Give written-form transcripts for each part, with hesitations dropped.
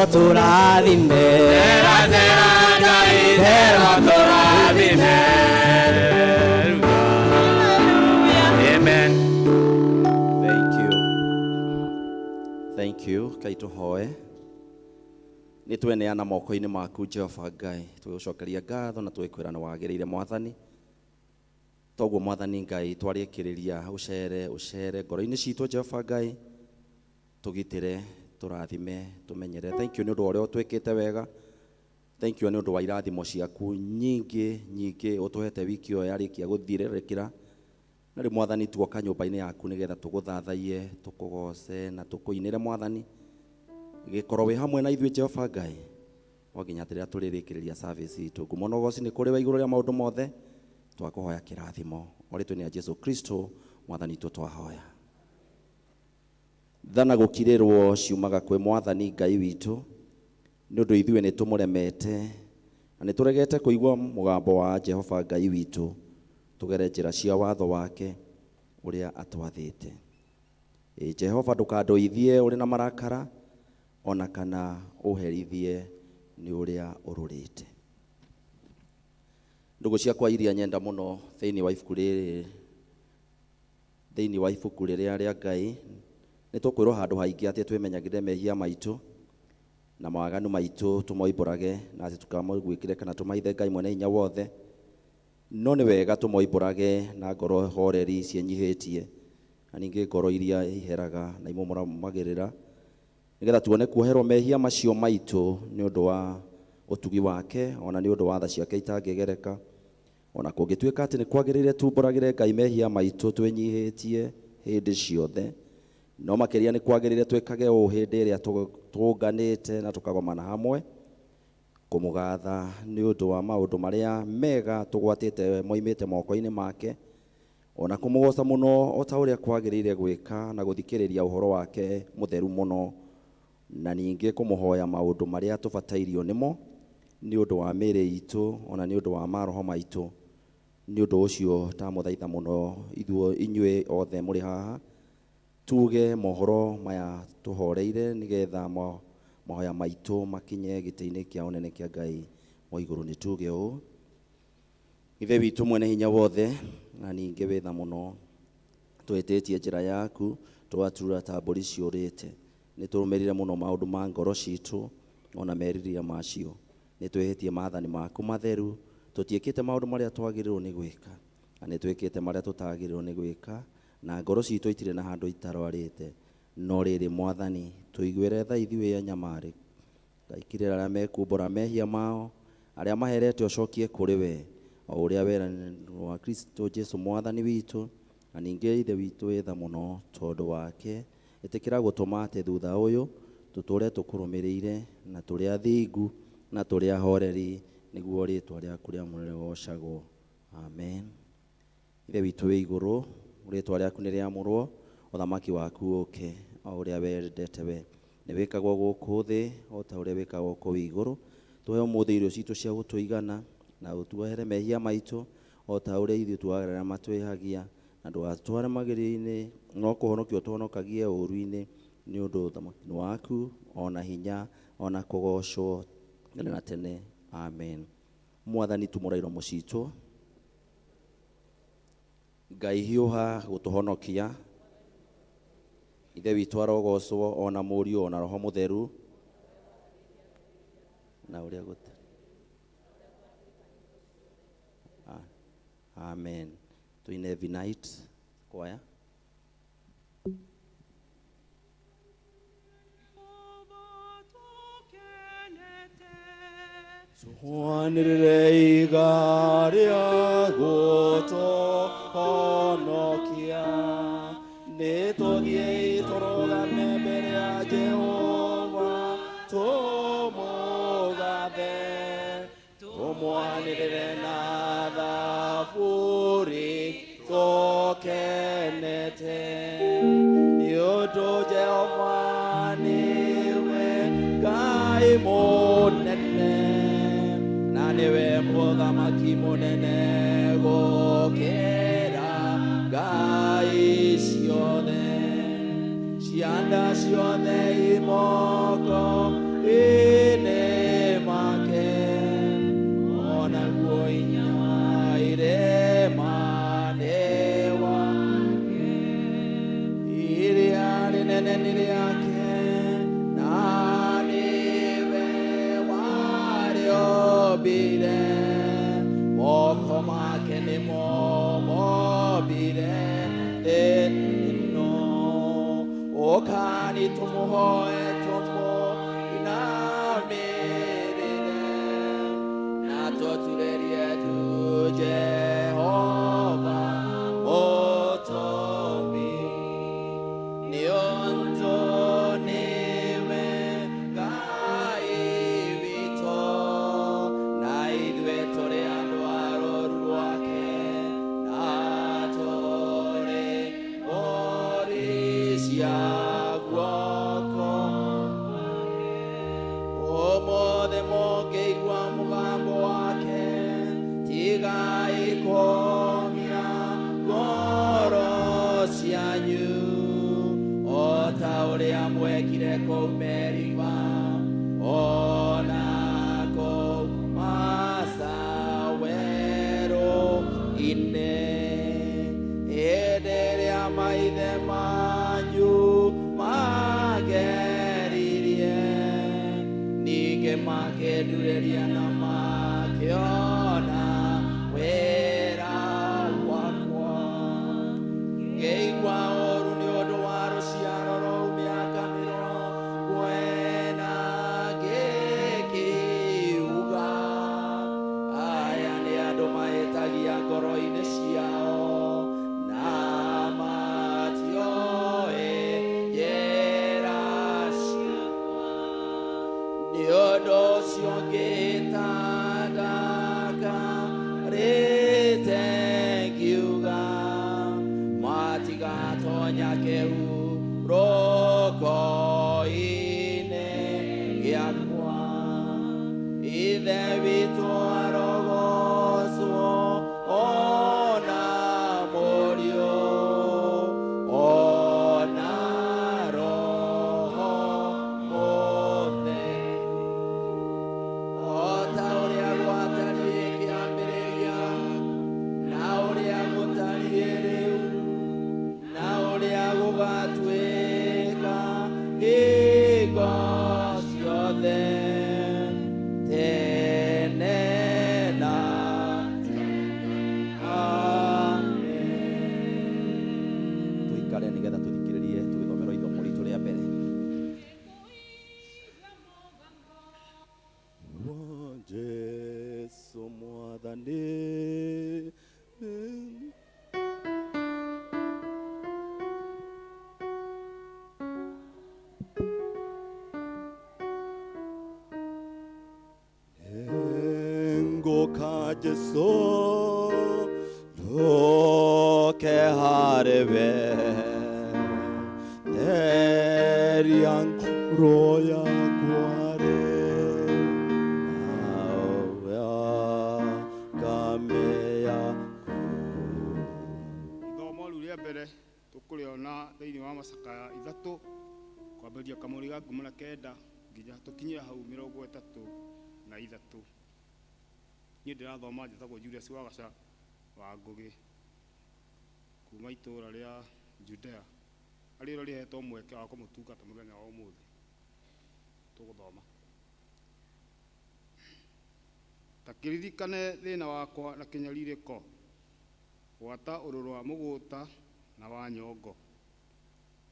zero turathime. Zera zera Ngai zero turathime. Amen. Thank you. Kai tuhoe. Ni tweneana moko-ini maku Jehova Ngai. Tũgũcokeria ngatho na twĩkwĩra nĩ wagĩrĩire Mwathani. Toguo Mwathani Ngai twarĩkĩrĩria ũcere ngoro-inĩ citũ Jehova Ngai. Tũgitĩre, tũrathime, tũmenyere. Thank you nĩ ũndũ ũrĩa ũtwĩkĩte wega. Thank you nĩ ũndũ wa irathimo ciaku nyingĩ ũtũhete wiki ĩyo yarĩkia gũthirĩrĩkĩra. Na rĩu Mwathani tuoka nyũmba-inĩ yaku nĩgetha tũgũthathaie, tũkũgoce na tũkũinĩre Mwathani. Gĩkorwo wĩ hamwe na ithuĩ Jehova Ngai. O nginya rĩrĩa tũrĩrĩkĩrĩria service itũ. Ngumo na ũgooci nĩ kũrĩ we igũrũ rĩa maũndũ mothe. Twakũhoya kĩrathimo. O rĩtwa rĩa Jesu Kristo Mwathani witũ twahoya. Thana gũkirĩrwo ciumaga kwĩ Mwathani Ngai witũ. Nĩ ũndũ ithuĩ nĩ tũmũremete na nĩ tũregete kũigua mũgambo wa Jehova Ngai witũ. Tugere njĩra cia watho wake ũrĩa atwathĩte. Jehova ndũkandũithie ũrĩ na marakara ona kana ũherithie nĩ ũrĩa ũrũrĩte. Ndũgũ ciakwa iria nyenda mũno thĩinĩ wa ibuku rĩrĩa rĩa Ngai nĩ tũkwĩrwo handũ haingĩ atĩ twĩmenyagĩrĩre mehia maitũ na mawaganu maitũ tũmoimbũrage na atĩ tũkamagwĩkĩre kana tũmaithe Ngai mwene hinya wothe. No nĩ wega tũmoimbũrage na ngoro horeri ciĩnyihĩtie na ningĩ ngoro iria iheraga na imũmũramagĩrĩra nĩgetha tuone kuoherwo mehia macio maitũ nĩ ũndũ wa ũtugi wake ona nĩ ũndũ wa tha ciake itangĩgereka. Ona kũngĩtuĩka atĩ nĩ kwagĩrĩire tumbũragĩre Ngai mehia maitũ twĩnyihĩtie hĩndĩ ciothe, no makĩria nĩ kwagĩrĩire twĩkage ũũ hĩndĩ ĩrĩa tũũnganĩte na tũkagomana hamwe kũmũgatha nĩ ũndũ wa maũndũ marĩa mega tũgwatĩte moimĩte moko-inĩ make, ona kũmũgoca mũno o ta ũrĩa kwagĩrĩire gwĩka na gũthikĩrĩria ũhoro wake mũtheru mũno, na ningĩ kũmũhoya maũndũ marĩa tũbatairio nĩmo nĩ ũndũ wa mĩĩrĩ itũ ona nĩ ũndũ wa maroho maitũ. Nĩ ũndũ ũcio tamũthaitha mũno inyuĩ othe mũrĩ haha tuge mohoro maya tũhoreire nĩgetha mahoya maitũ makinye gĩtĩ-inĩ kĩa ũnene kĩa Ngai wa igũrũ. Nĩ tuge ũũ: Ithe witũ mwene hinya wothe na ningĩ wĩ tha mũno, twĩtĩtie njĩra yaku twatura ta mbũri ciũrĩte. Nĩ tũrũmĩrĩre mũno maũndũ ma ngoro citũ ona merirĩria macio. Nĩ twĩhĩtie maathani maku matheru, tũtiĩkĩte maũndũ marĩa twagĩrĩirwo nĩ gwĩka na nĩ twĩkĩte marĩa tũtagĩrĩirwo nĩ gwĩka, na ngoro citũ itirĩ na handũ itarwarĩte. No rĩrĩ Mwathani, tũiguĩre tha ithuĩ anyamare ngaikirĩra arĩa mekumbũra mehia mao, arĩa maherete ũcokie kũrĩ we o ũrĩa weranĩirwo wa Kristo Jesu Mwathani witũ. Na ningĩ Ithe witũ wĩ tha mũno tondũ wake, ĩtĩkĩra gũtũma atĩ thutha ũyũ tũtũũre tũkũrũmĩrĩire na tũrĩ athingu na tũrĩ ahoreri, nĩguo rĩĩtwa rĩaku rĩamũre rĩgocagwo. Amen. Ithe witũ wĩ igũrũ, rĩĩtwa rĩaku nĩ rĩamũrwo, ũthamaki waku ũũke o ũrĩa wendete we. Nĩ wĩkagwo gũkũ thĩ o ta ũrĩa wĩkagwo kũu igũrũ. Tũhe ũmũthĩ irio citũ cia gũtũigana na ũtuohere mehia maitũ o ta ũrĩa ithuĩ tuohagĩra arĩa matwĩhagia, na ndũgatware magerio-inĩ, no kũhonokia ũtũhonokagie ũũru-inĩ, nĩ ũndũ ũthamaki waku ona hinya ona kũgocwo tene na tene. Amen. Mwathani tumũrairo mũcitũ, Ngai hiũha gũtũhonokia. Ithe witũ arogocwo ona Mũriũ ona Roho Mũtheru na ũrĩa gũtariĩ. Amen. Tuine Every Night choir. Tuhanĩrĩre iga rĩa gũtũhonokia, nĩ tũthiĩ tũrũgame mbere ya Jehova tũmũgathe, tũmwanĩrĩre na thaburi tũkenete, nĩ ũndũ Jehova nĩwe Ngai mũnene na nĩwe mũthamaki mũnene gũkĩra ngai ciothe. Cianda ciothe imoko ine make ona guoinya ire manewa iria nene nile yake naniwe wario bile moko make ni mo bile no okani tumuhoe tumo Jehova otomi nionzo niwe kaivito na idwe tore ando aroru wake na tore orisia guoko omode moke igwa mugambo wake ikomia goro cianyu ota uria mwekire kou meriva ona kou masawero ine ederia maithe manyu mageririe nige makedureria na makiona wera wakwa geigwa oru ni odo waro ciaro ro miaka miro wena gekiuga aya ni andũ mahĩtagia ngoro-inĩ ciao na matioĩ njĩra ciakwa nĩ ũndũ ũcio ngĩtandaka rĩtengiuga matigatonya kĩu roko-inĩ gĩakwa ithe witũ arogocwo ona mũriũ ona roho mũtheru ota ũrĩa gwatariĩ kĩambĩrĩria na ũrĩa gũtariĩ rĩu na ũrĩa gũgatuĩka hingo ciothe tene na amen. Tuikare nĩgetha tũthikĩrĩrie tũgĩthomerwo ithomo ritũ rĩa mbere. Jesu mwathani ngoka Jesu yoke harebe eriang roya kware ithomo rĩu rĩa mbere tũkũrĩona thĩinĩ wa Macakaya 3 kwambĩrĩria kamũri ga 19 nginya tũkinyie hau 33. Niĩ ndĩrathoma njĩtagwo Julius Wagaca wa Ngũgĩ kuma itũũra rĩa Judea arĩrĩo rĩhetwo mweke wa kũmũtungata mũthenya wa ũmũthĩ. Tũgũthoma. Ta kĩririkane thĩna wakwa na kĩnyarirĩko gwata ũrũrũ wa mũgũta na wa nyongo.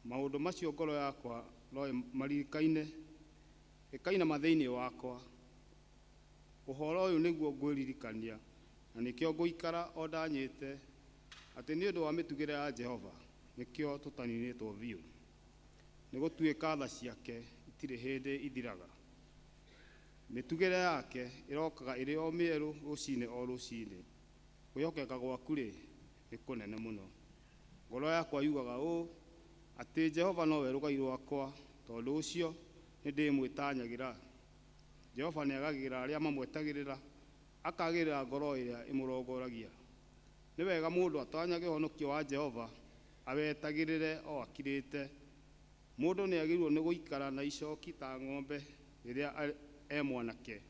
Maũndũ macio ngoro yakwa no maririkaine ĩkainama thĩinĩ wakwa. Ũhoro ũyũ nĩguo ngwĩririkania na nĩkĩo ngũikara o ndanyĩte atĩ nĩ ũndũ wa mĩtugĩre ya Jehova nĩkĩo tũtaninĩtwo biũ. Nĩ gũtuĩka tha ciake itirĩ hĩndĩ ithiraga. Mĩtugĩre yake ĩrokaga ĩrĩ o mĩerũ rũcinĩ o rũcinĩ. Kwĩhokeka gwaku rĩ nĩ kũnene mũno. Ngoro yakwa yugaga ũũ atĩ Jehova nowe rũgai rwakwa, tondũ ũcio nĩ ndĩmwĩtanyagĩra. Jehova nĩ agagĩra arĩa mamwetagĩrĩra, akagĩrĩra ngoro ĩrĩa ĩmũrongoragia. Nĩ wega mũndũ atanyage ũhonokio wa Jehova awetagĩrĩre o akirĩte. Mũndũ nĩ agĩrĩirwo nĩ gũikara na icoki ta ng'ombe rĩrĩa e mwanake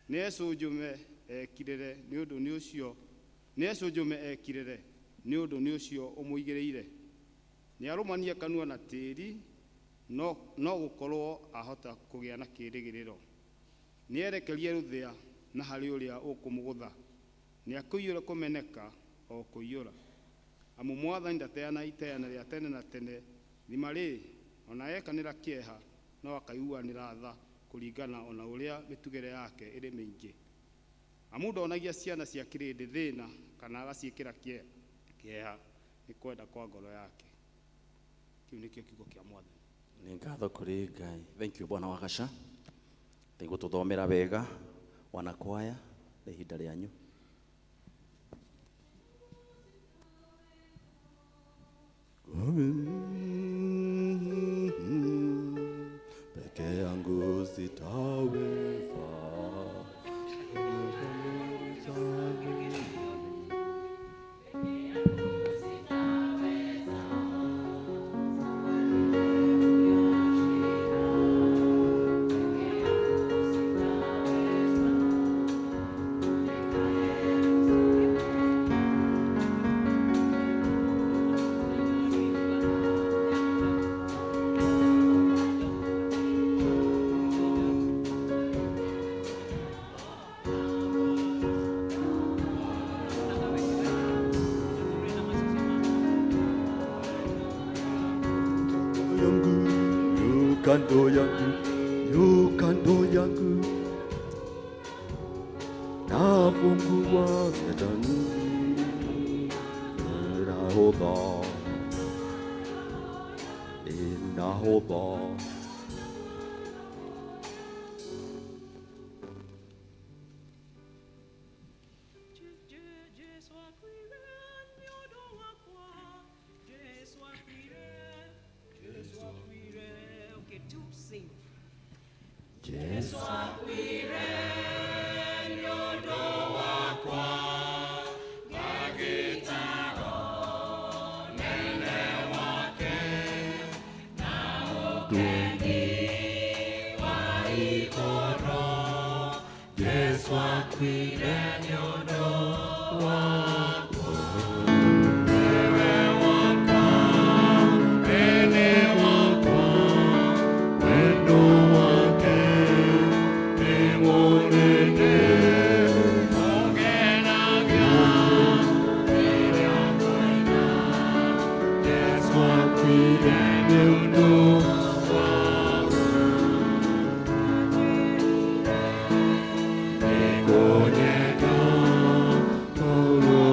nĩ ecũnjũme ekirĩre nĩ ũndũ nĩ ũcio nĩ ũndũ nĩ ũcio ũmũigĩrĩire. Nĩ arũmanie kanua na tĩĩri no gũkorwo ahota kũgĩa na kĩĩrĩgĩrĩro. Nĩ erekerie rũthĩa na harĩ ũrĩa ũkũmũgũtha. Nĩ akũiyũra kũmeneka o kũiyũra. Amu Mwathani ndateana iteana rĩa tene na tene, thima rĩ, ona ekanĩra kĩeha no akaiguanĩra tha kũringana ona ũrĩa mĩtugĩre yake ĩrĩ mĩingĩ. Amu ndonagia ciana cia kĩrĩndĩ thĩna kana agaciĩkĩra kĩeha nĩ kwenda kwa ngoro yake. Kĩu nĩkĩo kiugo kĩa Mwathani. Nĩ ngatho kũrĩ Ngai. Thank you Bwana Wagaca. Tũgũtũthomera wega wanakwaya nĩ ihinda rĩanyu. Peke yangu sitaweza. Kando yangu nafungua Shetani, inahodha Oh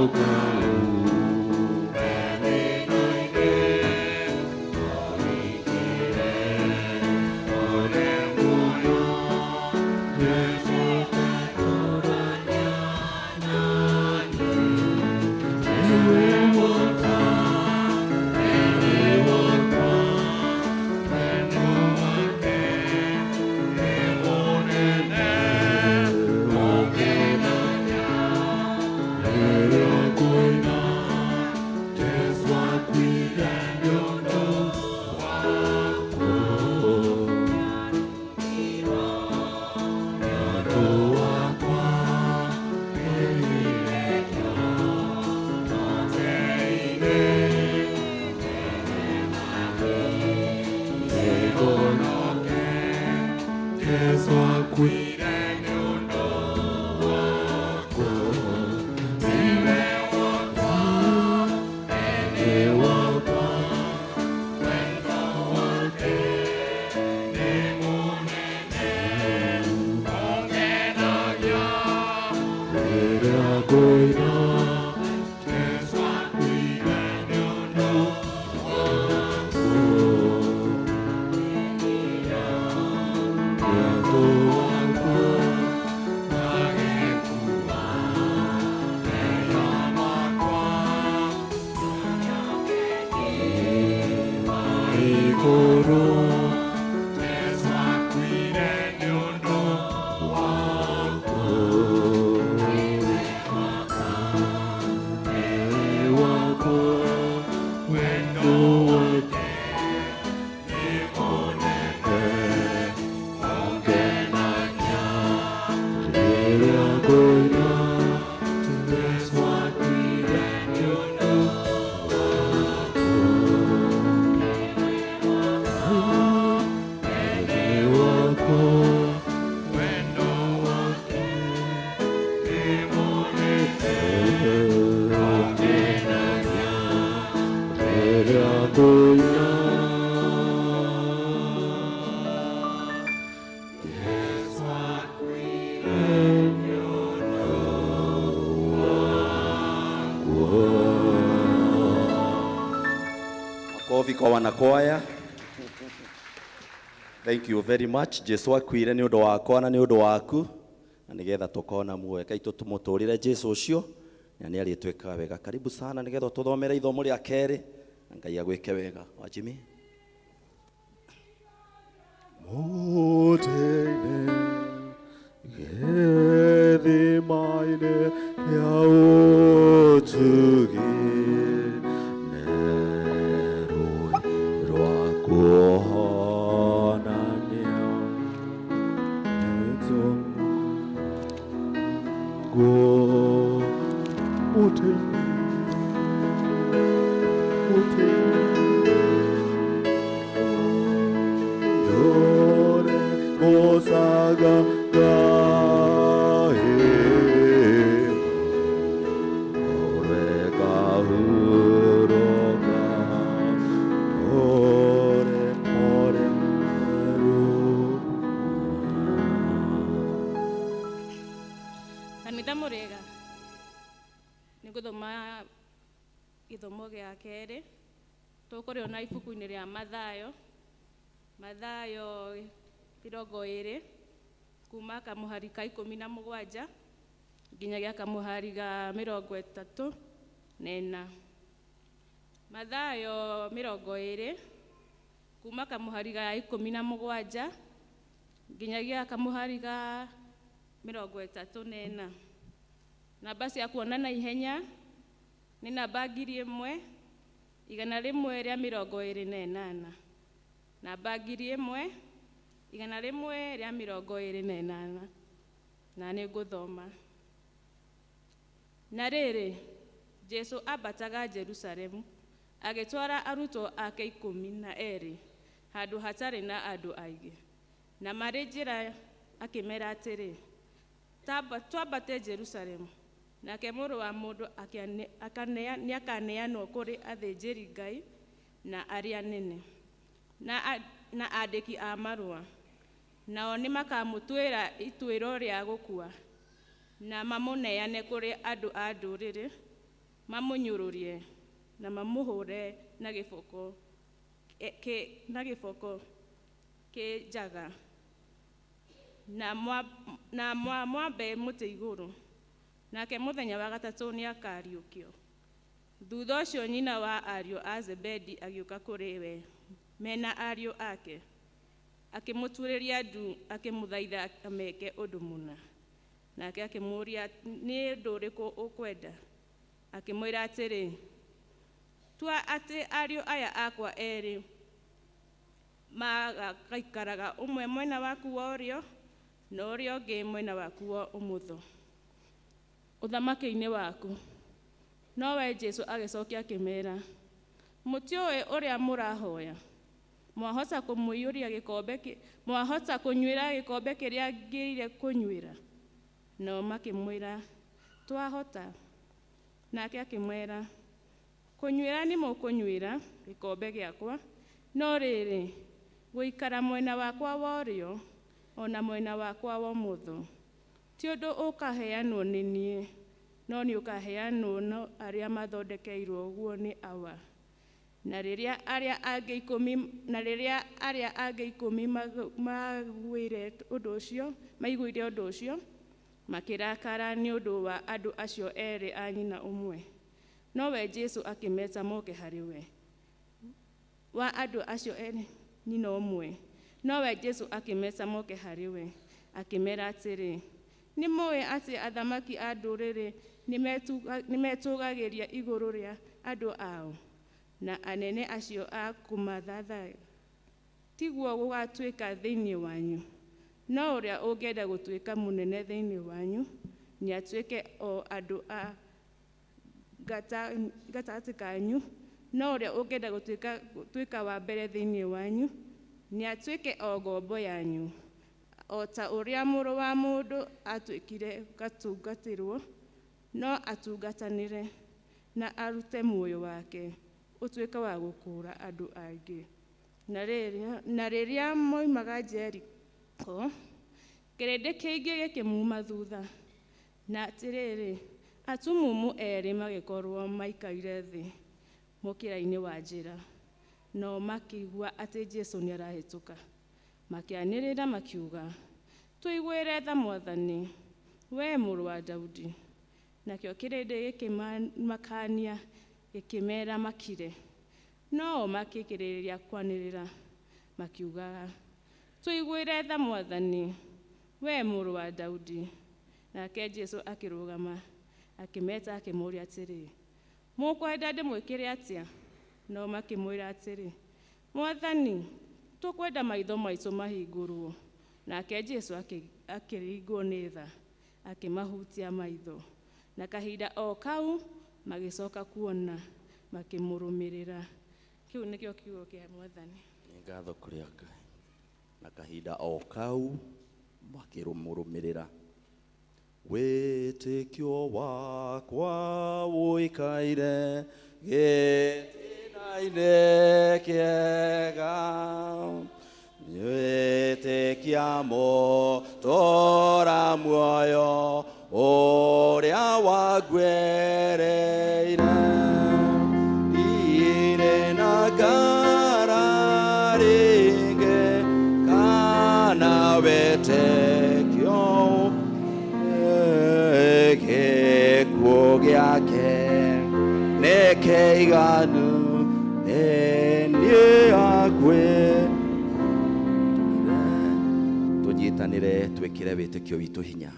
Makofi kwa wanakwaya. Thank you very much. Jesu akwire ni undu wakwa na ni undu waku, na nigetha tukona muoyo kaitu tumuturire Jesu ucio na ni aritweka wega. Karibu sana nigetha tuthomere ithomo ria keri na Ngai agwike wega. Wajimi Motene gethi maine kia utugi neru rwakuhonania netongu motene Osaga gahe orega huroga ore Kanitha murega niguthoma githomo gia keri tukuriona ibuku-ini ria Mathayo 20 kuma kamuhari ka 17 nginyagia kamuhari ga 34. Mathayo 20 kuma kamuhari ga 17 nginyagia kamuhari ga 34. Namba cia kuona na ihenya ni namba 1,128. Namba 1,128 na nĩ ngũthoma. Na rĩrĩ Jesu ambataga Jerusalemu agĩtwara arutwo ake 12 handũ hatarĩ na andũ aingĩ, na marĩ njĩra akĩmera atĩrĩ, twambate Jerusalemu, nake mũrũ wa mũndũ nĩakaneanwo kũrĩ athĩnjĩri Ngai na arĩa anene na andĩki a marũa, nao nĩ makamũtuĩra ituĩro rĩa gũkua na mamũneane kũrĩ andũ a ndũrĩrĩ, mamũnyũrũrie na mamũhũre na gĩboko kĩnjaga na mwambe mũtĩ igũrũ, nake mũthenya wa gatatũ nĩ akariũkio. Thutha ũcio nyina wa ariũ a Zebedi agĩũka kũrĩ we mena ariũ ake, akĩmũturĩria ndu akĩmũthaitha ameke ũndũ mũna. Nake akĩmũũria nĩ ũndũ ũrĩkũ ũkwenda, akĩmwĩra atĩrĩ, tua atĩ ariũ aya akwa erĩ magaikaraga ũmwe mwena waku wa ũrĩo na ũrĩa ũngĩ mwena waku wa ũmotho ũthamaki-inĩ waku. Nowe Jesu agĩcokia akĩmera, mũtiũĩ ũrĩa mũrahoya. Mwahota kũnyuĩra gĩkombe kĩrĩa ngĩrĩire kũnyuĩra? Nao makĩmwĩra, twahota. Nake akĩmwĩra, kũnyuĩra nĩ mũkũnyuĩra gĩkombe gĩakwa, no rĩrĩ gũikara mwena wakwa wa ũrĩo ona mwena wakwa wa ũmotho ti ũndũ ũkaheanwo nĩ niĩ, no nĩ ũkaheanwo no arĩa mathondekeirwo ũguo nĩ awa. Na rĩrĩa arĩa angĩ 10 maiguire ũndũ ũcio makĩrakara nĩ ũndũ wa andũ acio erĩ a nyina ũmwe. Nowe Jesu akĩmeta moke harĩ we. Wa andũ acio erĩ nyina ũmwe. Nowe Jesu akĩmeta moke harĩ we, akĩmera atĩrĩ, nĩ mũĩ atĩ athamaki a ndũrĩrĩ nĩmetũgagĩria igũrũ rĩa andũ ao, na anene acio a kũmathathaya. Tiguo gũgatuĩka thĩinĩ wanyu, no ũrĩa ũngĩenda gũtuĩka mũnene thĩinĩ wanyu nĩ atuĩke o andũ a gatagatĩ kanyu, no ũrĩa ũngĩenda gũtuĩka wa mbere thĩinĩ wanyu nĩ atuĩke o ngombo yanyu, o ta ũrĩa mũrũ wa mũndũ atuĩkire gatungatĩrwo, no atungatanĩre na arute muoyo wake ũtuĩke wa gũkũũra andũ aingĩ. Na rĩrĩa moimaga Jeriko, kĩrĩndĩ kĩingĩ gĩkĩmuma thutha, na atĩrĩrĩ, atumumu erĩ magĩkorwo maikaire thĩ mũkĩra-inĩ wa njĩra, no makĩigua atĩ Jesũ nĩarahĩtũka. Makĩanĩrĩra makiuga, tũiguĩre tha Mwathani, wee mũrũ wa Daudi. Nakĩo kĩrĩndĩ gĩkĩmakania gĩkĩmera makire, no makĩkĩrĩrĩria kwanĩrĩra makiugaga, tũiguĩre tha Mwathani, wee mũrũ wa Daudi. Nake Jesũ akĩrũgama akĩmeta akĩmoria atĩrĩ, mũkwenda ndĩmwĩkĩre atĩa? No makĩmwĩra atĩrĩ, Mwathani, tũkwenda maitho maitũ mahingũrwo. Nake Jesũ akĩringwo nĩ tha, akĩmahutia maitho, na kahinda o kau magĩcoka kuona, makĩmũrũmĩrĩra. Kĩu nĩkĩo kiugo kĩa Mwathani. Nĩ ngatho kũrĩ Ngai. Na kahinda o kau makĩmũrũmĩrĩra. Wĩtĩkio wakwa ũikaire gĩtina-inĩ kĩega, wĩtĩkia mũtũũra muoyo ũrĩa wanguĩrĩire, irĩ na ngara rĩngĩ kana wĩtĩkio gĩkuũ gĩake nĩ kĩiganu nĩ akwĩrĩire. Tũnyitanĩre twĩkĩre wĩtĩkio witũ hinya.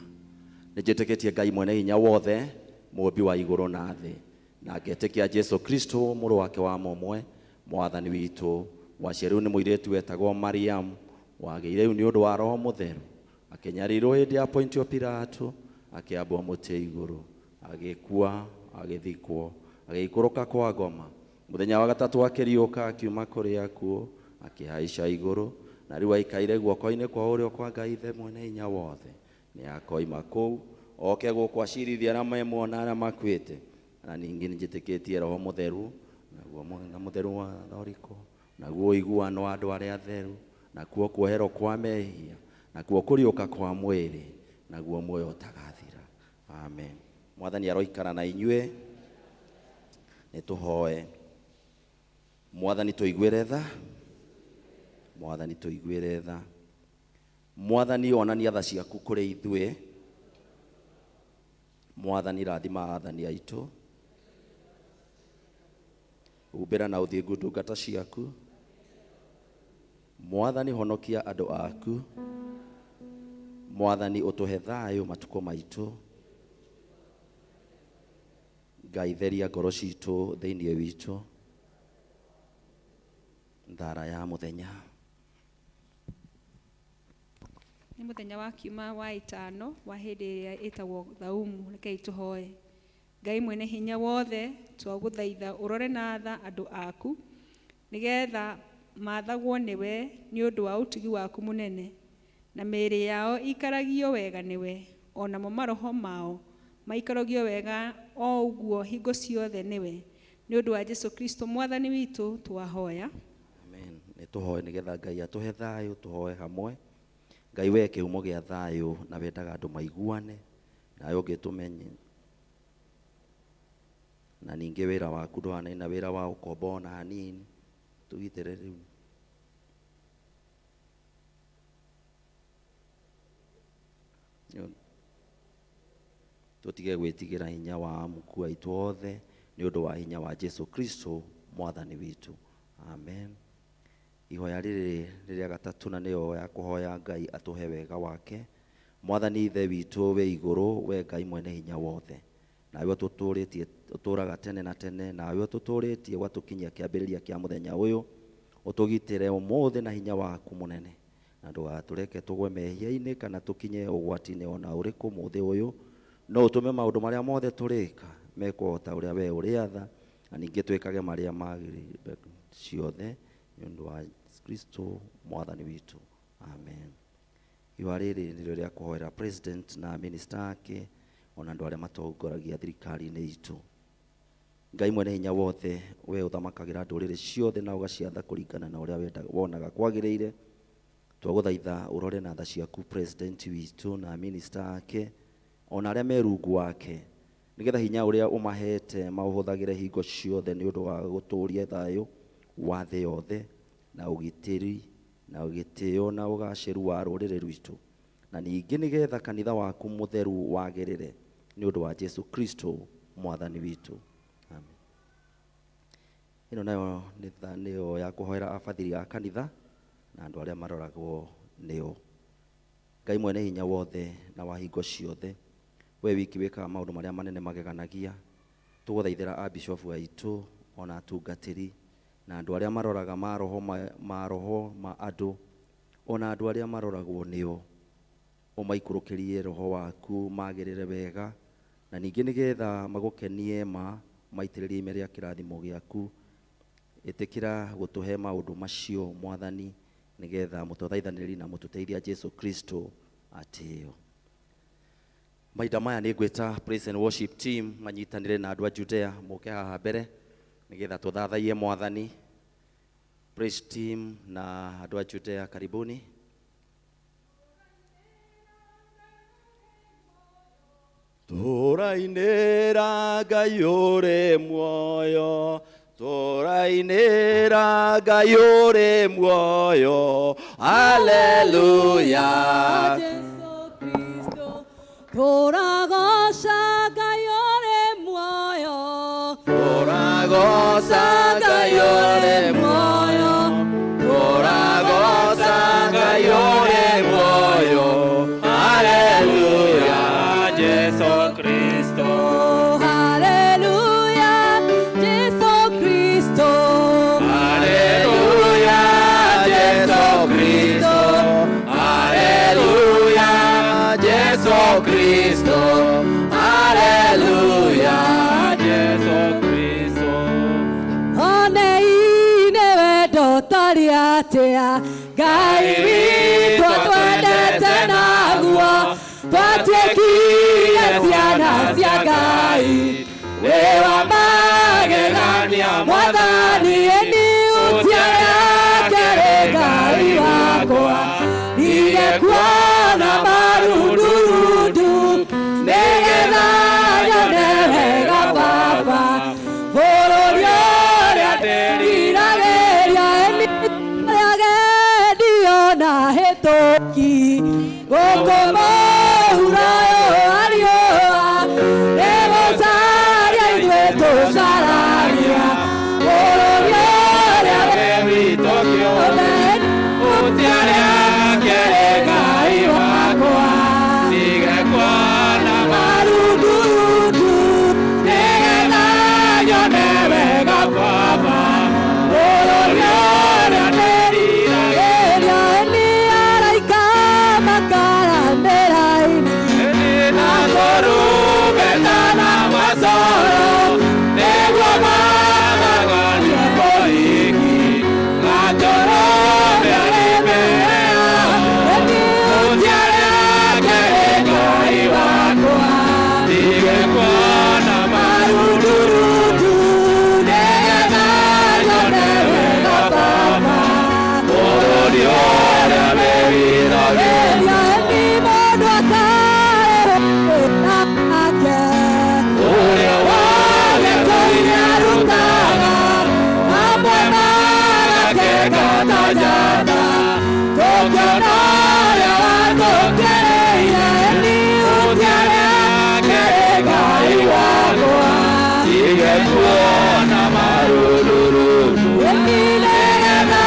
Nĩnjĩtĩkĩtie Ngai mwene hinya wothe, mũmbi wa igũrũ na thĩ, na ngetĩkia Jesũ Kristo mũrũ wake wa mũmwe, Mwathani witũ, waciarĩirwo nĩ mũirĩtu wetagwo Mariamu, wagĩire nĩ ũndũ wa Roho Mũtheru, akĩnyarirwo hĩndĩ ya Pontio Pilato, akĩambwo mũtĩ igũrũ, agĩkua, agĩthikwo, agĩikũrũka kwa ngoma, mũthenya wa gatatũ akĩriũka akiuma kũrĩ akuũ, akĩhaica igũrũ, na rĩu aikaire guoko-inĩ kwa ũrĩo kwa Ngai Ithe mwene hinya wothe. Nĩ akoima kũu oke gũkũ acirithie arĩa memuona arĩa makuĩte. Na ningĩ nĩnjĩtĩkĩtie Roho Mũtheru, naguo na mũtheru wa thoriko, naguo ũiguano wa andũ arĩa atheru, nakuo kuoherwo kwa mehia, nakuo kũriũka kwa mwĩrĩ, naguo muoyo ũtagathira. Amen. Mwathani aroikara na inyuĩ. Nĩtũhoe. Mwathani tũiguĩre tha. Mwathani tũiguĩre tha. Mwathani onania tha ciaku kũrĩ ithuĩ. Mwathani rathima athani aitũ. Umbĩra na ũthingu ndungata ciaku. Mwathani honokia andũ aku. Mwathani ũtũhe thayũ matukũ maitũ. Ngai theria ngoro citũ thĩinĩ witũ. Thara ya mũthenya. Nĩ mũthenya wa kiumia wa ĩtano wa hĩndĩ ĩrĩa ĩtagwo thaumu. Rekei tũhoe. Ngai mwene hinya wothe, twagũthaitha ũrore na tha andũ aku, nĩgetha mathagwo nĩwe nĩ ũndũ wa ũtugi waku mũnene, na mĩĩrĩ yao ikaragio wega nĩwe, onamo maroho mao maikaragio wega o ũguo hingo ciothe nĩwe, nĩ ũndũ wa Jesũ Kristo Mwathani witũ twahoya. Amen. Nĩtũhoe nĩgetha Ngai atũhe thayũ, tũhoe hamwe. Ngai we kĩhumo gĩa thayũ, na wendaga andũ maiguane, nawe ũngĩtũmenye. Na ningĩ wĩra waku ndũhanaine na wĩra wa ũkombo ona hanini. Tũgitĩre rĩu. Tũtige gwĩtigĩra hinya wa muku aitũ othe, nĩ ũndũ wa hinya wa Jesũ Kristo Mwathani witũ. Amen. Ihoya rĩrĩ rĩrĩa gatatũ, na nĩyo ya kũhoya Ngai atũhe wega wake. Mwathani Ithe witũ wĩ igũrũ, we Ngai mwene hinya wothe, nawe ũtũtũrĩtie ũtũraga tene na tene, nawe ũtũtũrĩtie gwatũkinyia kĩambĩrĩria kĩa mũthenya ũyũ, ũtũgitĩre ũmũthĩ na hinya waku mũnene, na ndũgatũreke tũgwe mehia-inĩ kana tũkinye ũgwati-inĩ ona ũrĩkũ mũthĩ ũyũ, no ũtũme maũndũ marĩa mothe tũrĩka mekwo ta ũrĩa we ũrĩatha, na ningĩ twĩkage marĩa magĩrĩire ciothe nĩ ũndũ wa Kristo Mwathani witũ. Amen. Ihoya rĩrĩ nĩrĩo rĩa kũhoera president na minister ake, ona andũ arĩa matongoragia thirikari-inĩ itũ. Ngai mwene hinya wothe we uthamakagira ndurire ciothe na ugaciatha kuringana na uria wendaga wonaga kwagirire. Twaguthaitha urore na tha ciaku president witu na minister ake ona aria merungu wake, nigetha hinya uria umahete mauhuthagire hingo ciothe ni undu wa guturia thayo wa thi yothe na ugitiri na ugitio na ugaciru wa rurire rwitu, na ningi nigetha kanitha waku mutheru wagirire ni undu wa Jesu Kristo mwathani witu. Amen. Ino nayo niyo ya kuhoera afathiri a kanitha na andu aria maroragwo nio. Ngai mwene hinya wothe na wa hingo ciothe, we wiki wikaga maundu maria manene mageganagia, tuguthaithira a bishop waitu ona atungatiri na andu aria maroraga maroho ma andu ona andu aria maroragwo nio, umaikurukirie roho waku magirire wega, na ningi nigetha magukenie maitiririe ime ria kirathimo giaku. Itikira gutuhe maundu macio mwathani, nigetha mututhaithaniri na mututeithia Jesu Kristo atio. Maida maya ni gweta praise and worship team manyitanire na andu a Judea muke haha mbere nigetha tuthathaie mwathani. Praise team na andu a Judea, karibuni. Turainira Ngai uri muoyo, turainira Ngai uri muoyo, haleluya. Jesu Kristo, turagoca Ngai uri muoyo, Turagoca Ngai uri muoyo, turagoca Ngai uri muoyo, haleluya. Jesu Kristo. haleluya, Jesu Kristo, Haleluya, Jesu Kristo. Haleluya, Jesu Kristo. Haleluya, Jesu Kristo. oneine wendo tari atia, Ngai witũ twendete naguo, twatuĩkire ciana cia Ngai, wĩ wa magegania mwathani, ni ũtia rĩake rĩ Ngai wakwa, ndigekuona marundurundu, nĩgetha nyone wega Baba, bũrũri ũrĩa ndĩriragĩria rĩagendio na hĩtũki, gũkũ mũhuro wa riũa, nĩgũcaria ithuĩ tũcaragia, bũrũri ũrĩa Witũ kĩũmbe, ũtia rĩake rĩ Ngai wakwa, ndigekuona marundurundu, nĩgetha nyone wega Baba, bũrũri ũrĩa ndĩriragĩria nĩ araika makaranĩra-ini, na tũrumbeta na macoro, nĩguo magagania mũhiki, na tũrũmbia rĩmĩheo, ũtia rĩake rĩ Ngai wakwa, ndigekuona marundurundu, nĩgetha nyone wega Baba, bũrũri ũrĩa wĩriragĩria ũrĩa wothe tũinyarutaga, hamwe nake gatajana, tũkĩona ũrĩa watũkĩrĩire, ni ũtia rĩake rĩ Ngai wakwa, ndigekuona marundurundu, nĩgetha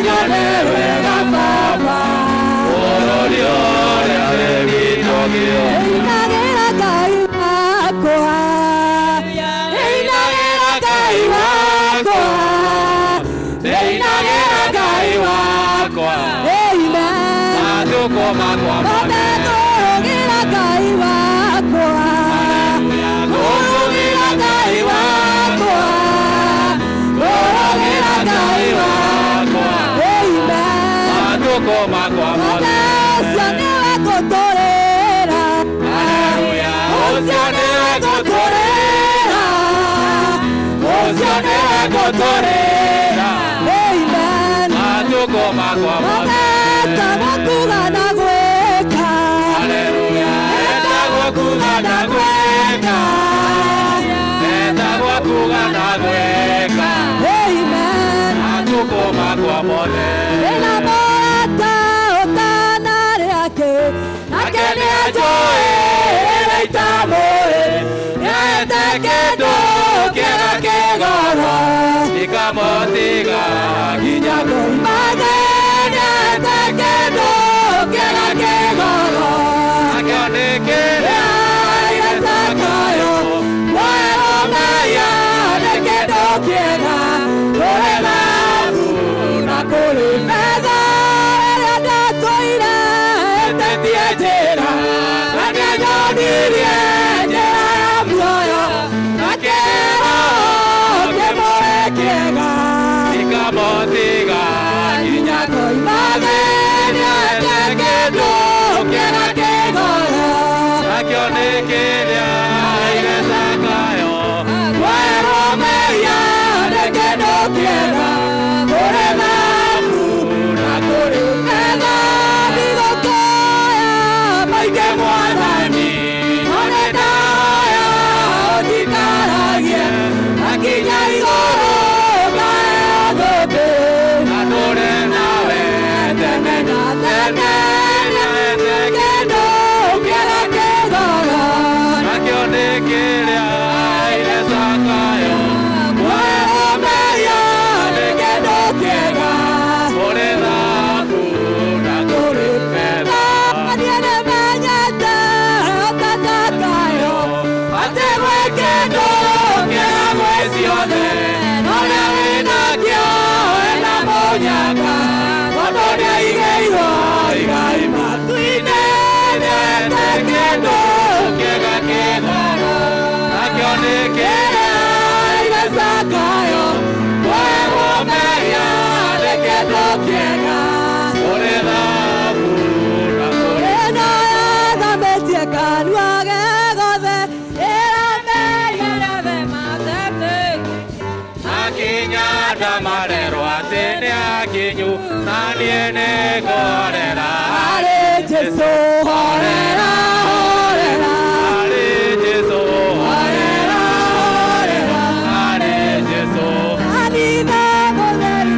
nyone wega Baba, bũrũri ũrĩa wĩ witũ kĩũmbe. Inagera Ngai wakwa, inagera Ngai wakwa, Inagera Ngai wakwa, amen. na tũkoma kwa Tũrũgĩra Ngai wakwa, tũrũgĩra Ngai wakwa, tũrũgĩra Ngai wakwa, amen. na tũkoma kwa Ũcio nĩwe ngũtũũrĩra, Haleluya, ũcio nĩwe ngũtũũrĩra, Motorera Amen. Matuko makwa Mageta gwakuga na gweka. Haleluya Eta gwakuga na gweka Eta gwakuga na gweka Amen. Matuko makwa motorera Ena moata otana reake. Nakene ajoe reitamoe. Yaete kendo kera kegoro. Ikamotiga Inyako imagene yaete kendo kera kegoro. Akionekele Aire sakayo. Wero maya nekedo kiera. Kore mafu na kore mega. Ere toire ete tietera. Ane yonirie jera ya mwoyo. Nakero kemore kiega. Ikamotiga Inyako imagene yaete kendo kera kegoro. Akionekele aire sakayo Wero meya nekedo kiera. Kore mafu na kore mega. Digo koya maike mwanani. Onedaya odikaragie. Akinya igoro kaya gobe. Adore nawe Tene na tene nekendo kiera kegoro. Akionekele aire sakayo Wero meya nekedo kiera. Ore dhafu na kore fedha Adiene menyete otasakayo. Atewe kendo kiera mwesione. Nore winakio ena monyaka. Konoria igeiro igai matuine. Niete kendo Kega kegoro Akionekele aire sakayo. Wero meya nekendo kiera. Ore dhafu na kore Ena thametie kanua gegothe. Irameire matete. Akinya ndamarerwo atĩ nĩ akinyu na niĩ nĩ ngorera Arĩ Jesũ horera horera. Arĩ Jesũ Horera horera. Arĩ Jesũ Kanitha mũtheru.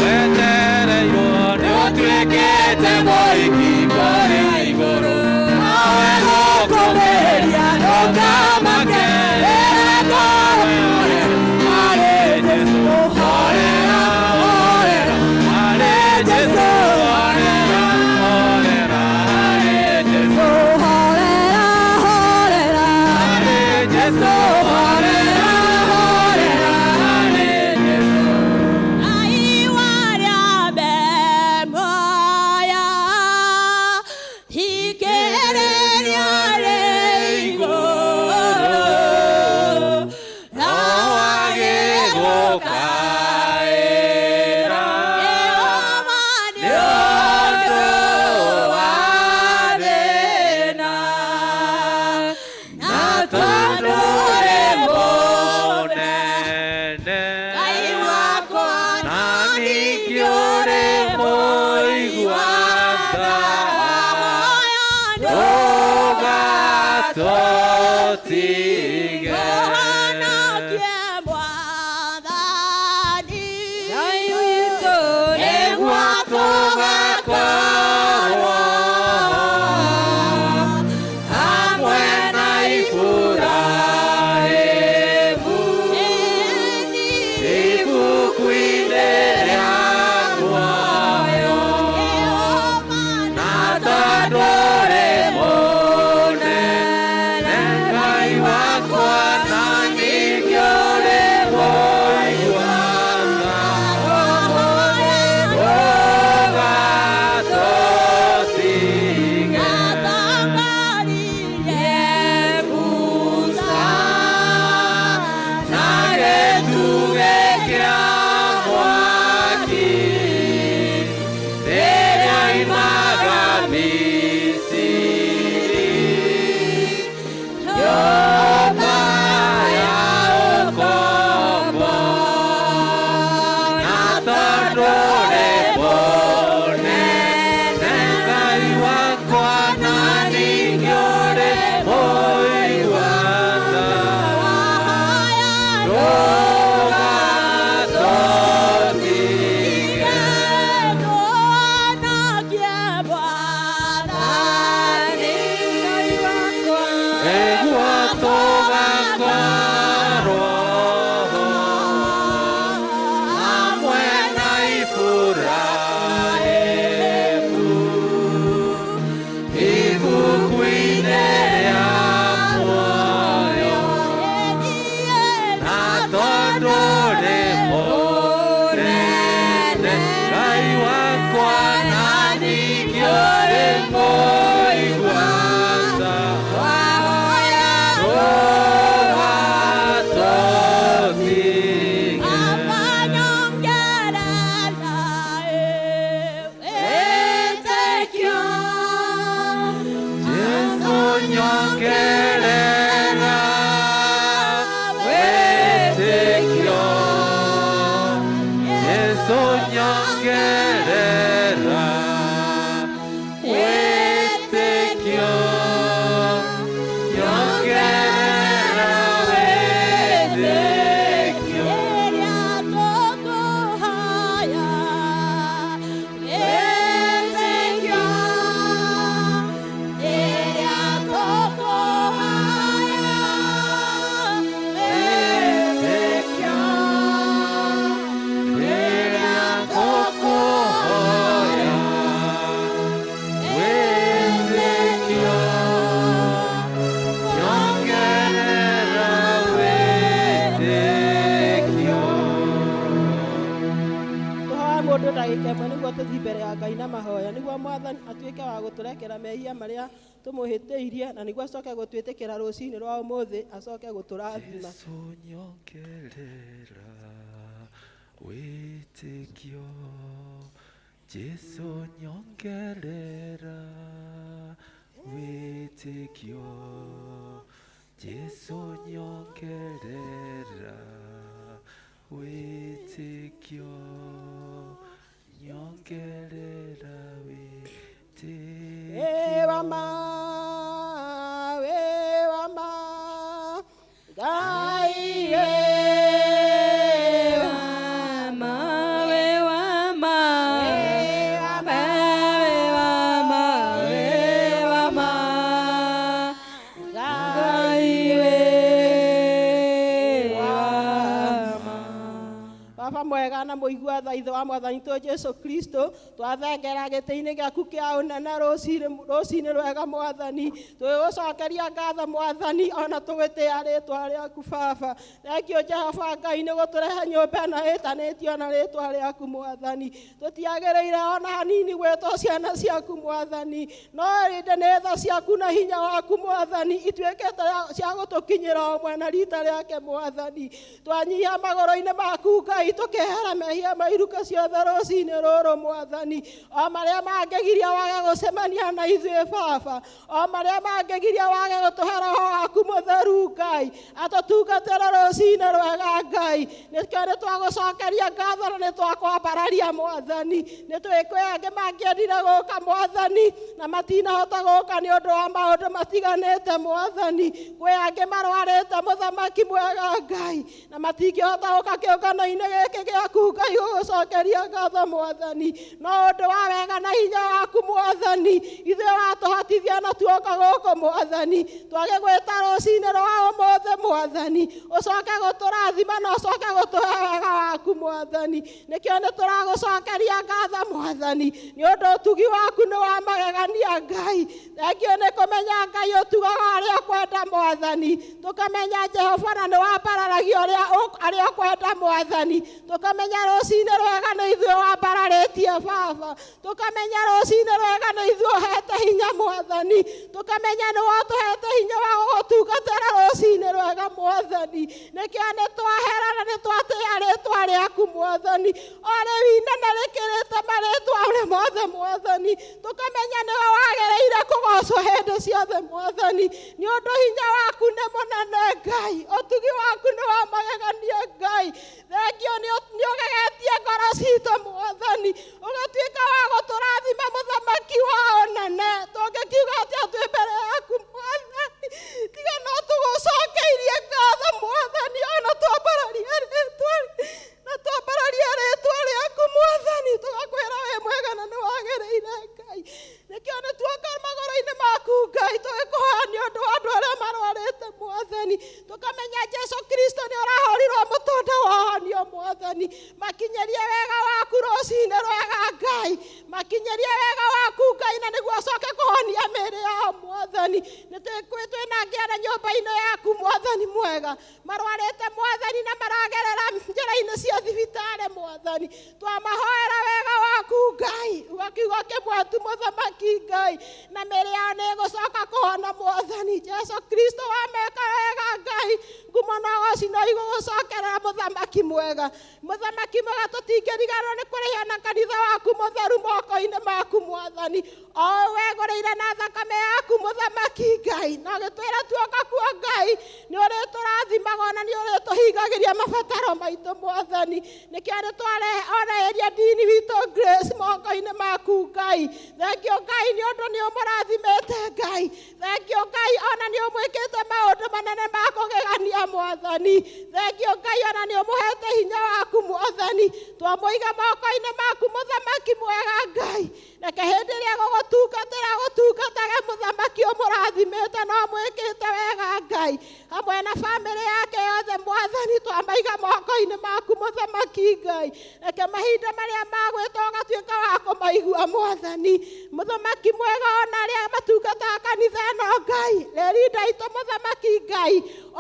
wetereirwo nĩ ũtuĩkĩte mũhiki kũrĩa igũrũ Nawe gũkũmĩrĩria ndũkamake. Ĩra ngoro. Arĩ Jesũ horera horera. Arĩ Jesũ horera horera Arĩ Jesũ Horera horera. Arĩ Jesũ horera horera Arĩ Jesũ Aiwaria bemoya. Hikereria reigoro. Awage gũkaĩra nĩũndũ wa thĩna na tondũ ũrĩ mũnene na ningĩ ũrĩ mũigua tha ndũgatũtige nĩguo tũgakorwo hamwe na Iburahĩmu ibuku-inĩ rĩa muoyo na tondũ ũrĩ mũnene Ngai wakwa na ningĩ ũrĩ mũigua tha ndũgatũtige Musa na gĩtugĩ kĩa mwaki rĩrĩa oimaga Misiri nyũmba tugakorwo hamwe na Iburahĩmu ibuku-inĩ rĩa muoyo, na tondũ rĩ mũnene Ngai wakwa na ningĩ ũrĩ mũigua-tha, tũgatũthige. Jesũ nyongerera wĩtĩkio, Jesũ nyongerera wĩtĩkio, nyongerera wĩtĩkio. Mũndũ ndagĩka ĩmwe nĩguo tũthiĩ mbere ya Ngai na mahoya nĩguo Mwathani atuĩke wa gũtũrekera mehia marĩa tũmũhĩtĩirie na nĩguo acoke gũtwĩtĩkĩra rũciinĩ rwa ũmũthĩ acoke gũtũrathima. Jesũ nyongerera wĩtĩkio, Jesũ nyongerera wĩtĩkio, Jesũ nyongerera wĩtĩkio, nyongerera wĩtĩkio. Wĩwama, wĩwama, Ngai wĩwama, wĩwama, wĩwama, wĩwama, Ngai wĩwama. Baba mwega na mũigua tha ithe wa Mwathani witũ Jesũ Kristo, twathengera gĩtĩ-inĩ gĩaku kĩa ũnene rũciinĩ rwega Mwathani, twĩgũcokeria ngatho Mwathani ona tũgĩtĩĩa rĩĩtwa rĩaku Baba. Thengio Jehova Ngai nĩ gũtũrehe nyũmba ĩno ĩtanĩtio na rĩĩtwa rĩaku Mwathani. Tũtiagĩrĩire ona hanini gwĩtwo ciana ciaku Mwathani, no rĩndĩ nĩ tha ciaku na hinya waku Mwathani ituĩkĩte cia gũtũkinyĩra ũmwe na rita rĩake Mwathani. Twanyihia magũrũ-inĩ maku Ngai tũkehera mehia mairuka ciothe rũciinĩ rũrũ Mwathani, o marĩa mangĩgiria wage gũcemania na ithuĩ Baba, o marĩa mangĩgiria wage gũtũhe Roho waku mũtheru Ngai atũtungatĩre rũciinĩ rwega Ngai. Nĩkĩo nĩ twagũcokeria ngatho na nĩ twakwambararia Mwathani. Nĩ tũĩ kwĩ angĩ mangĩendire gũka Mwathani na matinahota gũka nĩ ũndũ wa maũndũ matiganĩte Mwathani. Kwĩ angĩ marwarĩte mũthamaki mwega Ngai na matingĩhota gũka kĩũngano-inĩ gĩkĩ gĩaku Ngai gũgũcokeria ngatho Mwathani, no ũndũ wa wega na hinya waku Mwathani ithuĩ watũhotithia na tuoka gũkũ Mwathani, twagĩgwĩta rũciinĩ rwa ũmũthĩ Mwathani, ũcoke gũtũrathima na ũcoke gũtũhe wega waku Mwathani. Nĩkĩo nĩ tũragũcokeria ngatho Mwathani nĩ ũndũ ũtugi waku nĩ wa magegania Ngai. Thengio nĩ kũmenya Ngai ũtugaga arĩa ũkwenda Mwathani, tũkamenya Jehova na nĩ wambararagia arĩa ũkwenda Mwathani, tũkamenya rũciinĩ rwega nĩ ithuĩ wambararĩtie Baba, tũkamenya rũciinĩ rwega nĩ ithuĩ ũhete hinya Mwathani, tũkamenya nĩ watũhete hinya wa gũgũtungatĩra rũciinĩ rwega Mwathani. Nĩkĩo nĩ twahera na nĩ twatĩĩa rĩĩtwa rĩaku Mwathani, o rĩu inene rĩkĩrĩte marĩĩtwa mothe Mwathani, tũkamenya nĩwe wagĩrĩire kũgocwo hĩndĩ ciothe Mwathani, nĩ ũndũ hinya waku nĩ mũnene Ngai, ũtugi waku nĩ wa magegania Ngai. Thengio nĩ ũgegetie ngoro citũ Mwathani, ũgatuĩka wa gũtũrathima mũthamaki wa ũnene. Tũngĩkiuga atĩa twĩ mbere yaku Mwathani, tiga no tũgũcokeirie ngatho Mwathani, ona twambararie rĩĩtwa rĩaku Mwathani, tũgakwĩra wĩ mwega na nĩ wagĩrĩire Ngai. Nĩkĩo nĩ tuoka magũrũ-inĩ maku Ngai tũgĩkũhoya nĩ ũndũ wa andũ arĩa marwarĩte Mwathani. Mwathani tukamenya Jesu Kristo nĩ ũrahorirwo mũtũnda wohonio Mwathani makinyerie wega waku rũcinĩ rwega Ngai makinyerie wega waku Ngai na nĩguo ũcoke kũhonia mĩĩrĩ yao Mwathani twĩna ngĩara nyũmba-inĩ yaku Mwathani mwega marwarĩte Mwathani na maragerera njĩra-inĩ cia thibitarĩ Mwathani twamahoera wega waku Ngai ugakiuga kĩmwe tu mũthamaki Ngai na mĩĩrĩ yao nĩ ĩgũcoka kũhona Mwathani Jesu Kristo wameka wega Ngai ngumo no gũcinwo igũgũcokerera mũthamaki mwega tũtingĩriganĩrwo nĩ kũrĩhia na kanitha waku mũtheru moko-inĩ maku Mwathani o wegũrĩire na thakame yaku mũthamaki Ngai na gĩtwĩra tuoka kuo Ngai nĩ ũrĩtũrathimaga na nĩ ũrĩtũhingagĩria mabataro maitũ Mwathani nĩkĩo nĩtwareheria ndini witũ Grace moko-inĩ maku Ngai thengio Ngai nĩ ũndũ nĩ ũmũrathimĩte Ngai thengio Ngai ona nĩ ũmwĩkĩte maũndũ manene ma kũgegania Mwathani thengio Ngai ona nĩ ũmũhete hinya waku Mwathani twamũiga moko-inĩ maku mũthamaki mwega Ngai reke hĩndĩ ĩrĩa gũgũtungatage mũthamaki ũmũrathimĩte no mwĩkĩte wega Ngai hamwe na bamĩrĩ yake yothe Mwathani twamaiga moko-inĩ maku mũthamaki Ngai reke mahinda marĩa magwĩtwo ũgatuĩka wa kũmaigua Mwathani mũthamaki mwega ona arĩa matungataga kanitha ĩno Ngai rĩrinda itũ mũthamaki Ngai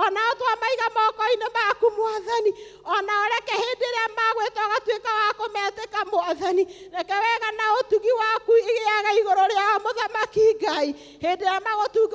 ona twamaiga moko-inĩ maku Mwathani ona reke hĩndĩ ĩrĩa magwĩtwo ũgatuĩka wa kũmetĩka Mwathani reke wega na ũtugi waku igĩaga igũrũ rĩao mũthamaki Ngai hĩndĩ ĩrĩa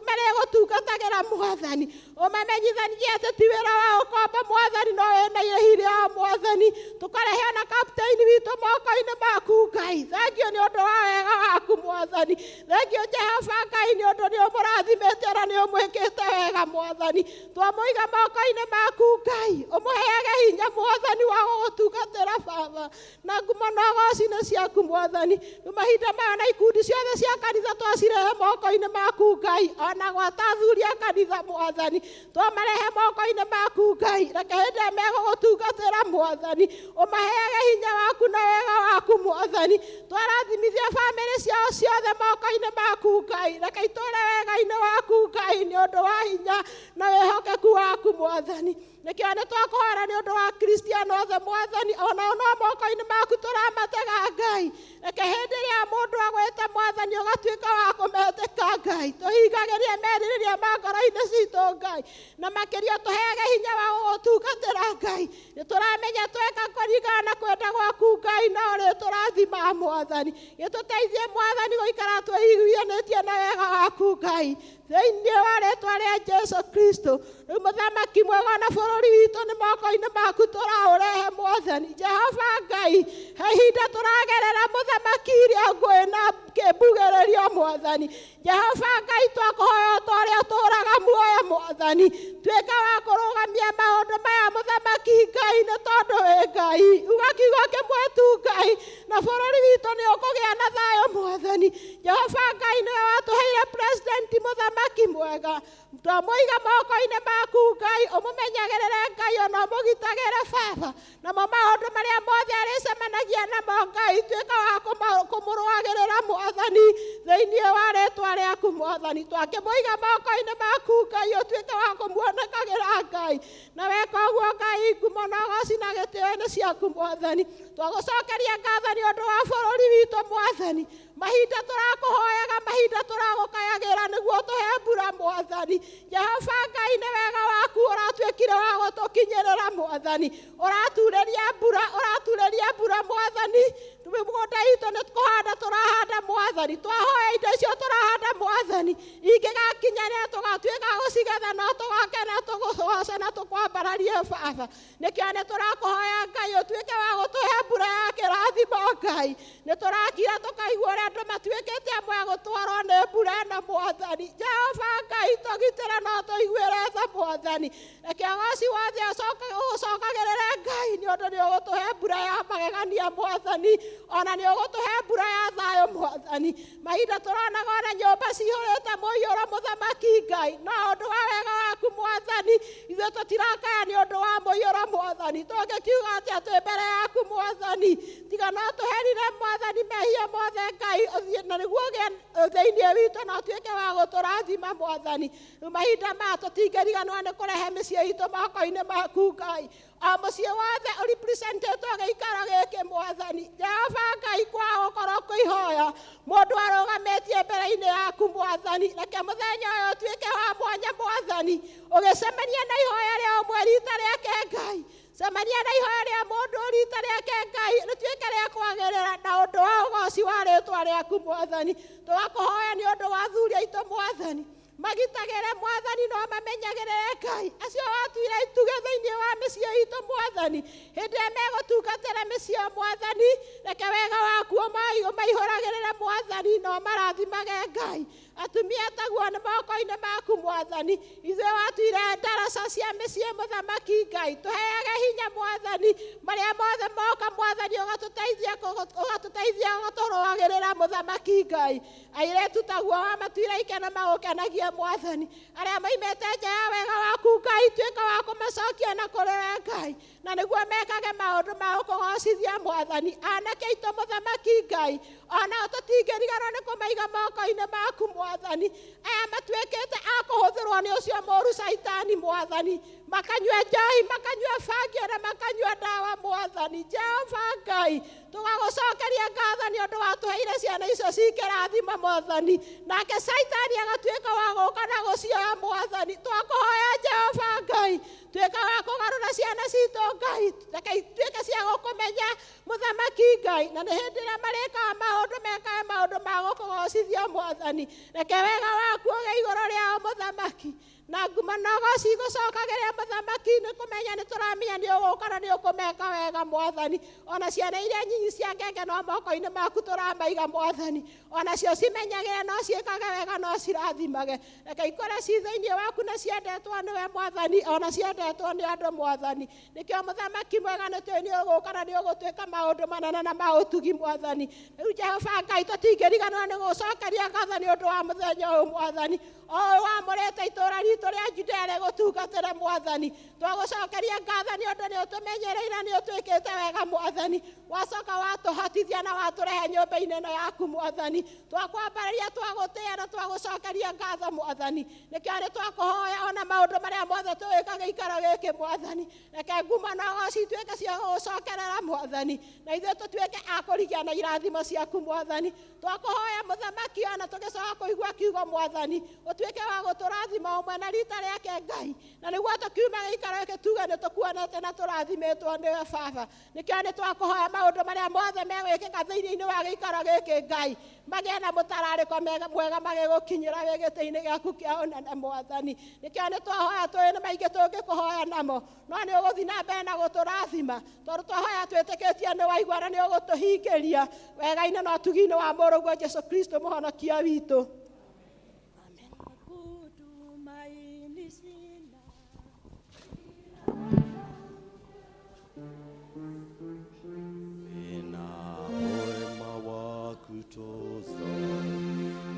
marĩgũtungatagĩra Mwathani ũmamenyithanie atĩ ti wĩra wa ũkombo Mwathani no wĩna irĩhi rĩao Mwathani tũkarehe ona kapteni witũ moko-inĩ maku Ngai thengio nĩ ũndũ wa wega waku Mwathani thengio Jehova Ngai nĩ ũndũ nĩ ũmũrathimĩte na nĩ ũmwĩkĩte wega Mwathani twamũiga moko-inĩ maku Ngai ũmũheage hinya Mwathani wa gũgũtungatĩra Baba na ngumo no gũcinĩ ciaku Mwathani mahinda maya na ikundi ciothe cia kanitha twacirehe moko-inĩ maku Ngai ona gwata athuri a kanitha Mwathani twamarehe moko-inĩ maku Ngai reke hĩndĩ ĩrĩa megũgũtungatĩra Mwathani ũmaheage hinya waku na wega waku Mwathani twarathimithia bamĩrĩ ciao ciothe moko-inĩ maku Ngai reke itũũre wega-inĩ waku Ngai nĩ ũndũ wa hinya na wĩhokeku waku Mwathani nĩkĩo nĩ twakũhoera nĩ ũndũ wa Kristiano othe Mwathani onao no moko-inĩ maku tũramatega Ngai reke hĩndĩ ĩrĩa mũndũ agwĩte Mwathani ũgatuĩka wa kũmetĩka Ngai tũhingagĩrie merirĩria ma ngoro-inĩ citũ Ngai na makĩria tũheage hinya wa gũgũtungatĩra Ngai nĩ tũramenya tweka kũringana na kwenda gwaku Ngai na ũrĩ tũrathima Mwathani gĩtũteithie Mwathani gũikara twĩiguithanĩtie na wega waku Ngai thĩinĩ wa rĩĩtwa rĩa Jesu Kristo rĩu mũthamaki mwega na bũrũri witũ nĩ moko-inĩ maku tũraũrehe Mwathani Jehova Ngai he ihinda tũragerera mũthamaki iria ngũĩ na kĩmbugĩrĩrio Mwathani Jehova Ngai twakũhoya o ta ũrĩa ũtũũraga muoyo Mwathani tuĩka wa kũrũgamia maũndũ maya mũthamaki Ngai nĩ tondũ wĩ Ngai ugakiuga kĩmwe tu Ngai na bũrũri witũ nĩ ũkũgĩa na thayũ Mwathani Jehova Ngai nĩwe watũheire president mũthamaki mwega twamũiga moko-inĩ maku Ngai ũmũmenyagĩrĩre Ngai ona ũmũgitagĩre Baba namo maũndũ marĩa mothe arĩcemanagia namo Ngai tuĩka wa kũmũrũagĩrĩra Mwathani thĩinĩ wa rĩĩtwa rĩaku Mwathani twakĩmũiga moko-inĩ maku Ngai ũtuĩke wa kũmuonekagĩra Ngai na weka ũguo Ngai ngumo na ũgooci na gĩtĩo-inĩ ciaku Mwathani twagũcokeria ngatho nĩ ũndũ wa bũrũri witũ Mwathani mahinda tũrakũhoyaga mahinda tũragũkayagĩra nĩguo tũhe mbura Mwathani Jehova Ngai nĩ wega waku ũratuĩkire wa gũtũkinyĩrĩra Mwathani ũraturĩria mbura Mwathani mĩgũnda itũ nĩ kũhanda tũrahanda Mwathani twahoya indo icio tũrahanda Mwathani ingĩgakinya rĩrĩa tũgatuĩka gũcigetha no tũgakena tũgũgoce na tũkwambararie Baba nĩkĩo nĩ tũrakũhoya Ngai ũtuĩke wa gũtũhe mbura ya kĩrathimo Ngai nĩ tũrakira tũkaigua ũrĩa andũ matuĩkĩte amwe a gũtwarwo nĩ mbura ĩno Mwathani Jehova Ngai tũgitĩre no tũiguĩre tha Mwathani reke ũgooci wothe ũcokagĩrĩre Ngai nĩ ũndũ nĩ ũgũtũhe mbura ya magegania Mwathani ona nĩ ũgũtũhe mbura ya thayũ Mwathani mahinda tũronaga ona nyũmba cihũrĩte mũiyũro mũthamaki Ngai no ũndũ wa wega yaku Mwathani ithuĩ tũtirakaya nĩ ũndũ wa mũiyũro Mwathani tũngĩkiuga atĩa twĩ mbere yaku Mwathani tiga no tũherire Mwathani mehia mothe Ngai na nĩguo ũgĩe thĩinĩ witũ na ũtuĩke wa gũtũrathima Mwathani rĩu mahinda maya tũtingĩriganĩrwo nĩ kũrehe mĩciĩ itũ moko-inĩ maku Ngai o mũciĩ wothe ũrepresentĩtwo gĩikaro gĩkĩ Mwathani Jehova Ngai kwa gũkorwo kwĩhoya mũndũ arũgamĩtie mbere-inĩ yaku Mwathani reke mũthenya ũyũ ũtuĩke wa mwanya Mwathani ũgĩcemania na ihoya rĩa ũmwe rita rĩake Ngai cemania na ihoya rĩa mũndũ rita rĩake Ngai rĩtuĩke rĩa kwagĩrĩra na ũndũ wa ũgoci wa rĩĩtwa rĩaku Mwathani tũgakũhoya nĩ ũndũ wa athuri aitũ Mwathani magitagĩre Mwathani no mamenyagĩrĩre Ngai acio watuire ituge thĩinĩ wa mĩciĩ itũ Mwathani hĩndĩ ĩrĩa megũtungatĩra mĩciĩ Mwathani reke wega waku ũmaihũragĩrĩre Mwathani no marathimage Ngai atumia taguo nĩ moko-inĩ maku Mwathani ithuĩ watuire ndaraca cia mĩciĩ mũthamaki Ngai tũheage hinya Mwathani marĩa mothe moka Mwathani ũgatũteithia gũtũrũagĩrĩra mũthamaki Ngai airĩtu taguo wamatuire ikeno magũkenagia Mwathani arĩa moimĩte nja ya wega waku Ngai tuĩka wa kũmacokia na kũrĩ we Ngai na nĩguo mekage maũndũ ma gũkũgocithia Mwathani anake aitũ mũthamaki Ngai ona tũtingĩriganĩrwo nĩ kũmaiga moko-inĩ maku Mwathani aya matuĩkĩte a kũhũthĩrwo nĩ ũcio mũũru Saitani Mwathani makanyua njohi makanyua bangi na makanyua ndawa Mwathani Jehova Ngai tũgagũcokeria ngatho nĩ ũndũ wa tũheire ciana icio cikĩrathima Mwathani nake Saitani agatuĩka wa gũka na gũcioya Mwathani twakũhoya Jehova Ngai tuĩka wa kũgarũra ciana citũ Ngai reke ituĩke cia gũkũmenya mũthamaki Ngai na nĩ hĩndĩ ĩrĩa marĩkaga maũndũ mekaga maũndũ ma gũkũgocithia Mwathani reke wega waku ũgĩe igũrũ rĩao mũthamaki na nguma na ũgoci gũcokagĩrĩra mũthamaki nĩ kũmenya nĩ tũramenya nĩ ũgũka na nĩ ũkũmeka wega Mwathani ona ciana iria nyinyi cia ngenge no moko-inĩ maku tũramaiga Mwathani ona cio cimenyagĩre no ciĩkage wega no cirathimage reke ikore ci thĩinĩ waku na ciendetwo nĩwe Mwathani ona ciendetwo nĩ andũ Mwathani nĩkĩo mũthamaki mwega nĩ tũĩ nĩ ũgũka na nĩ ũgũtuĩka maũndũ manene na maũtugi Mwathani rĩu Jehova Ngai tũtingĩriganĩrwo nĩ gũcokeria ngatho nĩ ũndũ wa mũthenya ũyũ Mwathani o wamũrĩte itũũra ritũ rĩa Judea rĩgũtungatĩre Mwathani twagũcokeria ngatho nĩ ũndũ nĩ ũtũmenyereire nĩ ũtwĩkĩte wega Mwathani wacoka watũhotithia na watũrehe nyũmba-inĩ ĩno yaku Mwathani twakwambararia twagũtĩĩa na twagũcokeria ngatho Mwathani nĩkĩo nĩ twakũhoya ona maũndũ marĩa mothe tũwĩka gĩikaro gĩkĩ Mwathani reke ngumo na ũgoci ituĩke cia gũgũcokerera Mwathani na ithuĩ tũtuĩke a kũrigia na irathimo ciaku Mwathani twakũhoya mũthamaki ona tũgĩcoka kũigua kiugo Mwathani ũtuĩke wa gũtũrathima ũmwe na rita rĩake Ngai na nĩguo tũkiuma gĩikaro gĩkĩ tuge nĩ tũkuonete na tũrathimĩtwo nĩwe Baba nĩkĩo nĩ twakũhoya maũndũ marĩa mothe megwĩkĩka thĩinĩ wa gĩikaro gĩkĩ Ngai magĩe na mũtararĩko mwega magĩgũkinyĩra wĩ gĩtĩ-inĩ gĩaku kĩa ũnene Mwathani nĩkĩo nĩ twahoya tũĩ nĩ maingĩ tũngĩkũhoya namo no nĩ ũgũthiĩ na mbere na gũtũrathima tondũ twahoya twĩtĩkĩtie nĩ waigua na nĩ ũgũtũhingĩria wega-inĩ na ũtugi-inĩ wa mũrũguo Jesũ Kristo mũhonokia witũ.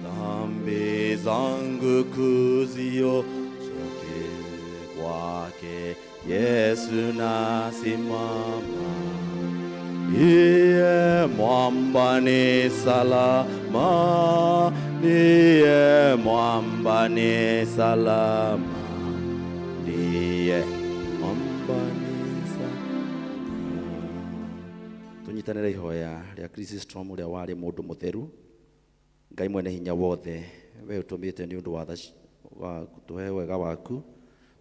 Dhambi zangu kuziosheke kwake Yesu nasimama, ndiye mwamba ni salama, ndiye mwamba ni salama, ndiye mwamba ni salama. Tunyitanĩre ihoya rĩa Kristo ũrĩa warĩ mũndũ mũtheru. Ngai mwene hinya wothe we ũtũmĩte nĩ ũndũ wa kũtũhe wega waku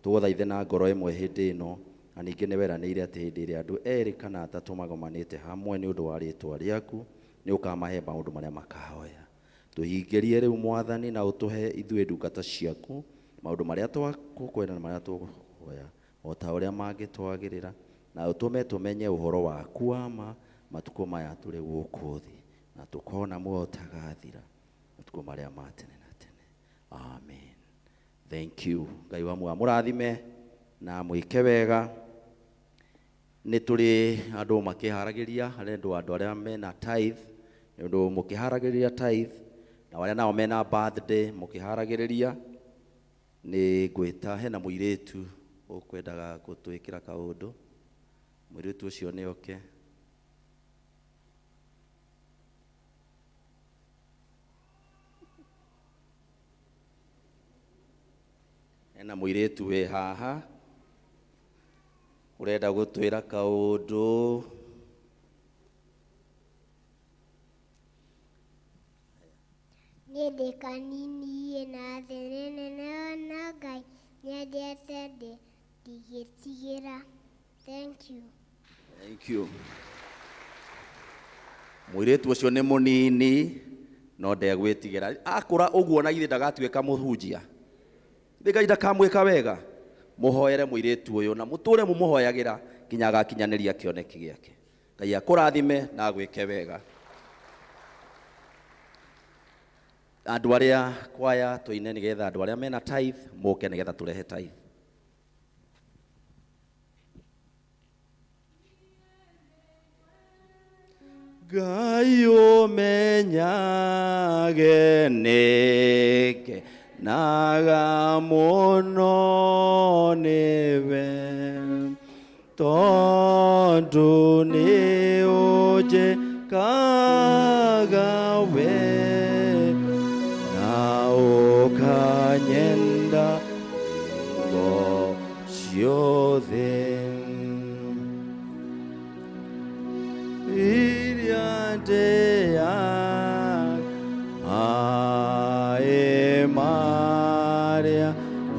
tũgũthaithe na ngoro ĩmwe hĩndĩ ĩno na ningĩ nĩ weranĩire atĩ hĩndĩ ĩrĩa andũ erĩ kana atatũ magomanĩte hamwe nĩ ũndũ wa rĩĩtwa rĩaku nĩ ũkamahe maũndũ marĩa makahoya. Tũhingĩrie rĩu Mwathani na ũtũhe ithuĩ ndungata ciaku maũndũ marĩa twakwenda na marĩa tũkũhoya o ta ũrĩa mangĩtwagĩrĩra na ũtũme tũmenye ũhoro waku wa ma matukũ maya tũrĩ gũkũ thĩ na tũkona muoyo ũtagathira matukũ marĩa ma tene na tene. Amen. Thank you. Ngai wa mũrathime na mwĩke wega. Nĩ tũrĩ andũ makĩharagĩria arendwo andũ arĩa mena tithe nĩ ũndũ mũkĩharagĩria tithe na arĩa nao mena birthday mũkĩharagĩrĩria Nĩ ngwĩta hena mũirĩtu ũkwendaga gũtwĩkĩra kaũndũ. Mũirĩtu ũcio nĩ oke. Hena mũirĩtu wĩ haha ũrenda gũtwĩra kaũndũ. Niĩ ndĩ kanini na thĩ nĩ nene na Ngai nĩendete ndigĩtigĩra. Thank you. Thank you. Mũirĩtu ũcio nĩ mũnini no ndegwĩtigĩra. Akũra ũguo na ithe ndagatuĩka mũhunjia. Ngai ndakamwĩka wega. Mũhoere mũirĩtu ũyũ na mũtũre mũmũhoyagĩra nginya agakinyanĩria kĩoneki gĩake. Ngai akũrathime na agwĩke wega. Andũ arĩa kwaya tũine nĩgetha andũ arĩa mena tithe moke nĩgetha tũrehe tithe. Ngai ũmenyage nĩke naga mũno nĩwe tondũ nĩ ũnjĩkaga we na ũkanyenda hingo ciothe. Iria ndĩaga maĩ marĩa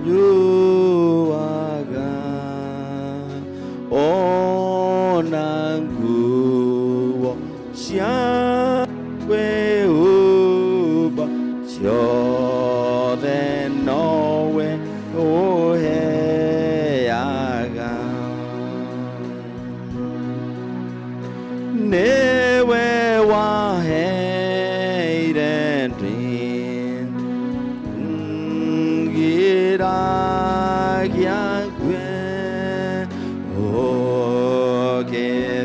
nyuaga ona nguo cia kwĩhumba ciothe nowe ũheaga. Niwe waheire ngiragia kwe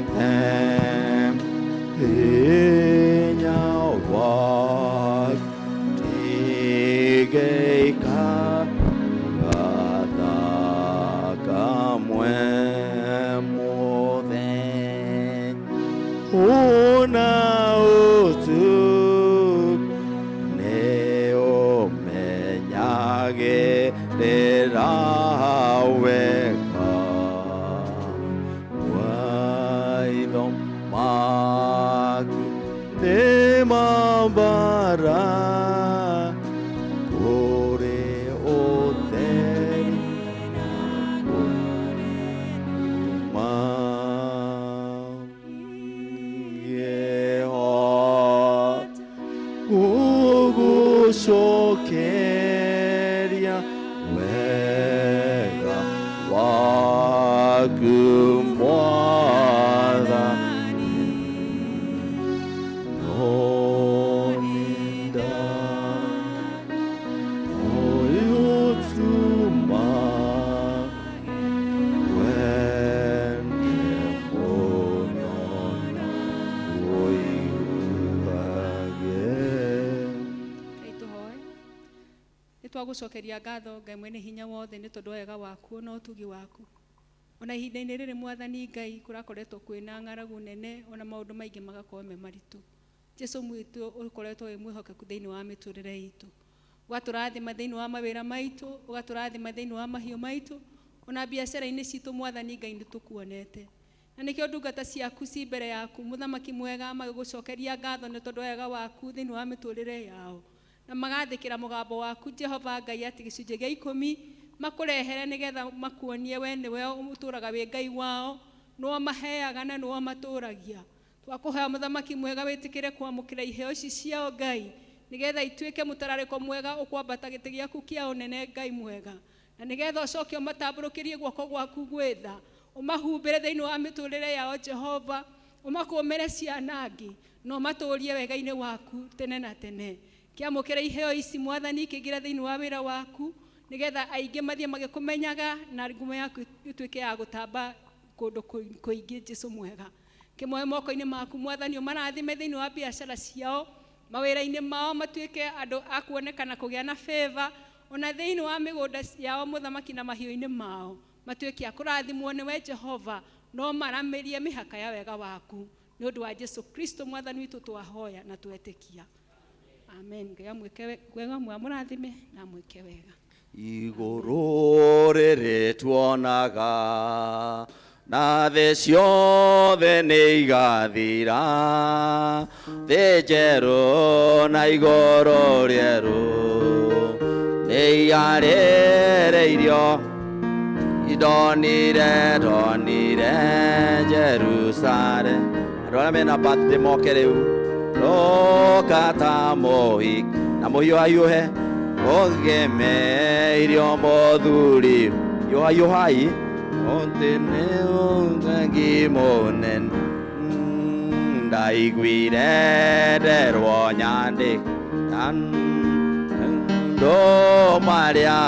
ogithem hinya watigika gathaka mwe mothe una utuk ne omenyagĩrĩra wega waitho maku nĩ mambara kũrĩ ũtheri kuma ugucokeria wega waku Mwathani noninda oyutuma wene mũnona ũiguage. Nĩtwagũcokeria ngatho Ngai mwene hinya wothe nĩ tondũ wega waku na ũtugi waku. Ona ihinda-inĩ rĩrĩ Mwathani Ngai kũrakoretwo kwĩna ng'aragu nene ona maũndũ maingĩ magakorwo me maritũ. Jesũ mwitũ ũkoretwo wĩ mwĩhokeku thĩinĩ wa mĩtũrĩre itũ. Ũgatũrathima thĩinĩ wa mawĩra maitũ, ũgatũrathima thĩinĩ wa mahiũ maitũ, ona biacara-inĩ citũ Mwathani Ngai nĩtũkuonete. Na nĩkĩo ndungata ciaku ci mbere yaku mũthamaki mwega magĩgũcokeria ngatho nĩ tondũ wega waku thĩinĩ wa mĩtũrĩre yao. Na magathĩkĩra mũgambo waku Jehova Ngai atĩ gĩcunjĩ gĩa 10 makũrehere nĩgetha makuonie we nĩwe ũtũraga wĩ Ngai wao, nĩwe maheaga na nĩwe matũragia. Twakũhoya mũthamaki mwega wĩtĩkĩre kwamũkĩra iheo ici ciao Ngai nĩgetha ituĩke mũtararĩko mwega ũkwambata gĩtĩ gĩaku kĩa ũnene Ngai mwega. Na nĩgetha ũcoke ũmatambũrũkĩrie guoko gwaku gwĩtha ũmahumbĩre thĩinĩ wa mĩtũrĩre yao Jehova, ũmakũmĩre ciana angĩ na ũmatũũrie wega-inĩ waku tene na tene. Kĩamũkĩra iheo ici Mwathani kĩingĩre thĩinĩ wa wĩra waku nĩgetha aingĩ mathiĩ magĩkũmenyaga na ngumo yaku ĩtuĩke ya gũtamba kũndũ kũingĩ Jesũ mwega. Kĩmoe moko-inĩ maku Mwathani ũmarathime thĩinĩ wa biacara ciao, mawĩra-inĩ mao matuĩke andũ a kuonekana kũgĩa na favor, ona thĩinĩ wa mĩgũnda yao mũthamaki na mahiũ-inĩ mao matuĩke a kũrathimwo nĩwe Jehova, no maramĩrie mĩhaka ya wega waku, nĩ ũndũ wa Jesu Kristo mwathani witũ twahoya na twetĩkia. Amen. Ngai amwĩke wega, mũrathime na amwĩke wega. Igũrũ rĩrĩ tuonaga na thĩ ciothe nĩ igathira, thĩ njerũ na igũrũ rĩerũ nĩ igarĩrĩirio. Ndonire Jerusalem. Andũ arĩa mena birthday moke rĩu, roka ta mũhiki na mũhiũ ahiũhe, ũgemeirio mũthuri yũhayũhai, ũntĩ nĩ ũngengi mũnene. Ndaiguire nderwo nyandĩka andũ marĩa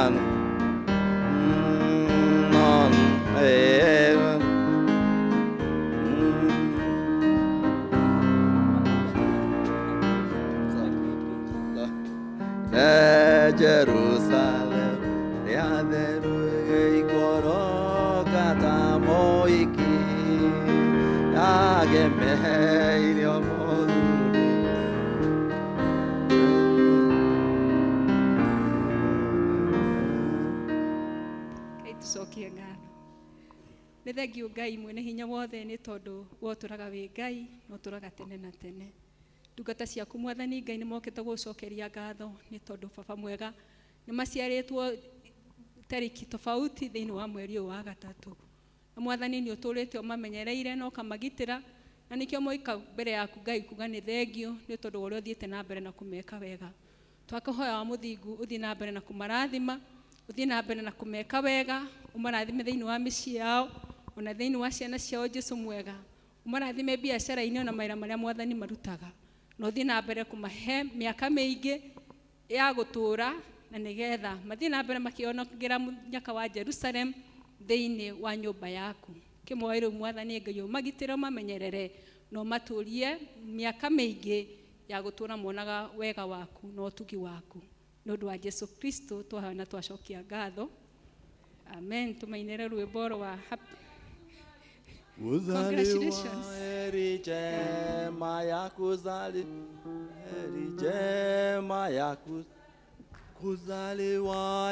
Jerusalem rĩatheru ikoroka ta mũhiki agemeirio mũthuri. Ngai tũcokie ngatho. Nĩ thengiũ Ngai mwene hinya wothe, nĩ tondũ wotũraga wĩ Ngai na ũtũraga tene na tene. Ndungata ciaku mwathani Ngai nĩ mokĩte gũcokeria ngatho nĩ tondũ baba mwega nĩ maciarĩtwo tarĩki tofauti thĩinĩ wa mweri ũyũ wa gatatũ. Na mwathani nĩ ũtũrĩte ũmamenyereire na ũkamagitĩra, na nĩkĩo moika mbere yaku Ngai kuga nĩ thengiũ nĩ tondũ ũrĩa ũthiĩte na mbere na kũmeka wega. Twakũhoya wa mũthingu ũthiĩ na mbere na kũmarathima, ũthiĩ na mbere na kũmeka wega, ũmarathime thĩinĩ wa mĩciĩ yao, ona thĩinĩ wa ciana ciao Jesu mwega, ũmarathime biacara-inĩ ona mawĩra marĩa mwathani marutaga, na ũthiĩ na mbere kũmahe mĩaka mĩingĩ ya gũtũra, na nĩgetha mathiĩ na mbere makĩonagĩra mũnyaka wa Jerusalem thĩinĩ wa nyũmba yaku. Kĩmwe rĩu mwathani Ngai ũmagitĩre, ũmamenyerere na ũmatũrie mĩaka mĩingĩ ya gũtũra monaga wega waku na ũtugi waku, nĩ ũndũ wa Jesu Kristo twahoya na twacokia ngatho. Amen. Tumainĩre rwĩmbo rwa Congratulations. Heri njema ya kuzaliwa,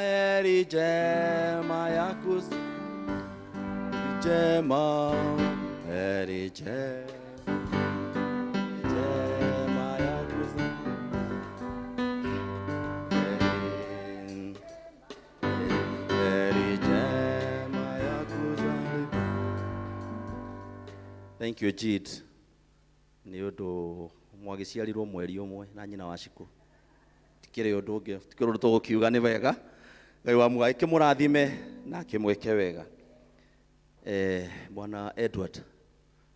heri njema ya Thank you, Jid. Nĩ ũndũ mwagĩciarirwo mweri ũmwe na nyina wa Ciku. Tikĩrĩ ũndũ ũngĩ, tikĩrĩ ũndũ tũgũkiuga nĩ wega. Ngai wa Mugai kĩmũrathime na kĩmwĩke wega. Bwana Edward,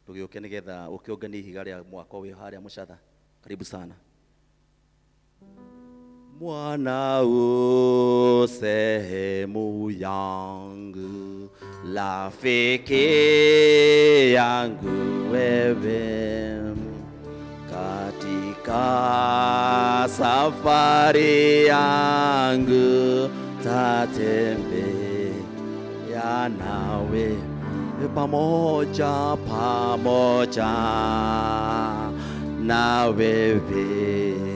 tũgĩũke nĩgetha ũkĩonganie ihiga rĩa mwaka ũyũ harĩa Mũcatha. Karibu sana. Mwana sehemu yangu, rafiki yangu wewe, katika safari yangu tatembea nawe pamoja na wewe.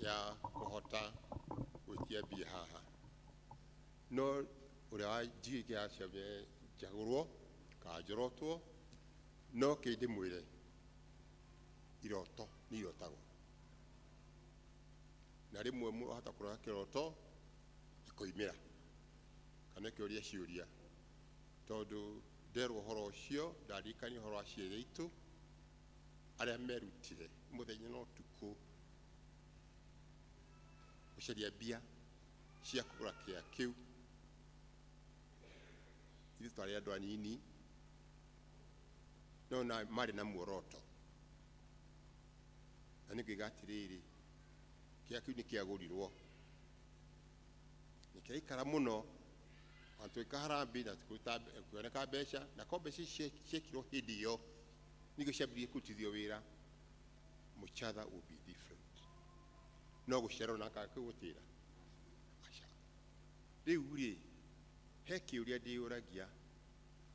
ya kuhota gwikia bia haha no uria jige acabe jagurwo ka jorotwo no kindi mwire iroto ni irotago na rimwe mu hata kura kiroto ikoimira kana kioria ciuria tondu nderwo horo cio ndarikani horo aciere itu aria merutire muthenya no tuku ucaria bia cia kugura kia kiu ithu twari andu anini no na mari na muoroto na nĩngĩga atĩrĩrĩ kĩrĩa kĩu nĩkĩagũrirwo nĩkĩaikara mũno twĩka harambe na kuoneka mbeca na ko mbeca ciekirwo hĩndĩ ĩyo nĩguo ciambirie kũrutithio wĩra much other will be different no gũciarwo na kakĩgũtĩra rĩu rĩ he kĩũria ndĩyũragia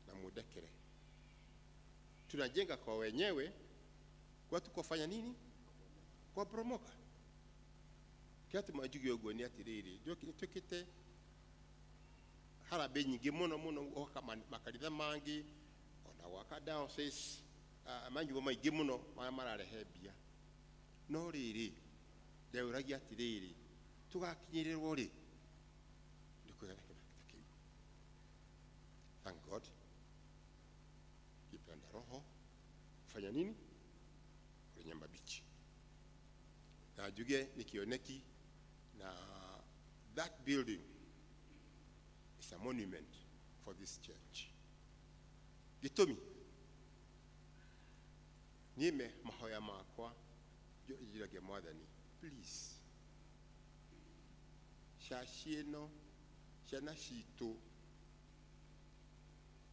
na mũndekere tunajenga kwa wenyewe kwa tukofanya nini kwa promoka kiatu majugi ũguo nĩ atĩrĩrĩ twĩkĩte harambe nyingĩ mũno oka makanitha mangĩ ona gwaka diocese manyuo maingĩ mũno mararehe mbia no rĩrĩ ndĩyũragia atĩrĩrĩ tũgakinyĩrĩrwo rĩ thank God kipenda roho fanya nini kwenye mabichi na juge nikioneki na that building is a monument for this church gitumi nime mahoya makwa jiragia mwathani please shashieno ciana citũ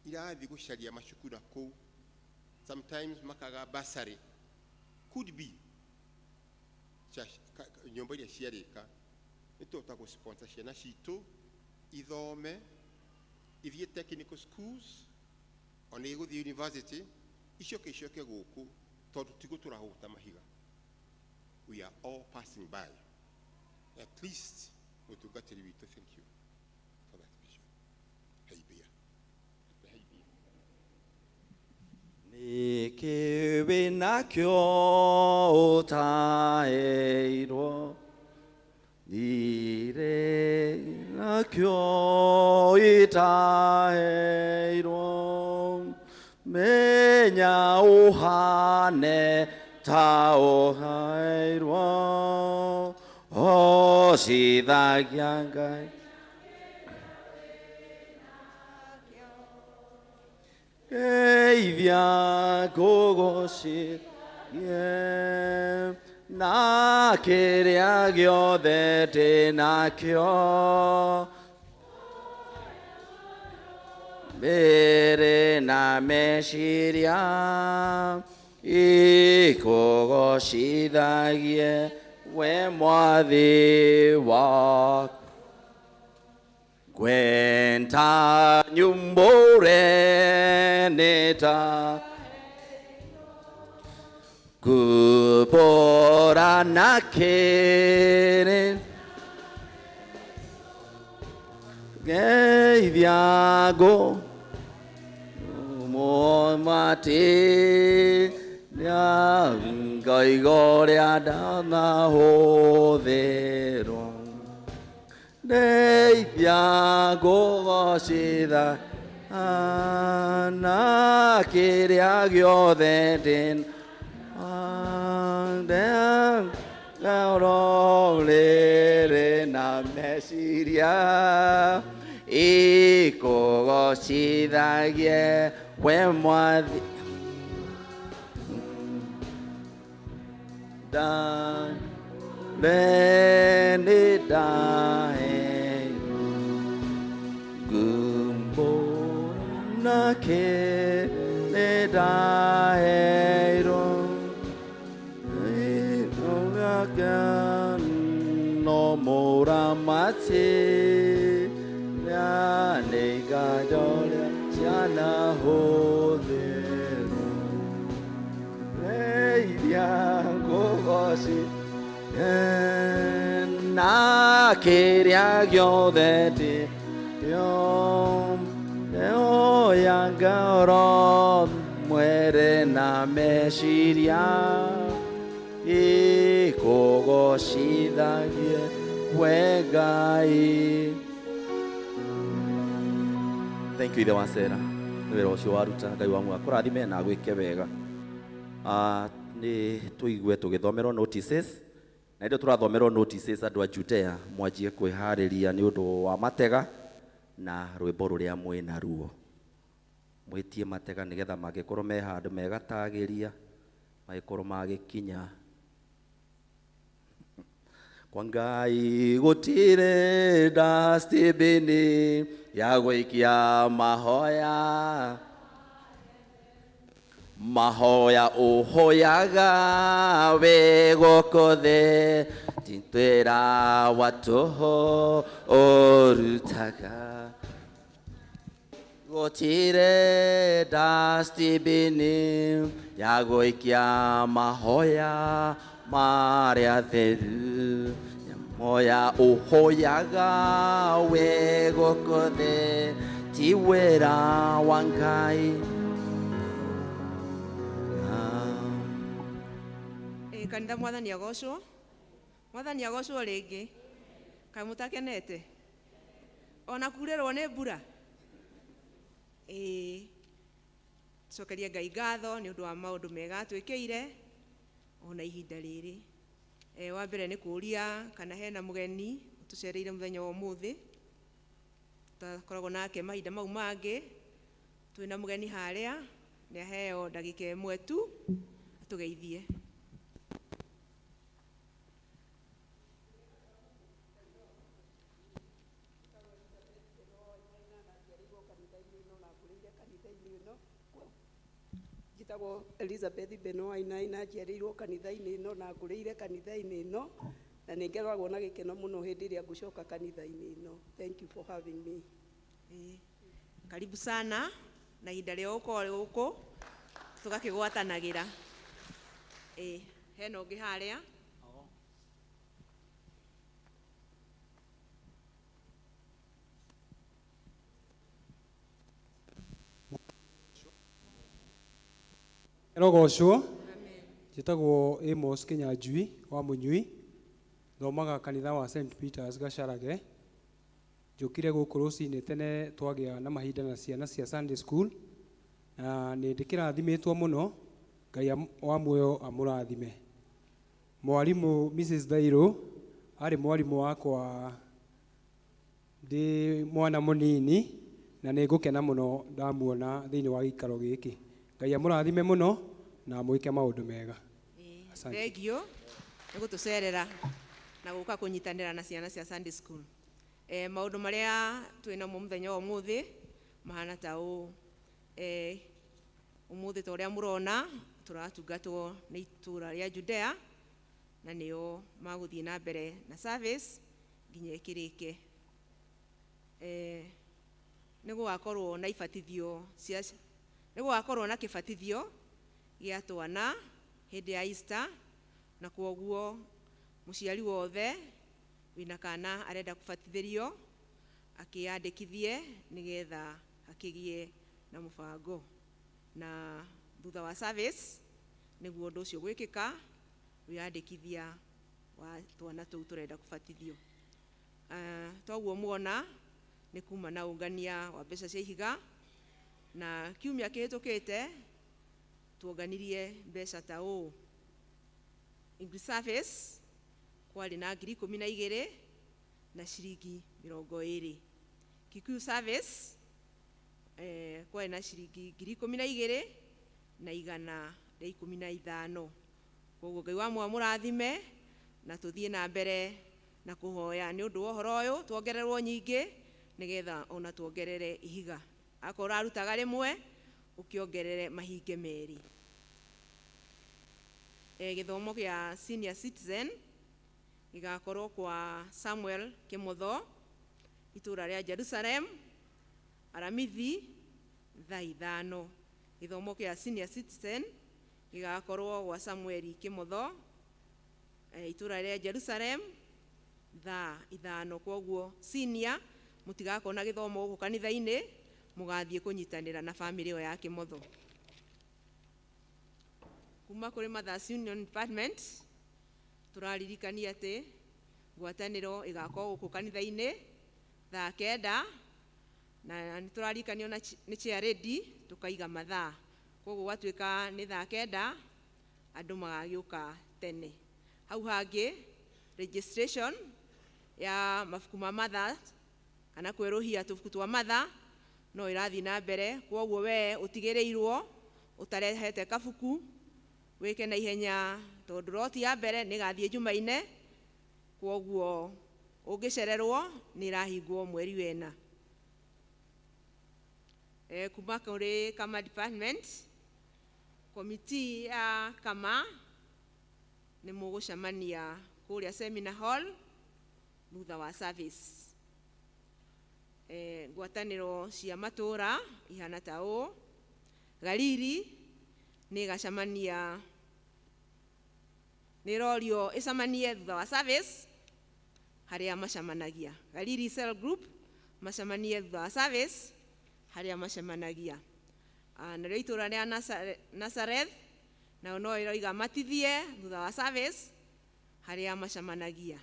irathi gũcaria macukuru kũu sometimes makaga bursary could be nyũmba iria ciarĩka nĩtũhota gũsponsor ciana citũ ithome ithiĩ technical schools ona igũthiĩ university icoke gũkũ tondũ tigũ tũrahũta mahiga we are all passing by at least mũtungatĩri witũ thank you for that vision heibia Nĩkĩĩ nakĩo ũtaĩirwo thirĩ nakĩo itaĩirwo menya ũhane ta ũhaĩirwo ocithagia Ngai geithia kũgũcithie na kĩrĩa gĩothe ndĩnakĩo mbere na meciria ikũgũcithagie we mwathi wakwa kwenta nyumbũre nĩta kupora na kĩrĩ geithia ngũ mũmatĩ ngoigo rĩa ndanahũthĩrwo ndeithia ngũgũcithagia na kĩrĩa gĩothe ndĩrĩ na meciria ikũgũcithagie we mwathi nĩ ndahe ngumbũra nake nĩ ndaheirwo no mũramati nĩ nganjoria ciana hũthĩrwo ndeithia ngũgũcithia na kĩrĩa gĩothe ndĩoya ngoro mwere na meciria ikũgũcithagie we Ngai. Thank you ithe wa Sera nĩ wĩra ũcio waruta Ngai wangu akũrathime na gwĩke wega. Nĩ tũigue tũgĩthomerwo notices na indo tũrathomerwo notices andũ a Judea mwanjie kwĩharĩria nĩ ũndũ wa matega na rwĩmbo rũrĩa mwĩna ruo. mwitie matega nigetha magikorwo me handu megatagiria magikorwo magikinya kwa Ngai gutire dustbini ya gwikia mahoya mahoya uhoyaga we goko thĩ titwĩra watũho ũrutaga gũtirĩ dustbini ya gũikia mahoya marĩa theru moya uhoyaga we goko thĩ ti wĩra wa Ngai. Kanitha mwathani agocwo rĩngĩ kaĩ mũtakenete ona kurĩrwo nĩ mbura cokeria Ngai ngatho nĩ ũndũ wa maũndũ mega twĩkĩire ona ihinda rĩrĩ. Wa mbere nĩ kũria kana hena mũgeni tũcereire mũthenya wa ũmũthĩ tutakoragwo nake mahinda mau mangĩ. Twĩna mũgeni harĩa nĩ aheo ndagĩka ĩmwe tu atũgeithie. Njĩtagwo Elizabeth Beno Wainaina, njiarĩirwo kanitha-inĩ ĩno na ngũrĩire kanitha-inĩ ĩno na nĩ ngeragwo na gĩkeno mũno hĩndĩ ĩrĩa ngũcoka kanitha-inĩ ĩno. Thank you for having me. Karibu sana na ihinda rĩa ũkorwo gũkũ tũgakĩgwatanagĩra. Hena ũngĩ harĩa. Rogocwo njĩtagwo Amos Kĩnyanjui wa Mũnyui, thomaga kanitha wa St Peters Gacarage. Njũkire gũkũ rũcinĩ tene twagĩa na mahinda na ciana cia Sunday school na nĩ ndĩkĩrathimĩtwo mũno. Ngai wa muoyo amũrathime. Mwarimũ Mrs Dairo arĩ mwarimũ wakwa ndĩ mwana mũnini na nĩ ngũkena mũno ndamuona thĩinĩ wa gĩikaro gĩkĩ. Ngai amũrathime mũno na mwĩke maũndũ mega. Thengio nĩ gũtũcerera na gũka kũnyitanĩra na ciana cia Sunday school. Maũndũ marĩa twĩna mo mũthenya wa ũmũthĩ mahana ta ũũ. Ũmũthĩ ta ũrĩa mũrona tũratungatwo nĩ itũũra rĩa Judea na nĩo magũthiĩ na mbere na service nginya ĩkĩrĩke. Nĩ gũgakorwo na ibatithio cia nĩ gũgakorwo na kĩbatithio gĩa twana hĩndĩ ya Easter na kwoguo mũciari wothe wĩna kana arenda kũbatithĩrio akĩyandĩkithie nĩgetha akĩgĩe na mũbango. Na thutha wa service nĩguo ũndũ ũcio gwĩkĩka wĩyandĩkithia wa twana tũu tũrenda kũbatithio. Toguo muona nĩ kuma na ũngania wa mbeca cia ihiga na kiumia kĩhĩtũkĩte tuonganirie mbeca ta ũũ. English service kwarĩ na 12,000 na ciringi 20. Kikuyu service kwarĩ na ciringi 12,000 na 115. Koguo Ngai wa muoyo amũrathime na tũthiĩ na mbere na kũhoya nĩ ũndũ wa ũhoro ũyũ tuongererwo nyingĩ nĩgetha ona tuongerere ihiga. Akorwo arutaga rĩmwe ukiongerere mahinge merĩ. Gĩthomo gĩa senior citizen gĩgakorwo kwa Samuel Kĩmotho itũũra rĩa Jerusalem aramithi thaa 5. Gĩthomo gĩa senior citizen gĩgakorwo kwa Samuel Kĩmotho itũũra rĩa Jerusalem thaa 5. Kwoguo senior mũtigakorwo na gĩthomo gũkũ kanitha-inĩ mũgathiĩ kũnyitanĩra na family ĩyo ya Kĩmotho. Kuma kũrĩ Mothers Union Department tũraririkania atĩ ngwatanĩro ĩgakorwo gũkũ kanitha-inĩ thaa 9 na nĩ tũrarikanio nĩ chair ready tukaiga mathaa. Kwoguo gwatuĩka nĩ thaa 9 andũ magagĩũka tene. Hau hangĩ registration ya mabuku ma mathaa kana kwĩrũhia tũbuku twa mathaa no irathi na mbere, kwoguo we utigireirwo utarehete kabuku wike na ihenya tondu roti ya mbere ni gathie Jumaine, kwoguo ungicererwo ni irahingwo mweri wena. Kuma kuri kama department committee ya kama ni mugucemania kuria seminar hall thutha wa service. Ngwataniro cia matura ihana ta ũ: Galili ni gacemania ni rorio icemanie thutha wa service haria macemanagia. Galili cell group macemanie thutha wa service haria macemanagia. Na rĩo itura rĩa Nazareth nao no iroiga matithie thutha wa service haria macemanagia.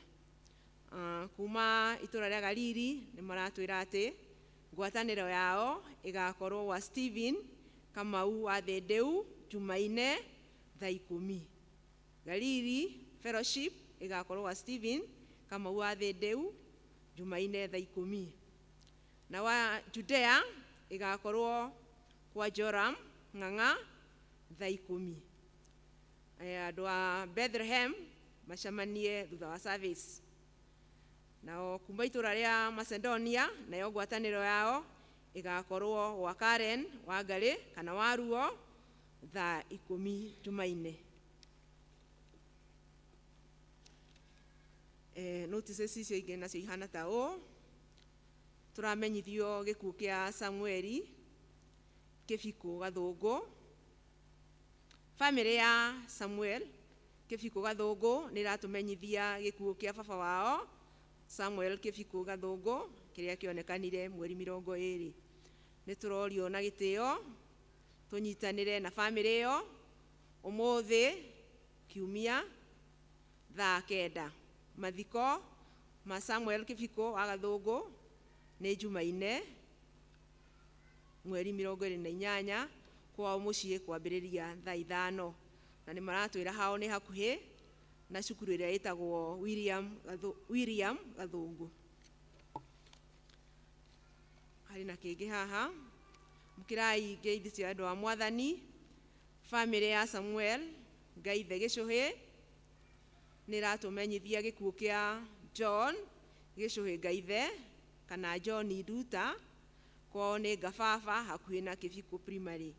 Kuma itura rĩa Galili ni maratwĩra atĩ ngwatanĩro yao igakorwo wa Stephen Kamau wa Thĩndĩu Jumaine thaa 10. Galili fellowship igakorwo wa Stephen Kamau wa Thĩndĩu Jumaine thaa 10. Na wa Judea igakorwo kwa Joram Ng'ang'a thaa 10. Andũ a Bethlehem macemanie thutha wa service. Nao kuma itura rĩa Macedonia nayo ngwatanĩro yao igakorwo wa Karen wa Ngarĩ kana wa Ruo thaa 10 Jumaine. Notices icio ingĩ nacio ihana ta ũ: turamenyithio gĩkuũ kĩa Samueli Kĩbiko Gathũngũ. Family ya Samuel Kĩbiko Gathũngũ nĩ ĩratũmenyithia gĩkuũ kĩa baba wao Samuel Kĩbiko Gathũngũ kĩrĩa kĩonekanire mweri 20. Nĩ tũrorio na gĩtĩo tũnyitanĩre na family ĩyo ũmũthĩ kiumia thaa 9. Mathiko ma Samuel Kĩbiko wa Gathũngũ nĩ Jumaine mweri 28 kwao mũciĩ kwambĩrĩria thaa 5. Na nĩ maratwĩra hao nĩ hakuhĩ na cukuru ĩrĩa ĩtagwo William Gathũngũ. Harĩ na kĩngĩ haha: mũkirai ngeithi cia andũ a Mwathani. Family ya Samuel Ngaithe Gĩcũhĩ nĩ ĩratũmenyithia gĩkuũ kĩa John Gĩcũhĩ Ngaithe kana John Nduta kwao nĩ Ngababa hakuhĩ na Kĩbiko Primary.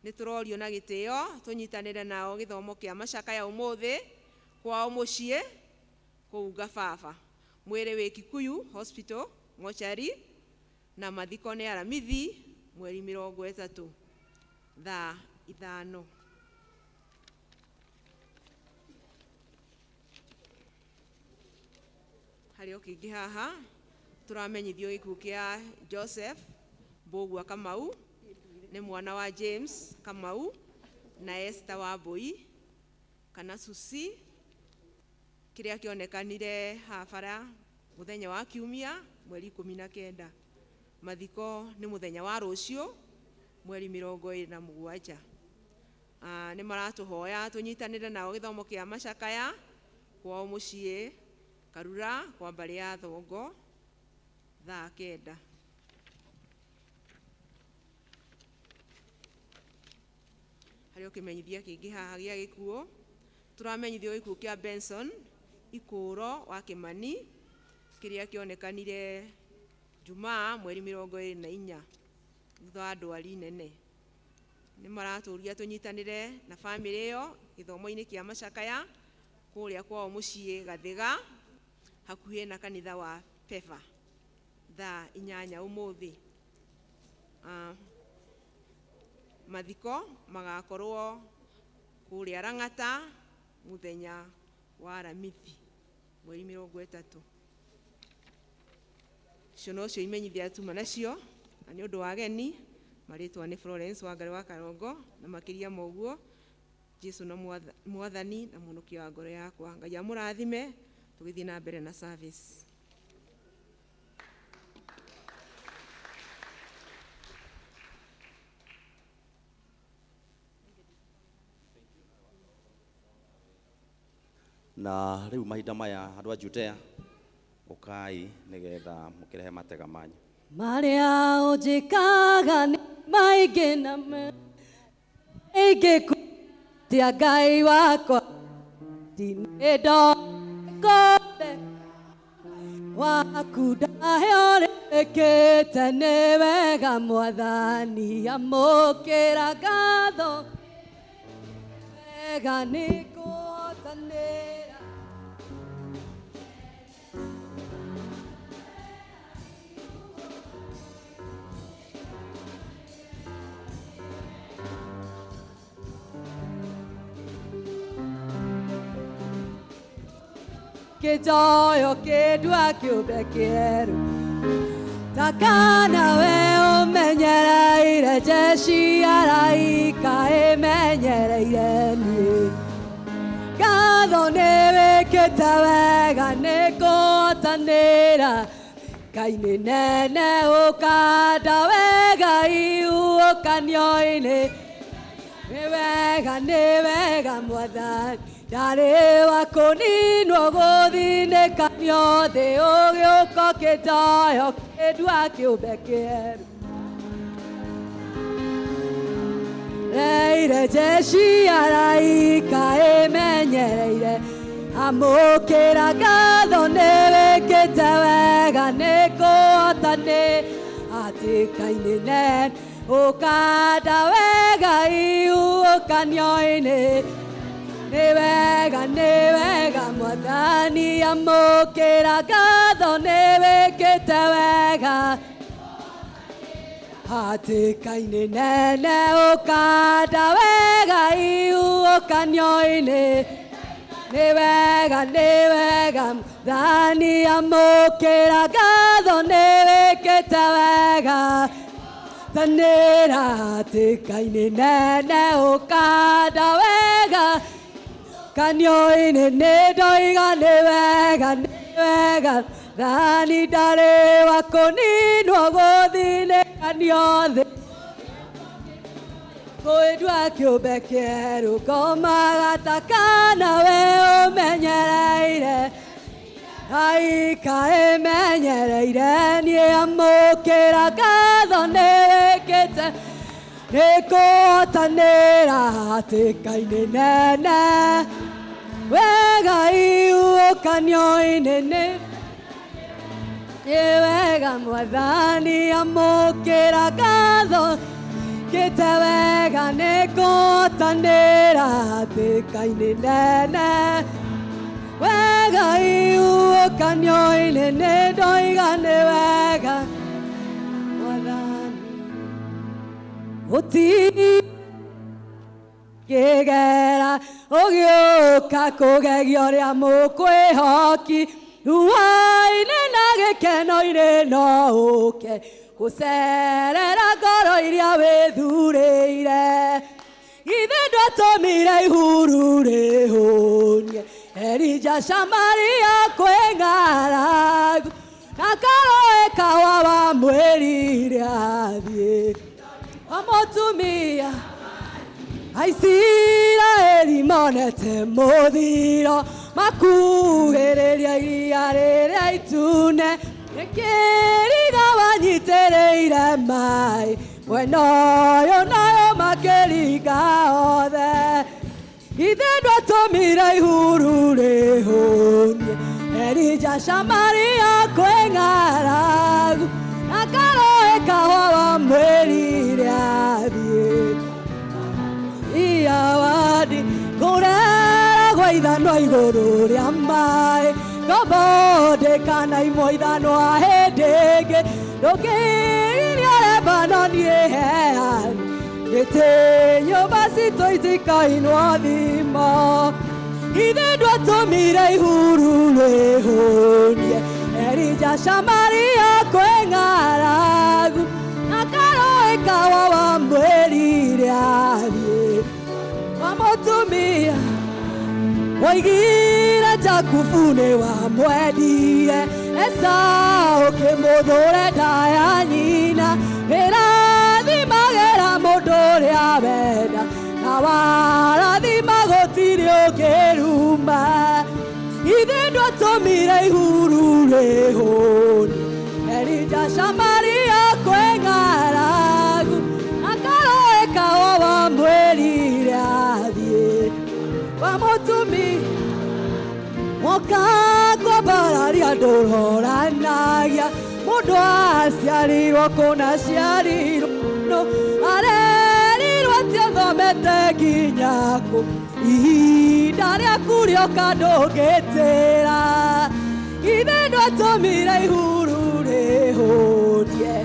Nĩ tũrorio na gĩtĩo tũnyitanĩre nao gĩthomo kĩa macakaya ũmũthĩ kwao mũciĩ kũu Ngababa. Mwĩrĩ wĩ Kikuyu Hospital mochari na mathiko nĩ aramithi mweri 30 thaa 5. Harĩ o kĩngĩ haha turamenyithio gĩkuũ kĩa Joseph Mbũgua Kamau, nĩ mwana wa James Kamau na Esther Wambui kana Susi, kĩrĩa kĩonekanire habara mũthenya wa kiumia mweri 19. Mathiko nĩ mũthenya wa rũciũ mweri 27. Nĩ maratũhoya tũnyitanĩre nao gĩthomo kĩa macakaya kwao mũciĩ Karura kwa mbarĩ ya Thongo thaa 9. Harĩ o kĩmenyithia kĩngĩ haha gĩa gĩkuũ turamenyithio gĩkuũ kĩa Benson Ikũro wa Kĩmani kĩrĩa kĩonekanire Jumaa mweri 24 thutha wa ndwari nene. Nĩ maratũria tũnyitanĩre na family ĩyo gĩthomo-inĩ kĩa macakaya kũrĩa kwao mũciĩ Gathiga hakuhĩ na kanitha wa Peva thaa 8 ũmũthĩ. Mathiko magakorwo kũrĩa Rang'ata mũthenya wa Aramithi mweri 30. Icio nocio imenyithia tuma nacio, na nĩ ũndũ wa ageni marĩtwa nĩ Florence Wangari wa Karongo, na makĩria moguo Jesu na Mwathani na mũhonokia wa ngoro yakwa. Ngai amũrathime tũgĩthiĩ na mbere na service. Na rĩu mahinda maya andũ a Judea ũkai nĩgetha mũkĩrehe matega manyu. Maria ojikaga ni maige na me ege kutia Ngai wakwa dinedo kode waku ndahorekete nĩ wega Mwathani amũkĩra ngatho wega nĩ ngũhotanĩra Kĩjoyo kĩndua kĩũmbe kĩerũ takana we ũmenyereire jeshi araika ĩmenyereire niĩ ngatho nĩ wĩkĩte wega nĩ ngũhotanĩra Ngai nĩ nene ũkanda wega ihuũkanio-inĩ nĩ wega Mwathani ndarĩ wa kũninwo gũthinĩkanio thĩ ũgĩũka kĩjoyo kĩndua kĩũmbe kĩerũ reire jeshi araika ĩmenyereire amũkĩra ngatho nĩ wĩkĩte wega nĩ ngũhotanĩra hatĩka-inĩ nene ũkanda wega ihuũkanio-inĩ nĩ wega Mwathani amũkĩra ngatho nĩ wĩkĩte wega hatĩka-inĩ nene ũkanda wega ihuũkanio-inĩ nĩ wega Mwathani amũkĩra ngatho nĩ wĩkĩte wega tanĩra hatĩka-inĩ nene ũkanda wega kanio-inĩ nĩ ndoiga nĩ wega Thani ndarĩ wa kũninwo gũthinĩkanio thĩ kĩndua kĩũmbe kĩerũ ngomaga takana we ũmenyereire araika ĩmenyereire niĩ amũkĩra ngatho nĩ wĩkĩte nĩ ngũhotanĩra hatĩka-inĩ nene wega ihuũkanio-inĩ nĩ wega Mwathani amũkĩra ngatho kĩte wega nĩ ngũhotanĩra hatĩka-inĩ nene wega ihuũkanio-inĩ nĩ ndoiga nĩ wega Mwathani gũtigera ũgĩũka kũgegia ũrĩa mũkwĩhoki ruai-inĩ na gĩkeno-inĩ no ũke gũcerera ngoro iria wĩthurĩire ithe ndwatũmire ihuru rĩhũnie Elija Samaria kwĩ ng'aragu na karoĩ kawa wamwĩrire athiĩ mũtumia Aisiraeli monete mũthiro makuhĩrĩria iria rĩrĩa itune nĩkĩriga wanyitĩrĩire maĩ mwena ũyũ nayo makĩringa othe ithe ndwatũmire ihuru rĩhũnie Elija Samaria kwĩ ng'aragu na karoĩ kawa wamwĩrire athiĩ iawadi kũrera gwa ithanwa igũrũ rĩa maĩ ngobondĩkana imwe ithanwa hĩndĩ ĩngĩ ndũngĩgiria Lebanoni ĩheani gĩtĩ nyũmba citũ itikainwo thimo ithe ndwatũmire ihuru rĩhũnie Elija Samaria kwĩ ng'aragu na karoĩ kawa wamwĩrire athiĩ wamũtumia woigire Jakubu nĩ wamwendire Esau kĩmũthũre ndaya nyina ĩrathimagĩra mũndũ ũrĩa wenda na warathima gũtirĩ ũngĩruma ithe ndwatũmire ihuru rĩhũnie Elija Samaria kwa mũtumia moka kwambararia ndũroranagia mũndũ aciarirwo kũna ciarirwo no arerirwo atĩathomete nginya kũ ihinda rĩaku rĩoka ndũngĩtĩra ithe ndwatũmire ihuru rĩhũtie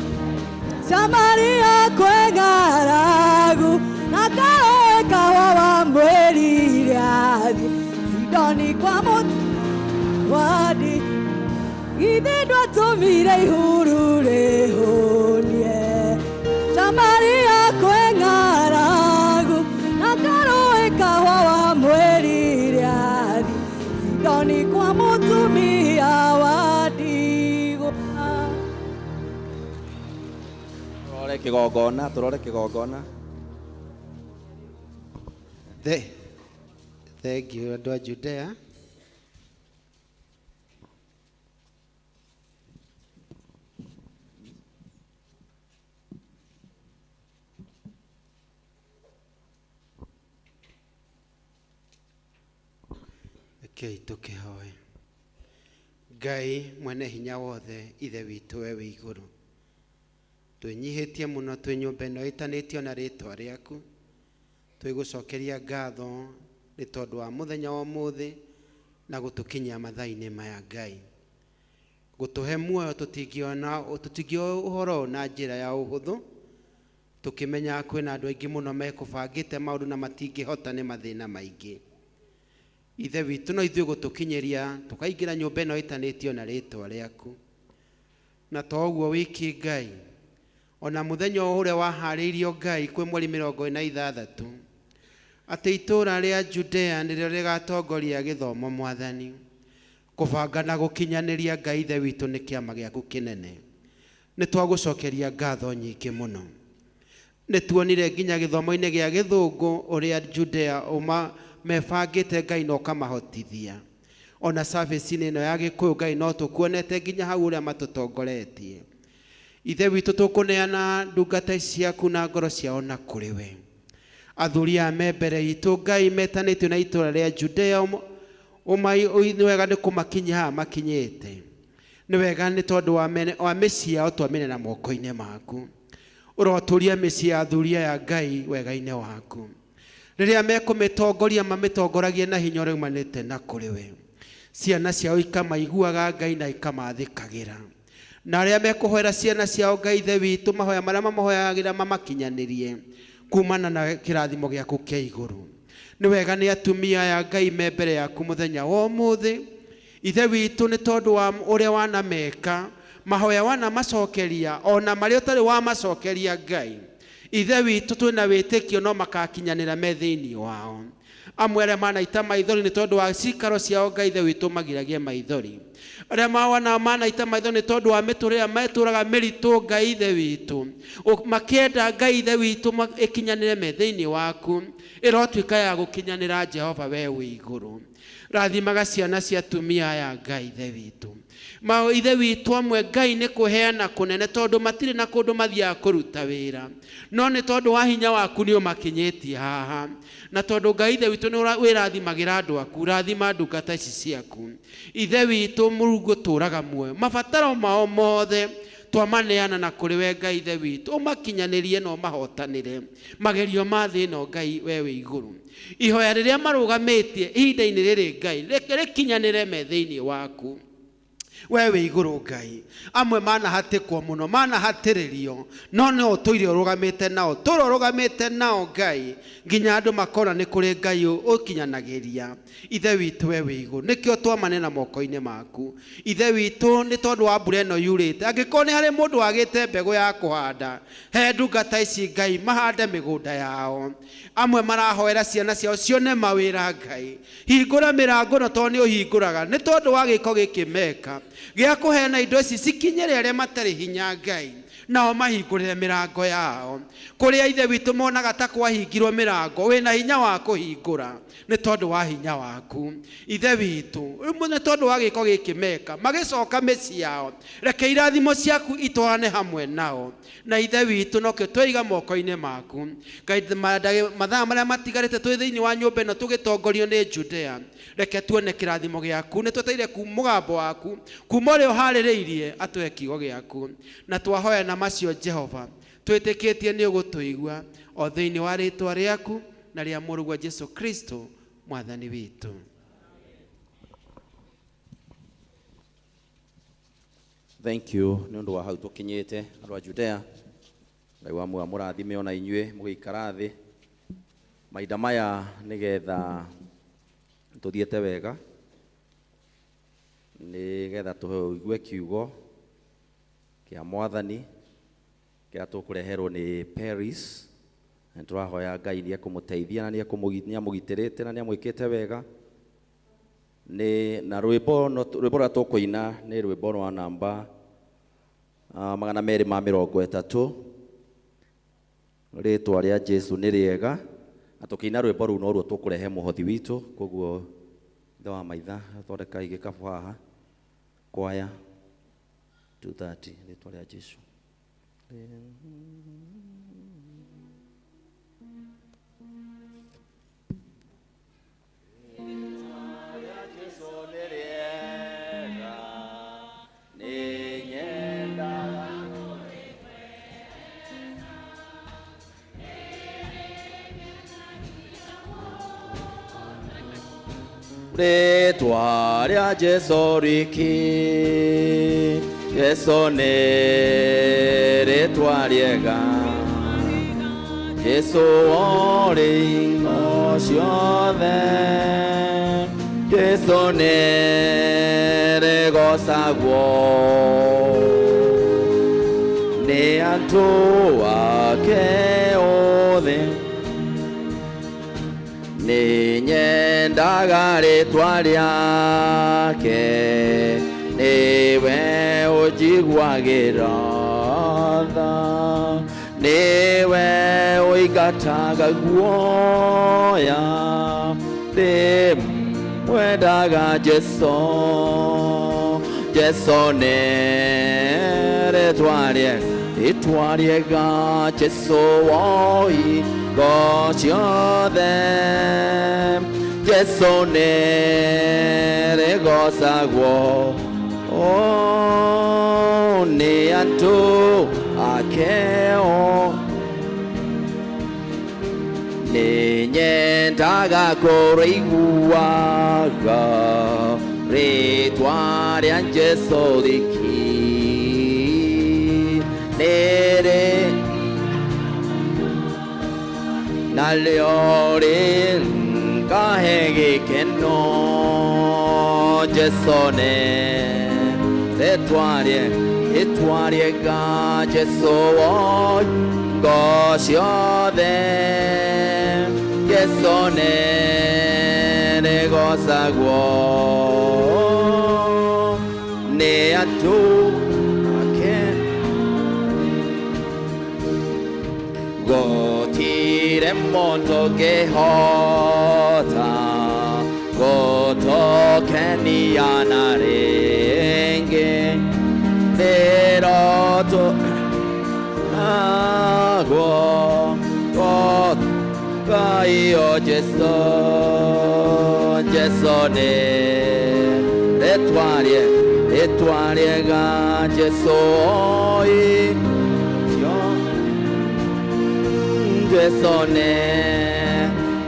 Samaria kwĩ ng'aragu na kaũĩ kawa wamwĩrire athiĩ Sidoni kwa mũtu wadi ithe ndwatũmire ihuru rĩhũnie Samaria kwĩ ng'aragu na kaũĩ kawa wamwĩrire athiĩ Sidoni kwa mũtumia wa ndigwa. Turore kigongona. Thank you, andũ a Judea. Rekei tũkĩhoe. Ngai mwene hinya wothe, ithe witũ we wĩ igũrũ, twĩnyihĩtie mũno twĩ nyũmba ĩno ĩtanĩtio na rĩtwa rĩaku, twĩgũcokeria ngatho nĩ tondũ wa mũthenya wa ũmũthĩ na gũtũkinyia mathaa-inĩ maya. Ngai gũtũhe muoyo tũtingĩona ũhoro na njĩra ya ũhũthũ, tũkĩmenya kwĩna andũ aingĩ mũno mekũbangĩte maũndũ na matingĩhota nĩ mathĩna maingĩ. Ithe witũ no ithuĩ gũtũkinyĩria tũkaingĩra nyũmba ĩno ĩtanĩtio na rĩtwa rĩaku, na to ũguo wiki Ngai, ona mũthenya ũrĩa waharĩirio Ngai kwĩ mweri 26 atĩ itũũra rĩa Judea nĩrĩo rĩgatongoria gĩthomo Mwathani, kũbanga na gũkinyanĩria. Ngai ithe witũ nĩ kĩama gĩaku kĩnene, nĩ twagũcokeria ngatho nyingĩ mũno. Nĩ tuonire nginya gĩthomo-inĩ gĩa gĩthũngũ ũrĩa Judea mebangĩte Ngai no kamahotithia, ona service-inĩ ĩno ya Gĩkũyũ Ngai no tũkuonete nginya hau ũrĩa matũtongoretie. Ithe witũ tũkũneana ndungata ciaku na ngoro ciao na kũrĩ we. Athuri a mbere itũ Ngai metanĩtio na itũũra rĩa Judea, nĩ wega nĩ kũmakinyia haha makinyĩte, nĩ wega nĩ tondũ wa mĩciĩ yao twamĩne na moko-inĩ maku. Ũrotũria mĩciĩ ya athuri aya Ngai wega-inĩ waku, rĩrĩa mekũmĩtongoria mamĩtongoragie na hinya ũrĩa umanĩte na kũrĩ we. Ciana ciao ikamaiguaga Ngai na ikamathĩkagĩra, na arĩa mekũhoera ciana ciao Ngai ithe witũ mahoya marĩa mamahoyagĩra mamakinyanĩrie kumana na kĩrathimo gĩaku kĩa igũrũ. Nĩ wega nĩ atumia aya Ngai me mbere yaku mũthenya wa ũmũthĩ, ithe witũ nĩ tondũ wa ũrĩa wanameka mahoya wanamacokeria, ona marĩa ũtarĩ wamacokeria Ngai ithe witũ twĩna wĩtĩkio no makakinyanĩra me thĩinĩ wao. Amwe arĩa manaita maithori nĩ tondũ wa cikaro ciao Ngai ithe witũ magiragie maithori, arĩa manaita maithori nĩ tondũ wa mĩtũrĩre metũraga mĩritũ Ngai ithe witũ, makĩenda Ngai ithe witũ ĩkinyanĩre me thĩinĩ waku, ĩrotuĩka ya gũkinyanĩra Jehova we wĩ igũrũ. Rathimaga ciana cia atumia aya Ngai ithe witũ, ithe witũ amwe Ngai nĩ kũheana kũnene tondũ matirĩ na kũndũ mathiaga kũruta wĩra, no nĩ tondũ wa hinya waku nĩ ũmakinyĩtie haha, na tondũ Ngai ithe witũ nĩ wĩrathimagĩra andũ aku, rathima ndungata ici ciaku. Ithe witũ Mũrungu tũũraga muoyo, mabataro mao mothe twamaneana na kũrĩ we Ngai ithe witũ, ũmakinyanĩrie na ũmahotanĩre magerio ma thĩ ĩno Ngai we wĩ igũrũ. Ihoya rĩrĩa marũgamĩtie ihinda-inĩ rĩrĩ Ngai rĩkinyanĩre me thĩinĩ waku we wĩ igũrũ Ngai. Amwe manahatĩkwo mũno, manahatĩrĩrio, no nĩ ũtũire ũrũgamĩte nao, tũra ũrũgamĩte nao Ngai, nginya andũ makona nĩ kũrĩ Ngai ũkinyanagĩria. Ithe witũ we wĩ igũrũ, nĩkĩo twamane na moko-inĩ maku. Ithe witũ nĩ tondũ wa mbura ĩno yurĩte, angĩkorwo nĩ harĩ mũndũ wagĩte mbegũ ya kũhanda, he ndungata ici Ngai mahande mĩgũnda yao. Amwe marahoera ciana ciao cione mawĩra Ngai, hingũra mĩrango no tondũ nĩ ũhingũraga, nĩ tondũ wa gĩko gĩkĩ meka gĩa kũheana indo ici cikinyĩre arĩa matarĩ hinya Ngai. nao mahingũrĩre mĩrango yao kũrĩa ithe witũ monaga ta kwahingirwo mĩrango wĩna hinya wa kũhingũra nĩ tondũ wa hinya waku ithe witũ nĩ tondũ wa gĩko gĩkĩ meka magĩcoka mĩciĩ yao reke irathimo ciaku itwarane hamwe nao na ithe witũ nokĩo twaiga moko-inĩ maku mathaa marĩa matigarĩte twĩ thĩinĩ wa nyũmba ĩno tũgĩtongorio nĩ Judea reke tuone kĩrathimo gĩaku nĩ twetereire mũgambo waku kuma ũrĩa ũharĩrĩirie atũhe kiugo gĩaku na twahoya na macio Jehova twĩtĩkĩtie nĩ ũgũtũigua o thĩinĩ wa rĩtwa rĩaku na rĩa mũrũgwa Jesu Kristo mwathani witũ. Thank you nĩ ũndũ wa hau tũkinyĩte andũ a Judea. Ngai wa muoyo mũrathime ona inyuĩ mũgĩikara thĩ mahinda maya nĩgetha tũthiĩte wega nĩgetha tũigue kiugo kĩa mwathani kĩrĩa tũkũreherwo nĩ Paris. Tũrahoya Ngai nĩ ekũmũteithia na nĩ amũgitĩrĩte na nĩ amwĩkĩte wega. Na rwĩmbo rũrĩa tũkũina nĩ rwĩmbo rwa namba 230. Rĩtwa rĩa Jesu nĩ rĩega. Na tũkĩina rwĩmbo rũu no ruo tũkũrehe mũhothi witũ. Koguo ithe wa maitha thondeka igĩkabu haha kwaya 230 rĩtwa rĩa Jesu. Rĩtwa rĩa Jesu riki Jesu nĩ rĩtwa rĩega Jesu ũrĩ ngo ciothe Jesu nĩ rĩgocagwo nĩ andũ ake othe nĩ nyendaga rĩtwa rĩake nĩwe ũnjiguagĩra tha nĩwe ũingataga guoya ndĩmwendaga Jesu Jesu nĩ rĩtwa rĩega Jesu woĩ ngo ciothe Jesu nĩ rĩgocagwo nĩ andũ akeo nĩ nyendaga kũrĩiguaga rĩtwa rĩa Jesu riki nĩrĩ na rĩo rĩngahe gĩkeno Jesu nĩ rĩtwa rĩega Jesu woĩ ngo ciothe Jesu nĩ rĩgocagwo nĩ andũ ake gũtirĩ mũndũ ũngĩhota gũtũkenia na rĩngĩ rĩroto Ngai o Jesu Jesu nĩ rĩtwa rĩega Jesu oĩ Jesu nĩ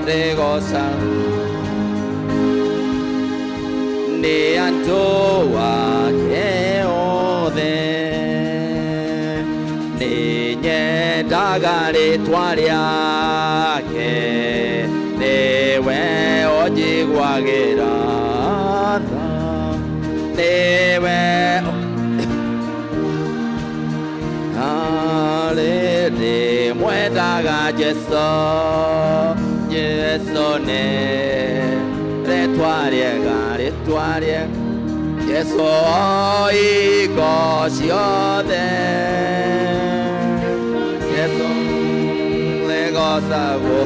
rĩgocagwo nĩ andũ ake othe nĩ nyendaga rĩtwa rĩake nĩwe ũnjiguagĩra tha nĩwe ndĩmwendaga Jesu Jesu nĩ rĩtwa rĩega Jesu oĩ ngo ciothe gocagwo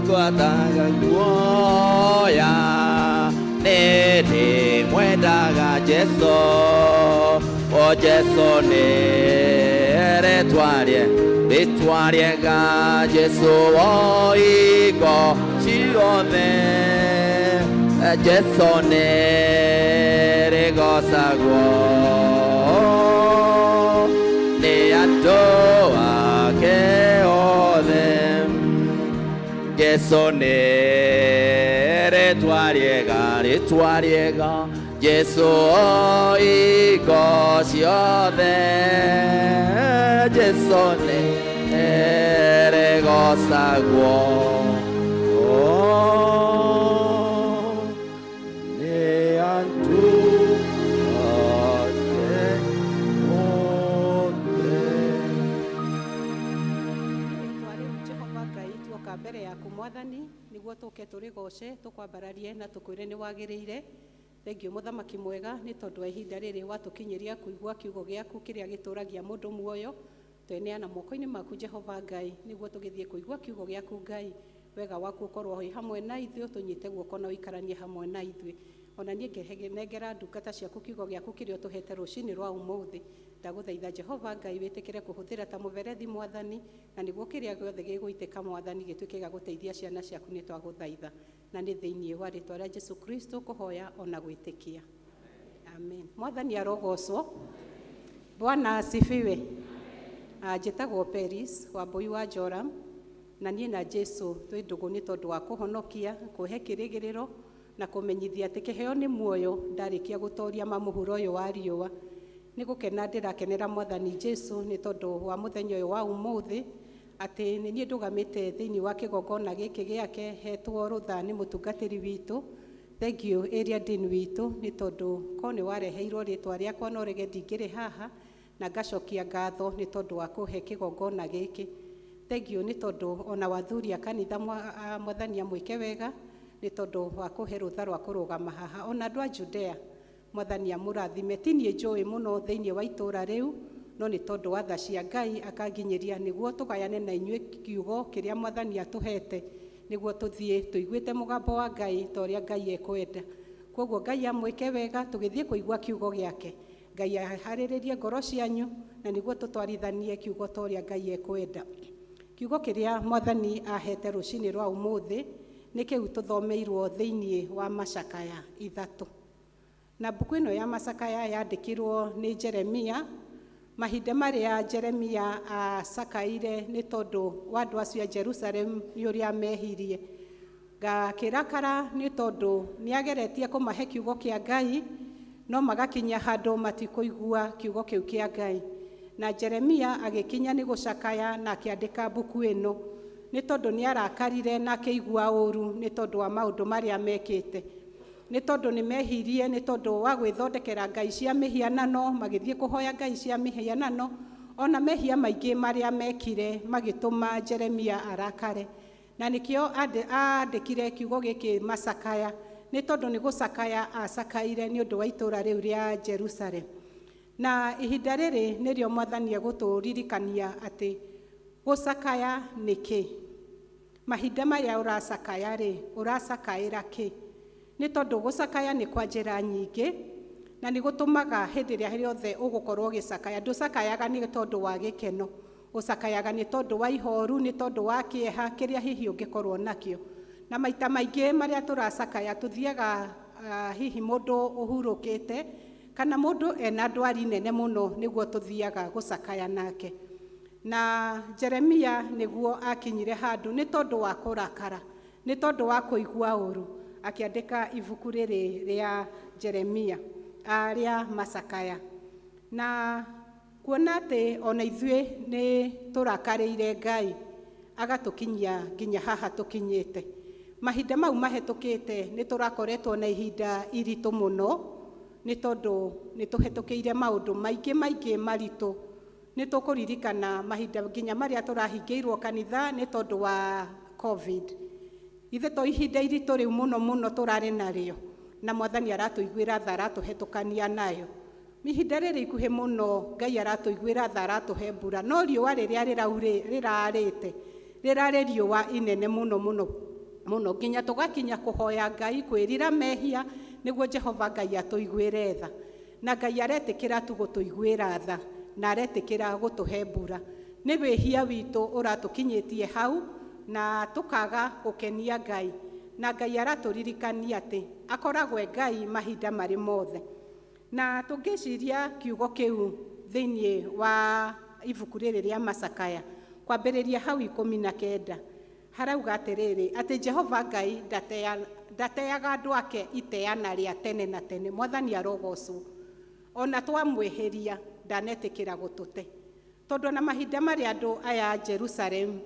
Guataga guoya nede mwendaga Jesu o Jesu ne retwarie ga Jesu o iko chione Jesu ne regosago ne adoa ke odem Jesu ne retwariega Jesu iko siode Jesu ne regosago ne antu mbere yaku mwathani niguo tuke turi goce tukwambararie na tukwire ni wagirire thengio muthamaki mwega ni tondu wa ihinda riri watukinyiria kuigua kiugo giaku kiria gituragia mundu muoyo tweneana moko-ini maku Jehova Ngai niguo tugithie kuigua kiugo giaku Ngai wega waku ukorwo hi hamwe na ithuĩ tunyite guoko na uikaranie hamwe na ithuĩ ona niĩ nengera ndungata ciaku kiugo giaku kiria utuhete rucini rwa umuthi ndaguthaitha Jehova Ngai witikire kuhuthira ta muberethi mwathani na niguo kiria giothe giguitika mwathani gituike ga guteithia ciana ciaku ni twaguthaitha na ni thiini wa ritwa ria Jesu Kristo kuhoya ona gwitikia amen. Mwathani arogocwo. Bwana asifiwe. Njĩtagwo Peris Wambui wa Joram na niĩ na Jesu twĩ ndũgũ nĩ tondũ wa kũhonokia kũhe kĩrĩgĩrĩro na kũmenyithia atĩ kĩheo nĩ muoyo ndarĩkia gũtoria mamũhuro ũyũ wa riũa nĩ gũkena ndĩrakenera Mwathani Jesu nĩ tondũ wa mũthenya ũyũ wa ũmũthĩ atĩ nĩ niĩ ndũgamĩte thĩinĩ wa kĩgongona gĩkĩ gĩake hetwo rũtha nĩ mũtungatĩri witũ thengio area dean witũ nĩ tondũ ko nĩ wareheirwo rĩtwa rĩakwa no rege ndingĩrĩ haha na ngacokia ngatho nĩ tondũ wa kũhe kĩgongona gĩkĩ thengio nĩ tondũ ona wathuria kanitha Mwathani amwĩke wega nĩ tondũ wa kũhe rũtha rwa kũrũgama haha ona andũ a Judea Mwathani amũrathime ti niĩ njũĩ mũno thĩinĩ wa itũũra rĩu no nĩ tondũ wa tha cia Ngai akanginyeria nĩguo tũgayane na inyuĩ kiugo kĩrĩa Mwathani atũhete nĩguo tũthiĩ tũiguĩte mũgambo wa Ngai ta ũrĩa Ngai ekwenda koguo Ngai amwĩke wega tũgĩthiĩ kũigua kiugo gĩake Ngai aharĩrĩrie ngoro cianyu na nĩguo tũtwarithanie kiugo ta ũrĩa Ngai ekwenda kiugo kĩrĩa Mwathani ahete rũcinĩ rwa ũmũthĩ nĩ kĩu tũthomeirwo thĩinĩ wa macakaya 3 na mbuku ĩno ya macakaya yandĩkirwo nĩ Jeremia mahinda marĩa Jeremia acakaire nĩ tondũ wa andũ acio a Jerusalem nĩ ũrĩa mehirie ngakĩrakara nĩ tondũ nĩ ageretie kũmahe kiugo kĩa Ngai no magakinya handũ matikũigua kiugo kĩu kĩa Ngai na Jeremia agĩkinya nĩ gũcakaya na akĩandĩka mbuku ĩno nĩ tondũ nĩ arakarire na akĩigua ũru nĩ tondũ wa maũndũ marĩa mekĩte nĩ tondũ nĩ mehirie nĩ tondũ wa gwĩthondekera ngai cia mĩhianano magĩthiĩ kũhoya ngai cia mĩhianano ona mehia maingĩ marĩa mekire magĩtũma Jeremia arakare na nĩkĩo andĩkire kiugo gĩkĩ macakaya nĩ tondũ nĩ gũcakaya acakaire nĩ ũndũ wa itũũra rĩu rĩa Jerusalem na ihinda rĩrĩ nĩrĩo Mwathani egũtũririkania atĩ gũcakaya nĩkĩ mahinda marĩa ũracakaya rĩ ũracakaĩra kĩ nĩ tondũ gũcakaya nĩ kwa njĩra nyingĩ na nĩ gũtũmaga hĩndĩ ĩrĩa rĩothe ũgũkorwo ũgĩcakaya ndũcakayaga nĩ tondũ wa gĩkeno ũcakayaga nĩ tondũ wa ihoru nĩ tondũ wa kĩeha kĩrĩa hihi ũngĩkorwo nakĩo na maita maingĩ marĩa tũracakaya tũthiaga hihi mũndũ ũhurũkĩte kana mũndũ ena ndwari nene mũno nĩguo tũthiaga gũcakaya nake na Jeremia nĩguo akinyire handũ nĩ tondũ wa kũrakara nĩ tondũ wa kũigua ũru akiandĩka ibuku rĩrĩ rĩa Jeremia rĩa macakaya na kuona atĩ ona ithuĩ nĩ tũrakarĩire Ngai agatũkinyia nginya haha tũkinyĩte mahinda mau mahetũkĩte nĩ tũrakoretwo na ihinda iritũ mũno nĩ tondũ nĩ tũhetũkĩire maũndũ maingĩ maritũ. Nĩ tũkũririkana mahinda nginya marĩa tũrahingĩirwo kanitha nĩ tondũ wa COVID. Ithe to ihinda iritũ rĩu mũno tũrarĩ narĩo, na Mwathani aratũiguĩra tha, aratũhetũkania nayo. Ihinda rĩrĩ ikuhĩ mũno Ngai aratũiguĩra tha, aratũhe mbura, no riũa rĩrĩa rĩrarĩte rĩrarĩ riũa inene mũno nginya tũgakinya kũhoya Ngai, kwĩrira mehia nĩguo Jehova Ngai atũiguĩre tha. Na Ngai aretĩkĩra tu gũtũiguĩra tha na aretĩkĩra gũtũhe mbura. Nĩ wĩhia witũ ũratũkinyĩtie hau na tũkaga gũkenia Ngai, na Ngai aratũririkania atĩ akoragwo Ngai mahinda marĩ mothe. Na tũngĩciria kiugo kĩu thĩinĩ wa ibuku rĩrĩ rĩa Macakaya, kwambĩrĩria hau 19, harauga atĩrĩrĩ, atĩ Jehova Ngai ndateaga andũ ake iteana rĩa tene na tene. Mwathani arogocwo. Ona twamwĩhĩria ndanetĩkĩra gũtũte, tondũ na mahinda marĩa andũ aya Jerusalem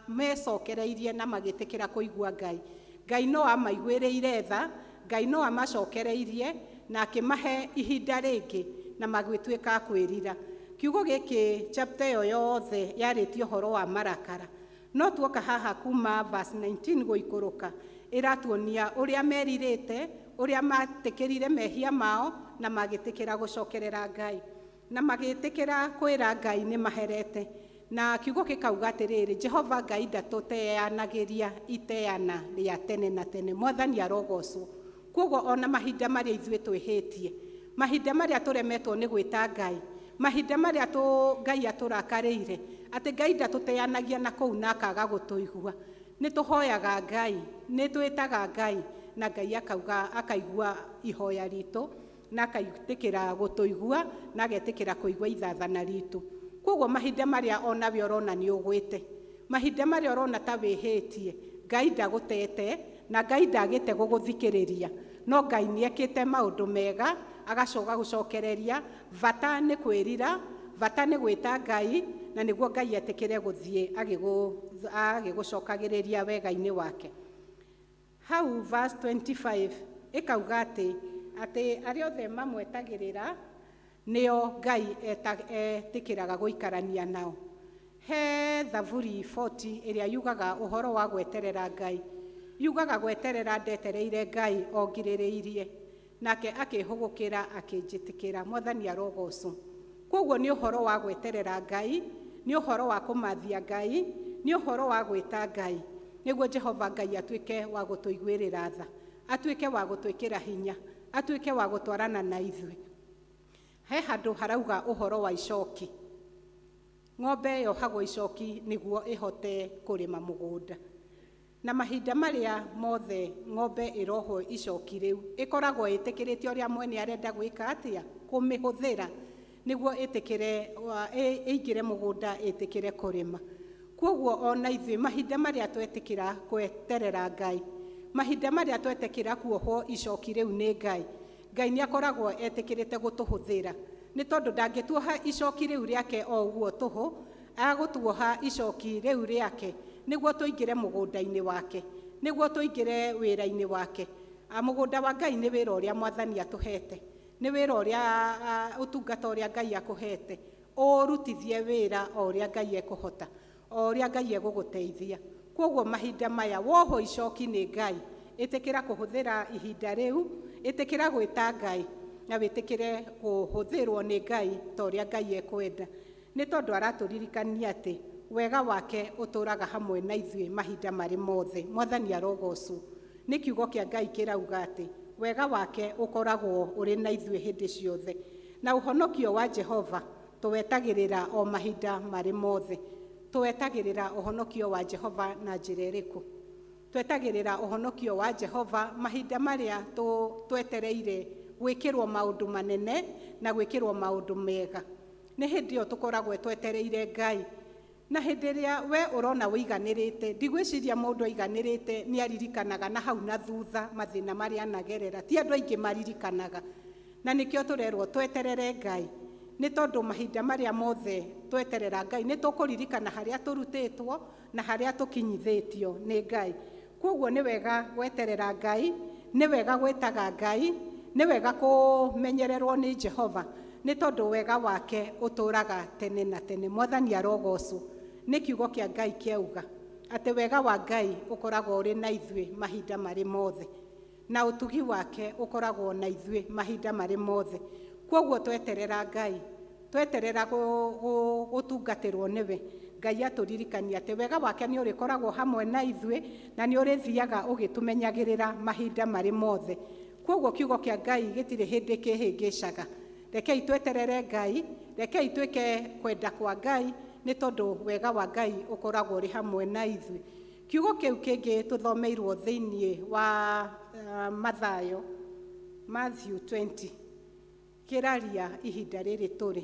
mecokereirie na magĩtĩkĩra kũigua Ngai, Ngai no amaiguĩrĩire tha, Ngai no amacokereirie na akĩmahe ihinda rĩngĩ na magĩtuĩka kwĩrira. Kiugo gĩkĩ chapter ĩyo yothe yarĩtie ũhoro wa marakara, no tuoka haha kuma verse 19 gũikũrũka ĩratuonia ũrĩa merirĩte, ũrĩa matĩkĩrire mehia mao na magĩtĩkĩra gũcokerera Ngai, na magĩtĩkĩra kwĩra Ngai nĩ maherete. Na kiugo gĩkauga atĩrĩrĩ, Jehova Ngai ndatũteanagĩria iteana rĩa tene na tene. Mwathani arogocwo. Koguo ona mahinda marĩa ithuĩ twĩhĩtie, mahinda marĩa tũremetwo nĩ gwĩta Ngai, mahinda marĩa Ngai atũrakarĩire, atĩ Ngai ndatũteanagia na kũu na akaga gũtũigua, nĩ tũhoyaga Ngai, nĩ twĩtaga Ngai, na Ngai akaigua ihoya ritũ na akaitĩkĩra gũtũigua na agetĩkĩra kũigua ithathana ritũ. Koguo mahinda marĩa onawe ũrona nĩ ũgwĩte, mahinda marĩa ũrona ta wĩhĩtie, Ngai ndagũtete na Ngai ndagĩte gũgũthikĩrĩria, no Ngai nĩekĩte maũndũ mega, agacoka gũcokereria. Bata nĩ kwĩrira, bata nĩ gwĩta Ngai, na nĩguo Ngai etĩkĩre gũthiĩ agĩgũcokagĩrĩria wega-inĩ wake. Hau verse 25 ĩkauga atĩ arĩa othe mamwetagĩrĩra nĩo Ngai etĩkĩraga gũikarania nao. He Thaburi 40 ĩrĩa yugaga ũhoro wa gweterera Ngai, yugaga gweterera ndetereire Ngai ongirĩrĩirie, nake akĩhũgũkĩra akĩnjĩtĩkĩra. Mwathani arogocwo. Koguo nĩ ũhoro wa gweterera Ngai, nĩ ũhoro wa kũmathia Ngai, nĩ ũhoro wa gwĩta Ngai, nĩguo Jehova Ngai atuĩke wa gũtũiguĩrĩra tha, atuĩke wa gũtwĩkĩra hinya, atuĩke wa gũtwarana na ithuĩ. He handũ harauga ũhoro wa icoki. Ng'ombe yohagwo icoki nĩguo ĩhote kũrĩma mũgũnda, na mahinda marĩa mothe ng'ombe ĩrohwo icoki rĩu ĩkoragwo ĩtĩkĩrĩte ũrĩa mwene arenda gwĩka atĩa, kũmĩhũthĩra nĩguo ĩingĩre mũgũnda ĩtĩkĩre kũrĩma. Koguo ona ithuĩ mahinda marĩa twetĩkĩra kweterera Ngai, mahinda marĩa twetĩkĩra kuohwo icoki rĩu nĩ Ngai, Ngai nĩ akoragwo etĩkĩrĩte gũtũhũthĩra, nĩ tondũ ndangĩtuoha icoki rĩu rĩake o ũguo tũhũ, agũtuoha icoki rĩu rĩake nĩguo tũingĩre mũgũnda-inĩ wake, nĩguo tũingĩre wĩra-inĩ wake. Mũgũnda wa Ngai nĩ wĩra ũrĩa Mwathani atũhete, nĩ wĩra ũrĩa ũtungata ũrĩa Ngai akũhete, ũrutithie wĩra o ũrĩa Ngai ekũhota, o ũrĩa Ngai egũgũteithia. Koguo mahinda maya wohwo icoki nĩ Ngai, ĩtĩkĩra kũhũthĩra ihinda rĩu, ĩtĩkĩra gwĩta Ngai na wĩtĩkĩre kũhũthĩrwo nĩ Ngai ta ũrĩa Ngai ekwenda, nĩ tondũ aratũririkania atĩ wega wake ũtũraga hamwe na ithuĩ mahinda marĩ mothe. Mwathani arogocwo. Nĩ kiugo kĩa Ngai kĩrauga atĩ wega wake ũkoragwo ũrĩ na ithuĩ hĩndĩ ciothe, na ũhonokio wa Jehova tũwetagĩrĩra o mahinda marĩ mothe. Tũwetagĩrĩra ũhonokio wa Jehova na njĩra ĩrĩkũ? Twetagĩrĩra ũhonokio wa Jehova mahinda marĩa twetereire gwĩkĩrwo maũndũ manene na gwĩkĩrwo maũndũ mega. Nĩ hĩndĩ ĩyo tũkoragwo twetereire Ngai, na hĩndĩ ĩrĩa we ũrona ũiganĩrĩte, ndigwĩciria mũndũ aiganĩrĩte nĩ aririkanaga na hau na thutha mathĩna marĩa anagerera, ti andũ aingĩ maririkanaga, na nĩkĩo tũrerwo tweterere Ngai, nĩ tondũ mahinda marĩa mothe tweterera Ngai nĩ tũkũririkana harĩa tũrutĩtwo na harĩa tũkinyithĩtio nĩ Ngai. Koguo nĩ wega gweterera Ngai, nĩ wega gwĩtaga Ngai, nĩ wega kũmenyererwo nĩ Jehova nĩ tondũ wega wake ũtũũraga tene na tene. Mwathani arogocwo. Nĩ kiugo kĩa Ngai kĩauga atĩ wega wa Ngai ũkoragwo ũrĩ na ithuĩ mahinda marĩ mothe, na ũtugi wake ũkoragwo na ithuĩ mahinda marĩ mothe. Kwoguo tweterera Ngai, tweterera gũtungatĩrwo nĩwe, Ngai atũririkania atĩ wega wake nĩ ũrĩkoragwo hamwe na ithuĩ na nĩ ũrĩthiaga ũgĩtũmenyagĩrĩra mahinda marĩ mothe. Kwoguo kiugo kĩa Ngai gĩtirĩ hĩndĩ kĩhĩngĩcaga. Rekei tweterere Ngai, rekei twĩke kwenda kwa Ngai nĩ tondũ wega wa Ngai ũkoragwo ũrĩ hamwe na ithuĩ. Kiugo kĩu kĩngĩ tũthomeirwo thĩinĩ wa Mathayo, Matthew 20, kĩraria ihinda rĩrĩ tũrĩ,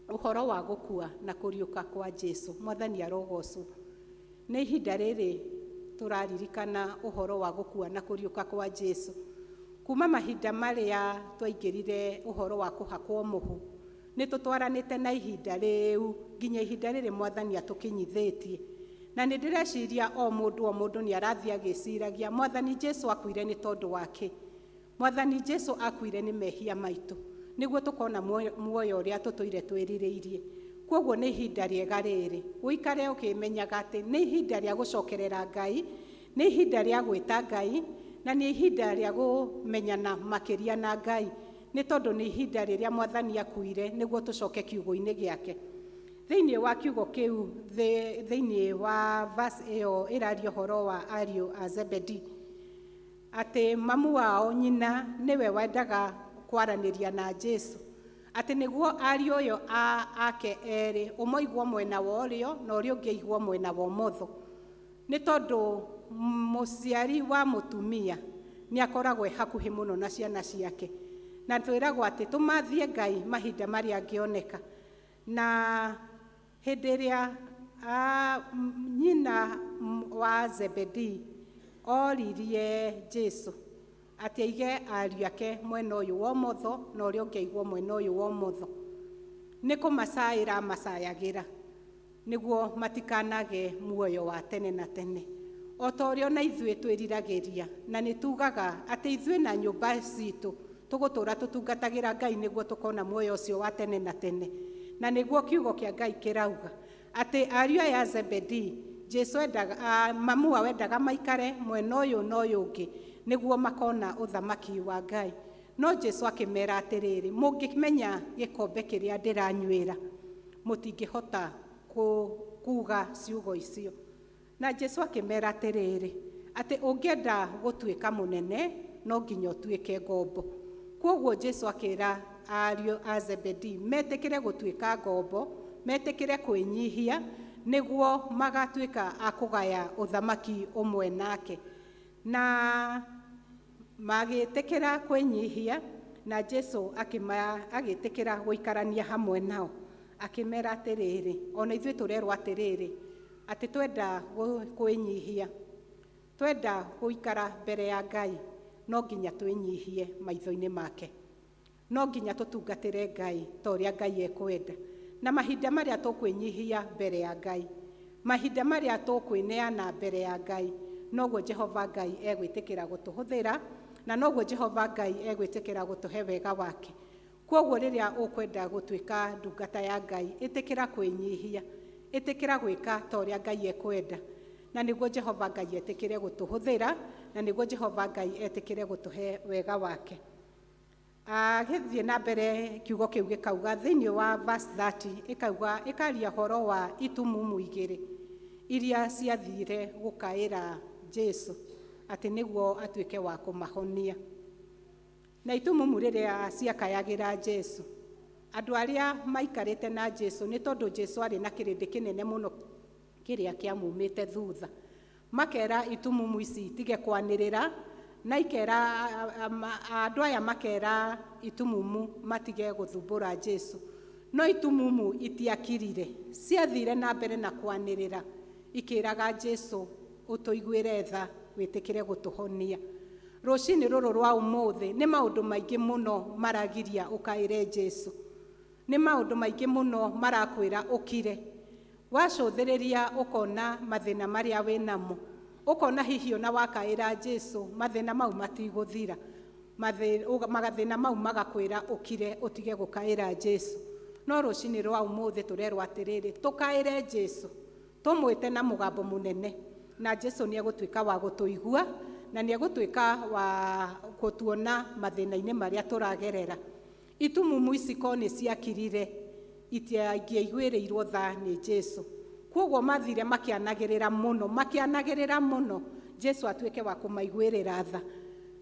ũhoro wa gũkua na kũriũka kwa Jesũ. Mwathani arogocwo. Nĩ ihinda rĩrĩ tũraririkana ũhoro wa gũkua na kũriũka kwa Jesũ. Kuma mahinda marĩa twaingĩrire ũhoro wa kũhakwo mũhu, nĩ tũtwaranĩte na ihinda rĩu nginya ihinda rĩrĩ Mwathani atũkinyithĩtie. Na nĩ ndĩreciria o mũndũ nĩ arathiĩ agĩciragia Mwathani Jesũ akuire nĩ tondũ wake. Mwathani Jesũ akuire nĩ mehia maitũ, nĩguo tũkona muoyo ũrĩa tũtũire twĩrirĩirie. Kwoguo nĩ ihinda rĩega rĩrĩ ũikare ũkĩmenyaga atĩ nĩ ihinda rĩa gũcokerera Ngai, nĩ ihinda rĩa gwĩta Ngai, na nĩ ihinda rĩa kũmenyana makĩria na Ngai, nĩ tondũ nĩ ihinda rĩrĩa Mwathani akuire nĩguo tũcoke kiugo-inĩ gĩake. Thĩinĩ wa kiugo kĩu, thĩinĩ wa verse ĩyo ĩraria ũhoro wa ariũ a Zebedi, atĩ mamu wao nyina nĩwe wendaga kwaranĩria na Jesũ, atĩ nĩguo ariũ ũyũ ake erĩ, ũmwe aigwo mwena wa ũrĩo na ũrĩa ũngĩ aigwo mwena wa ũmotho, nĩ tondũ mũciari wa mũtumia nĩ akoragwo hakuhĩ mũno na ciana ciake, na twĩragwo atĩ tũmathie Ngai mahinda marĩa angĩoneka. Na hĩndĩ ĩrĩa nyina wa Zebedi oririe Jesũ atĩ aige ariũ ake mwena ũyũ wa ũmotho na ũrĩa ũngĩ aigwo mwena ũyũ wa ũmotho, nĩ kũmacaĩra macayagĩra nĩguo matikanage muoyo wa tene na tene. O ta ũrĩa ona ithuĩ twĩriragĩria na nĩ tugaga atĩ ithuĩ na nyũmba citũ tũgũtũũra tũtungatagĩra Ngai nĩguo tũkona muoyo ũcio wa tene na tene. Na nĩguo kiugo kĩa Ngai kĩrauga atĩ ariũ aya Zebedi, Jesũ endaga, mamu wao endaga maikare mwena ũyũ na ũyũ ũngĩ nĩguo makona ũthamaki wa Ngai. No Jesũ akĩmera atĩrĩrĩ, mũngĩmenya gĩkombe kĩrĩa ndĩranyuĩra mũtingĩhota kuuga ciugo icio. Na Jesũ akĩmera atĩrĩrĩ, atĩ ũngĩenda gũtuĩka mũnene no nginya ũtuĩke ngombo. Kwoguo Jesũ akĩra ariũ a Zebedi metĩkĩre gũtuĩka ngombo, metĩkĩre kwĩnyihia nĩguo magatuĩka a kũgaya ũthamaki ũmwe nake. Na magĩtĩkĩra kwĩnyihia, na Jesũ agĩtĩkĩra gũikarania hamwe nao, akĩmera atĩrĩrĩ, ona ithuĩ tũrerwo atĩrĩrĩ, atĩ twenda kwĩnyihia, twenda gũikara mbere ya Ngai, no nginya twĩnyihie maitho-inĩ make, no nginya tũtungatĩre Ngai ta ũrĩa Ngai ekwenda. Na mahinda marĩa tũkwĩnyihia mbere ya Ngai, mahinda marĩa tũkwĩneana mbere ya Ngai, noguo Jehova Ngai egwĩtĩkĩra gũtũhũthĩra, na noguo Jehova Ngai egwĩtĩkĩra gũtũhe wega wake. Kwoguo rĩrĩa ũkwenda gũtuĩka ndungata ya Ngai, ĩtĩkĩra kwĩnyihia, ĩtĩkĩra gwĩka ta ũrĩa Ngai ekwenda, na nĩguo Jehova Ngai etĩkĩre gũtũhũthĩra, na nĩguo Jehova Ngai etĩkĩre gũtũhe wega wake. Agĩthiĩ na mbere kiugo kĩu gĩkauga thĩinĩ wa verse 30, ĩkaria horo wa itumumu igĩrĩ iria ciathire gũkaĩra Jesũ atĩ nĩguo atuĩke wa kũmahonia. Na itumumu rĩrĩa ciakayagĩra Jesũ, andũ arĩa maikarĩte na Jesũ, nĩ tondũ Jesũ arĩ na kĩrĩndĩ kĩnene mũno kĩrĩa kĩamumĩte thutha, makera itumumu ici itige kwanĩrĩra, na ikera andũ aya makera itumumu matige gũthumbũra Jesũ. No itumumu itiakirire, ciathire na mbere na kwanĩrĩra, ikĩraga Jesũ, ũtũiguĩre tha, wĩtĩkĩre gũtũhonia. Rũcinĩ rũrũ rwa ũmũthĩ nĩ maũndũ maingĩ mũno maragiria ũkaĩre Jesũ, nĩ maũndũ maingĩ mũno marakwĩra ũkire. Wacũthĩrĩria ũkona mathĩna marĩa wĩnamo, ũkona hihi ona wakaĩra Jesũ mathĩna mau matigũthira. magathina mau magakwĩra ũkire ũtige gũkaĩra Jesu. No rũcinĩ rwa ũmũthĩ tũrerwo atĩrĩrĩ, tũkaĩre Jesu, tũmwĩte na mũgambo mũnene, na Jesu nĩ egũtuĩka wa gũtũigua na nĩ egũtuĩka wa gũtuona mathĩna-inĩ marĩa tũragerera. Itumumu iciko nĩ ciakirire, itiangĩaiguĩrĩirwo tha nĩ Jesu. Kwoguo mathire makĩanagĩrĩra mũno Jesu atuĩke wa kũmaiguĩrĩra tha.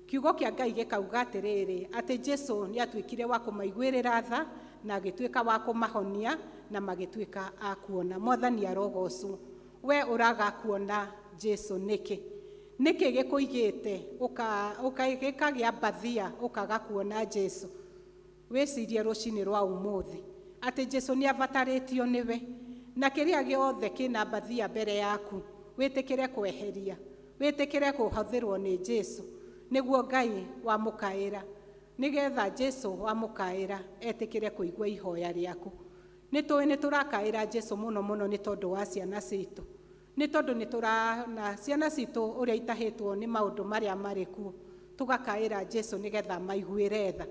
Kiugo kĩa Ngai gĩkauga atĩrĩrĩ, atĩ Jesu nĩ atuĩkire wa kũmaiguĩrĩra tha na agĩtuĩka wa kũmahonia na magĩtuĩka a kuona. Mwathani arogocwo. We ũraga kuona Jesu nĩkĩ? Nĩkĩ gĩkũigĩte ũkagĩa mbathia ũkaga kuona Jesu? Wĩcirie rũcinĩ rwa ũmũthĩ atĩ Jesu nĩ abatarĩtio nĩwe, na kĩrĩa gĩothe kĩna mbathia mbere yaku wĩtĩkĩre kweheria, wĩtĩkĩre kũhũthĩrwo nĩ Jesu nĩguo Ngai wamũkaĩra, nĩgetha Jesu wamũkaĩra etĩkĩre kũigua ihoya rĩaku. Nĩtũĩ nĩtũrakaĩra Jesu mũno mũno nĩ tondũ wa ciana citũ, nĩ tondũ nĩtũrona ciana citũ ũrĩa itahĩtwo nĩ maũndũ marĩa marĩ kuo, tũgakaĩra Jesu nĩgetha maiguĩre tha.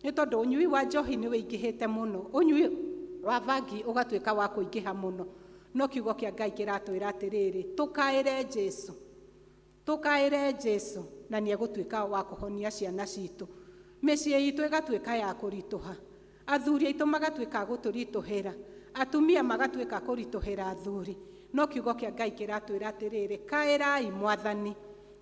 Nĩ tondũ ũnyui wa njohi nĩ wĩingĩhĩte mũno, ũnyui wa bangi ũgatuĩka wa kũingĩha mũno. No kiugo kĩa Ngai kĩratwĩra atĩrĩrĩ, tũkaĩre Jesu, tũkaĩre Jesu na nĩ egũtuĩka wa kũhonia ciana citũ. Mĩciĩ itũ ĩgatuĩka ya kũritũha, athuri aitũ magatuĩka a gũtũritũhĩra, atumia magatuĩka kũritũhĩra athuri. No kiugo kĩa Ngai kĩratwĩra atĩrĩrĩ, kaĩrai Mwathani,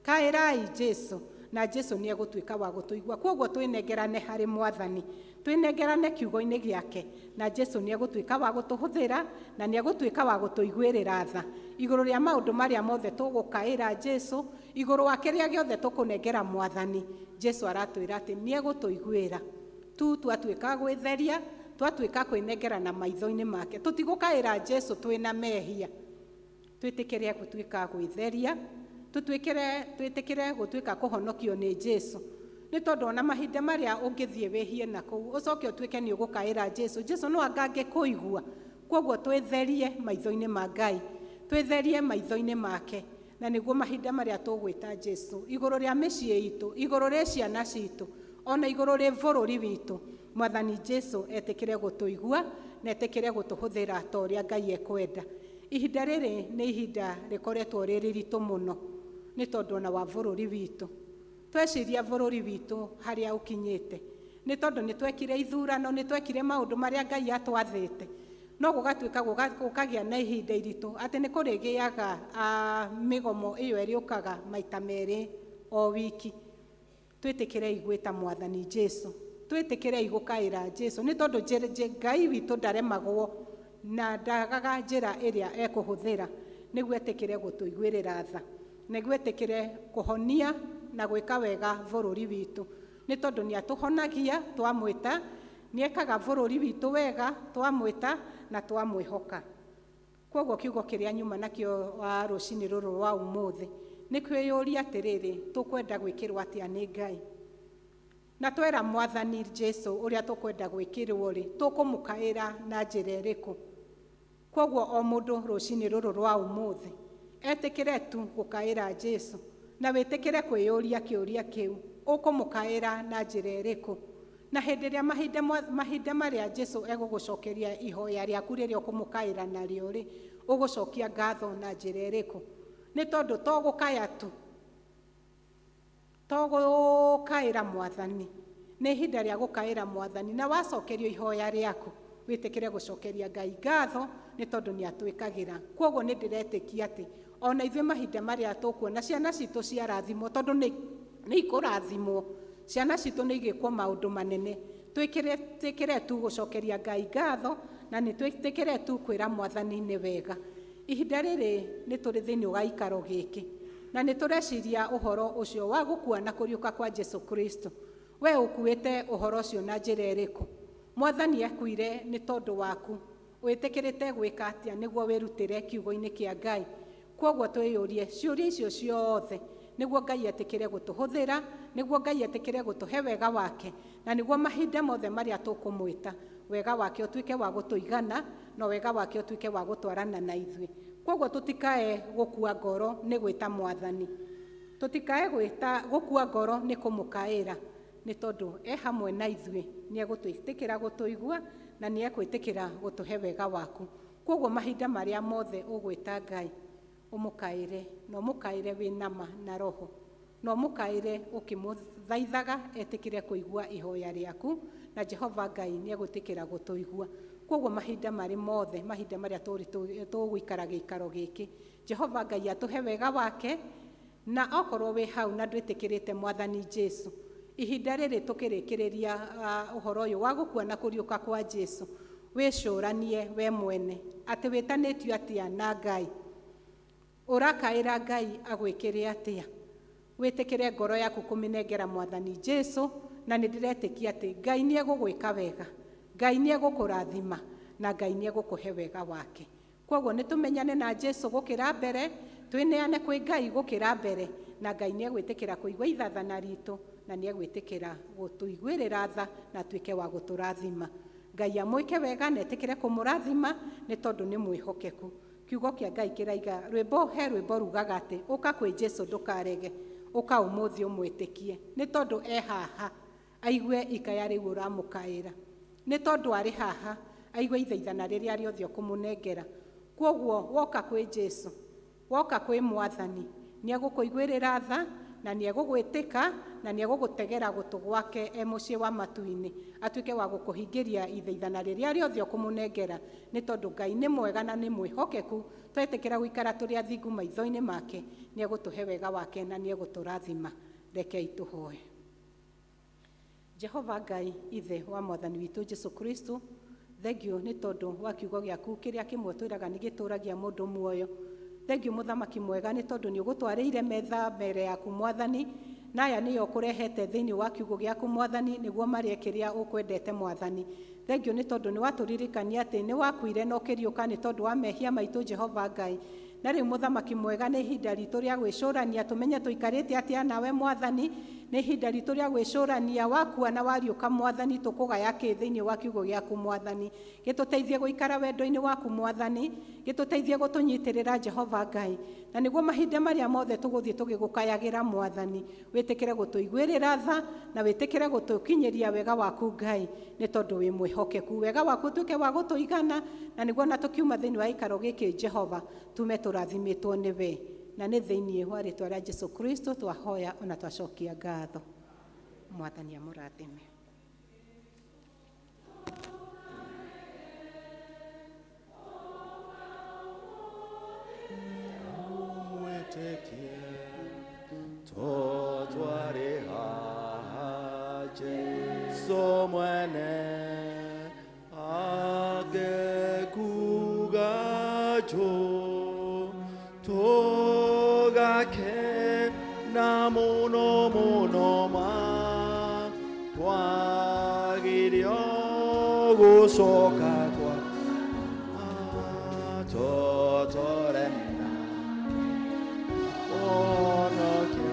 kaĩrai Jesu, na Jesu nĩ egũtuĩka wa gũtũigua. Kwoguo twĩnengerane harĩ Mwathani, twĩnengerane kiugo-inĩ gĩake, na Jesu nĩ egũtuĩka wa gũtũhũthĩra na nĩ egũtuĩka wa gũtũiguĩrĩra tha igũrũ rĩa maũndũ marĩa mothe tũgũkaĩra Jesu, igũrũ wa kĩrĩa gĩothe tũkũnengera Mwathani. Jesu aratwĩra atĩ nĩ egũtũiguĩra tu twatuĩka gwĩtheria, twatuĩka kwĩnengerana maitho-inĩ make. Tũtigũkaĩra Jesu twĩna mehia, twĩtĩkĩre gũtuĩka gwĩtheria, twĩtĩkĩre gũtuĩka kũhonokio nĩ Jesu. Nĩ tondũ ona mahinda marĩa ũngĩthiĩ wĩhie na kũu ũcoke ũtuĩke nĩ ũgũkaĩra Jesu, Jesu no angange kũigua. Kwoguo twĩtherie maitho-inĩ ma Ngai, twĩtherie maitho-inĩ make, na nĩguo mahinda marĩa tũgwĩta Jesu igũrũ rĩa mĩciĩ itũ, igũrũ rĩa ciana citũ, ona igũrũ rĩa bũrũri witũ, Mwathani Jesu etĩkĩre gũtũigua na etĩkĩre gũtũhũthĩra ta ũrĩa Ngai ekwenda. Ihinda rĩrĩ nĩ ihinda rĩkoretwo rĩ rĩritũ mũno nĩ tondũ ona wa bũrũri witũ. Tweciria bũrũri witũ harĩa ũkinyĩte nĩ tondũ nĩ twekire ithurano, nĩ twekire maũndũ marĩa Ngai atwathĩte, no gũgatuĩka gũkagĩa na ihinda iritũ atĩ nĩ kũrĩgĩaga mĩgomo ĩyo ĩrĩũkaga maita merĩ o wiki. Twĩtĩkĩre igwĩta Mwathani Jesu, twĩtĩkĩre igũkaĩra Jesu, nĩ tondũ Ngai witũ ndaremagwo na ndagaga njĩra ĩrĩa ekũhũthĩra nĩguo etĩkĩre gũtũiguĩrĩra tha, nĩguo etĩkĩre kũhonia na gwĩka wega bũrũri witũ. Nĩ tondũ nĩ atũhonagia twamwĩta, nĩ ekaga bũrũri witũ wega twamwĩta na twamwĩhoka. Kwoguo kiugo kĩrĩa nyuma nakĩo wa rũcinĩ rũrũ wa ũmũthĩ nĩ kwĩyũria atĩrĩrĩ, tũkwenda gwĩkĩrwo atĩa nĩ Ngai? Na twera Mwathani Jesu ũrĩa tũkwenda gwĩkĩrwo rĩ, tũkũmũkaĩra na njĩra ĩrĩkũ? Kwoguo o mũndũ rũcinĩ rũrũ rwa ũmũthĩ etĩkĩre tu gũkaĩra Jesu na wĩtĩkĩre kwĩyũria kĩũria kĩu, ũkũmũkaĩra na njĩra ĩrĩkũ? Na hĩndĩ ĩrĩa mahinda marĩa Jesu egũgũcokeria ihoya rĩaku rĩrĩa ũkũmũkaĩra narĩo rĩ, ũgũcokia ngatho na njĩra ĩrĩkũ? Nĩ tondũ to gũkaya tu, to gũkaĩra Mwathani, nĩ ihinda rĩa gũkaĩra Mwathani, na wacokerio ihoya rĩaku wĩtĩkĩre gũcokeria Ngai ngatho nĩ tondũ nĩ atwĩkagĩra. Kwoguo nĩ ndĩretĩkia atĩ ona ithuĩ mahinda marĩa tũkuona ciana citũ ciarathimwo, tondũ nĩ ikũrathimwo, ciana citũ nĩ igĩkwo maũndũ manene, twĩtĩkĩre tu gũcokeria Ngai ngatho na nĩ twĩtĩkĩre tu kwĩra Mwathani nĩ wega. Ihinda rĩrĩ nĩ tũrĩ thĩinĩ wa ikaro gĩkĩ na nĩ tũreciria ũhoro ũcio wa gũkua na kũriũka kwa Jesu Kristo. We ũkuĩte ũhoro ũcio na njĩra ĩrĩkũ? Mwathani akuire nĩ tondũ waku, wĩtĩkĩrĩte gwĩka atĩa nĩguo wĩrutĩre kiugo-inĩ kĩa Ngai? Kwoguo twĩyũrie ciũria icio ciothe nĩguo Ngai etĩkĩre gũtũhũthĩra, nĩguo Ngai etĩkĩre gũtũhe wega wake, na nĩguo mahinda mothe marĩa tũkũmwĩta wega wake ũtuĩke wa gũtũigana na wega wake ũtuĩke wa gũtwarana na ithuĩ. Kwoguo tũtikae gũkua ngoro nĩ gwĩta Mwathani, tũtikae gũkua ngoro nĩ kũmũkaĩra, nĩ tondũ e hamwe na ithuĩ nĩ egũtwĩtĩkĩra gũtũigua na nĩ egwĩtĩkĩra gũtũhe wega waku. Koguo mahinda marĩa mothe ũgwĩta Ngai ũmũkaĩre, na ũmũkaĩre wĩ nama na roho, na ũmũkaĩre ũkĩmũthaithaga etĩkĩre kũigua ihoya rĩaku, na Jehova Ngai nĩ egwĩtĩkĩra gũtũigua. Koguo mahinda marĩ mothe, mahinda marĩa tũgũikara gĩikaro gĩkĩ, Jehova Ngai atũhe wega wake, na okorwo wĩ hau na ndwĩtĩkĩrĩte Mwathani Jesu, ihinda rĩrĩ tũkĩrĩkĩrĩria ũhoro ũyũ wa gũkua na kũriũka kwa Jesu, wĩcũranie we mwene atĩ wĩtanĩtio atĩa na Ngai, ũrakaĩra Ngai agwĩkĩre atĩa, wĩtĩkĩre ngoro yaku kũmĩnengera Mwathani Jesu, na nĩ ndĩretĩkia atĩ Ngai nĩ egũgwĩka wega, Ngai nĩ egũkũrathima, na Ngai nĩ egũkũhe wega wake. Koguo nĩ tũmenyane na Jesu gũkĩra mbere, twĩneane kwĩ Ngai gũkĩra mbere, na Ngai nĩ egwĩtĩkĩra kũigua ithathana ritũ, na nĩ egwĩtĩkĩra gũtũiguĩrĩra tha na tuĩke wa gũtũrathima. Ngai amwĩke wega na etĩkĩre kũmũrathima nĩ tondũ nĩ mwĩhokeku. Kiugo kĩa Ngai kĩraiga rwĩmbo he rwĩmbo rugaga atĩ ũka kwĩ Jesu ndũkarege, ũka ũmũthĩ ũmwĩtĩkie, nĩ tondũ e haha aigue ikaya rĩu ũramũkaĩra, nĩ tondũ arĩ haha aigue ithaithana rĩrĩa rĩothe ũkũmũnengera. Koguo woka kwĩ Jesu, woka kwĩ Mwathani, nĩ egũkũiguĩrĩra tha na nĩ egũgwĩtĩka na nĩ egũgũtegera gũtũ gwake e mũciĩ wa matu-inĩ, atuĩke wa gũkũhingĩria ithaithana rĩrĩa rĩothe ũkũmũnengera, nĩ tondũ Ngai nĩ mwega na nĩ mwĩhokeku. Twetĩkĩra gũikara tũrĩ athingu maitho-inĩ make, nĩ egũtũhe wega wake na nĩ egũtũrathima. Rekei tũhoe. Jehova Ngai ithe wa Mwathani witũ Jesu Kristo, thengio nĩ tondũ wa kiugo gĩaku kĩrĩa kĩmwe twĩraga nĩ gĩtũragia mũndũ muoyo. Thengio mũthamaki mwega nĩ tondũ nĩ ũgũtwarĩire metha mbere yaku Mwathani, na aya nĩyo ũkũrehete thĩinĩ wa kiugo gĩaku Mwathani, nĩguo marĩe kĩrĩa ũkwendete Mwathani. Thengio nĩ tondũ nĩ watũririkania atĩ nĩ wakuire na ũkĩriũka nĩ tondũ wa mehia maitũ Jehova Ngai. Na rĩu mũthamaki mwega nĩ ihinda ritũ rĩa gwĩcũrania tũmenye tũikarĩte atĩa nawe Mwathani, nĩ ihinda ritũ rĩa gwĩcũrania wakua na wariũka Mwathani, tũkũgaya kĩ thĩinĩ wa kiugo gĩaku Mwathani. Gĩtũteithie gũikara wendo-inĩ waku Mwathani, gĩtũteithie gũtũnyitĩrĩra Jehova Ngai, na nĩguo mahinda marĩa mothe tũgũthiĩ tũgĩgũkayagĩra Mwathani, wĩtĩkĩre gũtũiguĩrĩra tha na wĩtĩkĩre gũtũkinyĩria wega waku Ngai, nĩ tondũ wĩ mwĩhokeku. Wega waku ũtuĩke wa gũtũigana, na nĩguo na tũkiuma thĩinĩ wa gĩikaro gĩkĩ Jehova tume tũrathimĩtwo nĩ we, na nĩ thĩinĩ wa rĩĩtwa rĩa Jesu Kristo twahoya ona twacokia ngatho. Mwathani amũrathime. Totware haha Jesu mwene agekuga jo togake na muno muno ma twagirio gucoka kwa totorena onoke.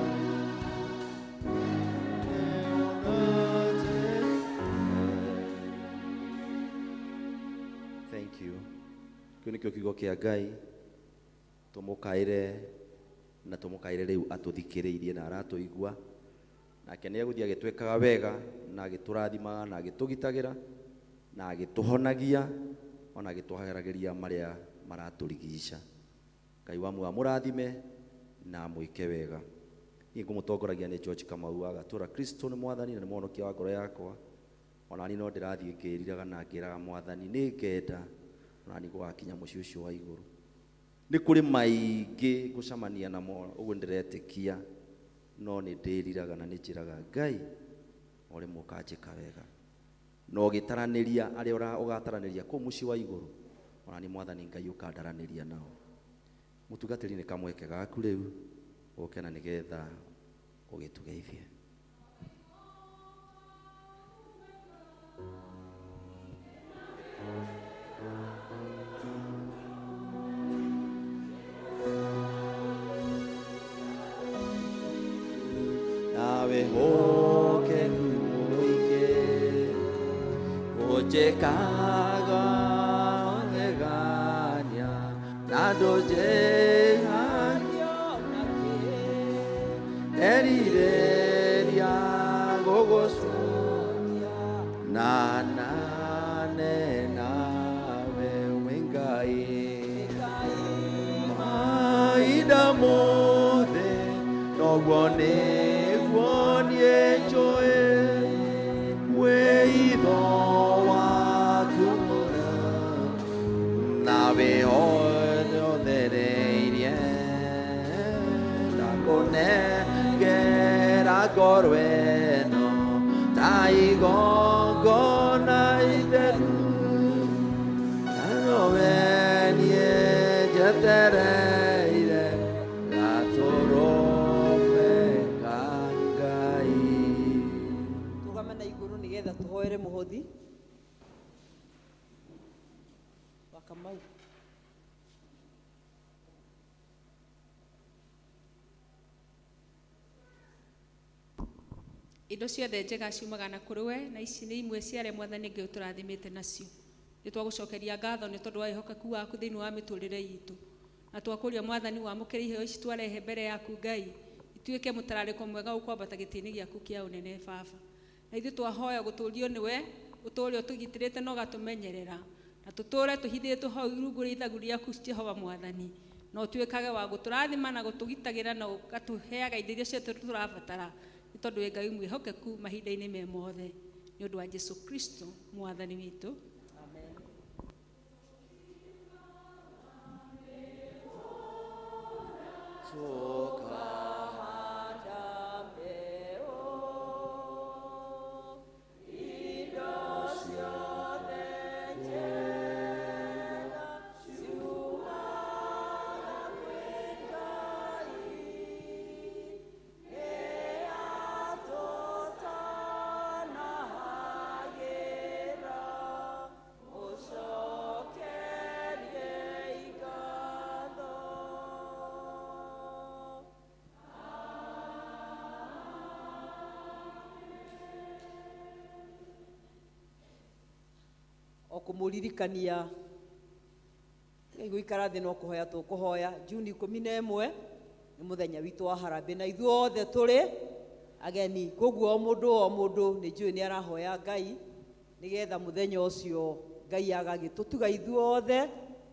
Thank you. Kĩu nĩkĩo kiugo kĩa Ngai, tũmũkaĩre na tũmũkaĩre rĩu atũthikĩrĩirie na aratũigua, nake nĩ egũthiĩ agĩtwĩkaga wega na agĩtũrathimaga na agĩtũgitagĩra na agĩtũhonagia ona agĩtũharagĩria marĩa maratũrigica. Ngai wa muoyo amũrathime na amwĩke wega. Niĩ ngũmũtongoragia nĩ George Kamau wa Gatũra. Kristo nĩ Mwathani na nĩ mũhonokia wa ngoro yakwa. Ona niĩ no ndĩrathiĩ ngĩriraga na ngĩraga Mwathani nĩ ngenda ona niĩ gũgakinya mũciĩ ũcio wa igũrũ. Nĩ kũrĩ maingĩ ngũcamania namo ũguo ndĩretĩkia, no nĩ ndĩriraga na nĩ njĩraga Ngai o rĩmwe ũkanjĩka wega, na ũgĩtaranĩria arĩa ũgataranĩria kũu mũciĩ wa igũrũ, ona niĩ Mwathani Ngai ũkandaranĩria nao. Mũtungatĩri nĩ kamweke gaku rĩu ũke na nĩgetha ũgĩtũgeithie. Nawe hoke kuike ojekaga egania nadoje erireria gogo na nane nawe wingai maida mothe no guonie joe we ido wakuna nawe odo dereirie takone gera gorweno taigongona ideru arovenie jetereire gatorome kangai. Tugame na iguru nigetha tuhoere muhothi wa Kamau. Indo ciothe njega ciumaga na kũrĩ we, na ici nĩ imwe cia arĩa Mwathani Ngai ũtũrathimĩte nacio. Nĩ twagũcokeria ngatho nĩ tondũ wa ihokeku waku thĩinĩ wa mĩtũrĩre itũ, na twakũria Mwathani wamũkĩre iheo ici twarehe mbere yaku Ngai, ituĩke mũtararĩko mwega ũkwambata gĩtĩ-inĩ gĩaku kĩa ũnene Baba. Na ithuĩ twahoya gũtũũrio nĩwe, ũtũũre ũtũgitĩrĩte na ũgatũmenyerera, na tũtũũre tũhithĩtwo hau rungu rwa ithagu rĩaku Jehova Mwathani, na ũtuĩkage wa gũtũrathima na gũtũgitagĩra na ũgatũheaga indo iria ciothe tũrabatara, nĩ tondũ wĩ Ngai mwĩhokeku mahinda-inĩ me mothe, nĩ ũndũ wa Jesũ Kristo Mwathani witũ. Amen. Kumuririkania guikara thĩ no kũhoya tũkũhoya Juni 11 nĩ mũthenya witũ wa harambĩ na ithuothe tũrĩ ageni, koguo o mũndũ nĩ njũĩ nĩ arahoya Ngai nĩgetha mũthenya ũcio Ngai agagĩtũtuga ithuothe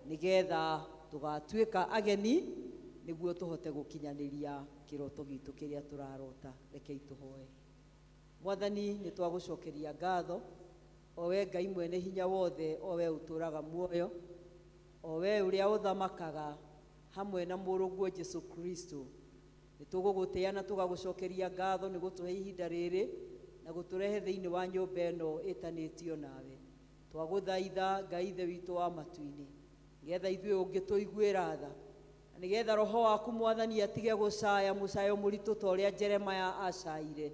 nĩgetha tũgatuĩka ageni nĩguo tũhote gũkinyanĩria kĩroto gitũ kĩrĩa tũrarota. Rekei tũhoe. Mwathani nĩ twagũcokeria ngatho o we Ngai mwene hinya wothe, o we ũtũraga muoyo, o we ũrĩa ũthamakaga hamwe na mũrũguo Jesũ Kristo. Nĩ tũgũgũtĩĩa na tũgagũcokeria ngatho nĩ gũtũhe ihinda rĩrĩ na gũtũrehe thĩinĩ wa nyũmba ĩno ĩtanĩtio nawe. Twagũthaitha Ngai ithe witũ wa matu-inĩ, nĩgetha ithuĩ ũngĩtũiguĩra tha, na nĩgetha roho waku Mwathani atige gũcaya mũcayo mũritũ ta ũrĩa Jeremaya acaire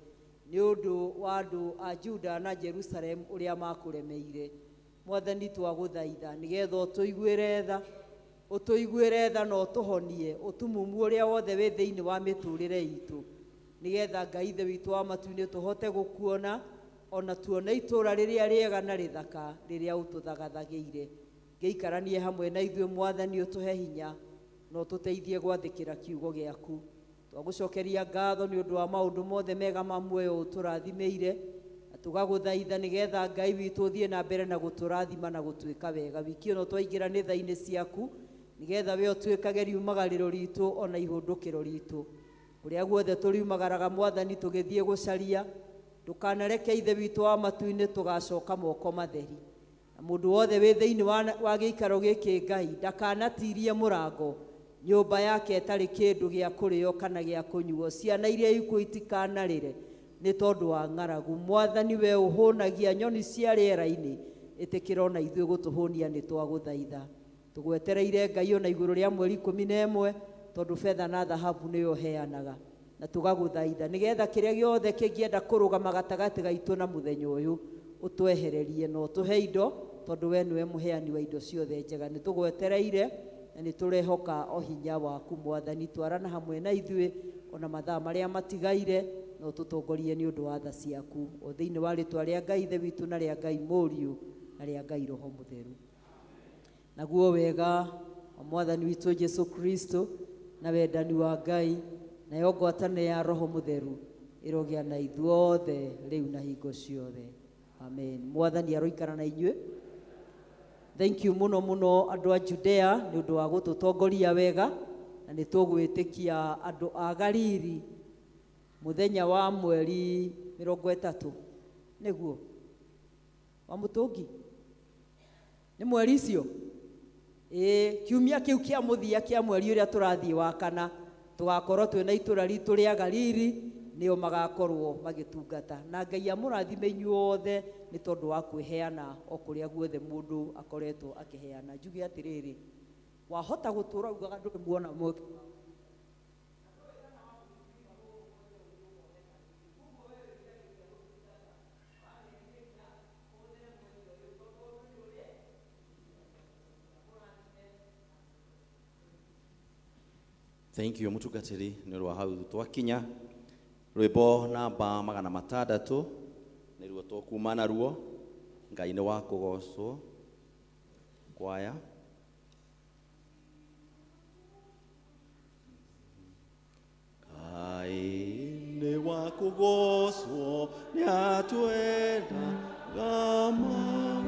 nĩ ũndũ wa andũ a Juda na Jerusalem ũrĩa makũremeire. Mwathani twagũthaitha nĩgetha ũtũiguĩre tha na ũtũhonie ũtumumu ũrĩa wothe wĩ thĩinĩ wa mĩtũrĩre itũ, nĩgetha Ngai ithe witũ wa matu-inĩ tũhote gũkuona ona tuone itũũra rĩrĩa rĩega na rĩthaka rĩrĩa ũtũthagathagĩire. Ngĩikaranie hamwe na ithuĩ Mwathani ũtũhe hinya na ũtũteithie gwathĩkĩra kiugo gĩaku. Twagũcokeria ngatho nĩ ũndũ wa maũndũ mothe mega ma muoyo ũtũrathimĩire, na tũgagũthaitha nĩgetha Ngai witũ ũthiĩ na mbere na gũtũrathima na gũtwĩka wega. Wiki ĩno twaingĩra nĩ tha-inĩ ciaku, nĩgetha we ũtuĩkage riumagarĩro ritũ ona ihũndũkĩro ritũ. Kũrĩa guothe tũriumagaraga Mwathani tũgĩthiĩ gũcaria, ndũkanareke ithe witũ wa matu-inĩ tũgacoka moko matheri. Na mũndũ wothe wĩ thĩinĩ wa gĩikaro gĩkĩ Ngai ndakanatirie mũrango, nyũmba yake ĩtarĩ kĩndũ gĩa kũrĩo kana gĩa kũnyuo, ciana iria ikuo itikanarĩre nĩ tondũ wa ng'aragu. Mwathani we ũhũnagia nyoni cia rĩera-inĩ, ĩtĩkĩra ona ithuĩ gũtũhũnia nĩ twagũthaitha. Tũgwetereire Ngai ona igũrũ rĩa mweri 11 tondũ betha na thahabu nĩyo ũheanaga, na tũgagũthaitha nĩgetha kĩrĩa gĩothe kĩngĩenda kũrũgama gatagatĩ gaitũ na mũthenya ũyũ ũtwehererie na ũtũhe indo, tondũ we nĩwe mũheani wa indo ciothe njega. Nĩ tũgwetereire na nĩ tũrehoka o hinya waku Mwathani. Twarana hamwe na ithuĩ ona mathaa marĩa matigaire, na ũtũtongorie nĩ ũndũ wa tha ciaku, o thĩinĩ wa rĩtwa rĩa Ngai ithe witũ na rĩa Ngai Mũriũ na rĩa Ngai Roho Mũtheru. Naguo wega wa Mwathani witũ Jesũ Kristo na wendani wa Ngai nayo ngwatanĩro ya Roho Mũtheru ĩrogĩa na ithuothe rĩu na hingo ciothe. Amen. Mwathani aroikara na inyuĩ. Thank you muno muno andũ a Judea nĩ ũndũ wa gũtũtongoria wega, na nĩ tũgwĩtĩkia andũ a Galili mũthenya wa mweri 30 nĩguo wa Mũtũngi nĩ mweri icio kiumia kĩu kĩa mũthia kĩa mweri ũrĩa tũrathiĩ wa kana tũgakorwo twĩna itũra ritũ rĩa Galili nĩo magakorwo magĩtungata, na Ngai amũrathime inyuothe nĩ tondũ wa kwĩheana o kũrĩa guothe mũndũ akoretwo akĩheana. Njuge atĩrĩrĩ, wahota gũtũra ugaga ndũrĩ muona mweke Thank you mutungatĩri nĩ ũndũ wa hau twakinya rwĩmbo namba 600 nĩruo tũkuma naruo. Ngai nĩ wa kũgocwo. Kwaya Ngai nĩ wa kũgocwo nĩ atwenda gama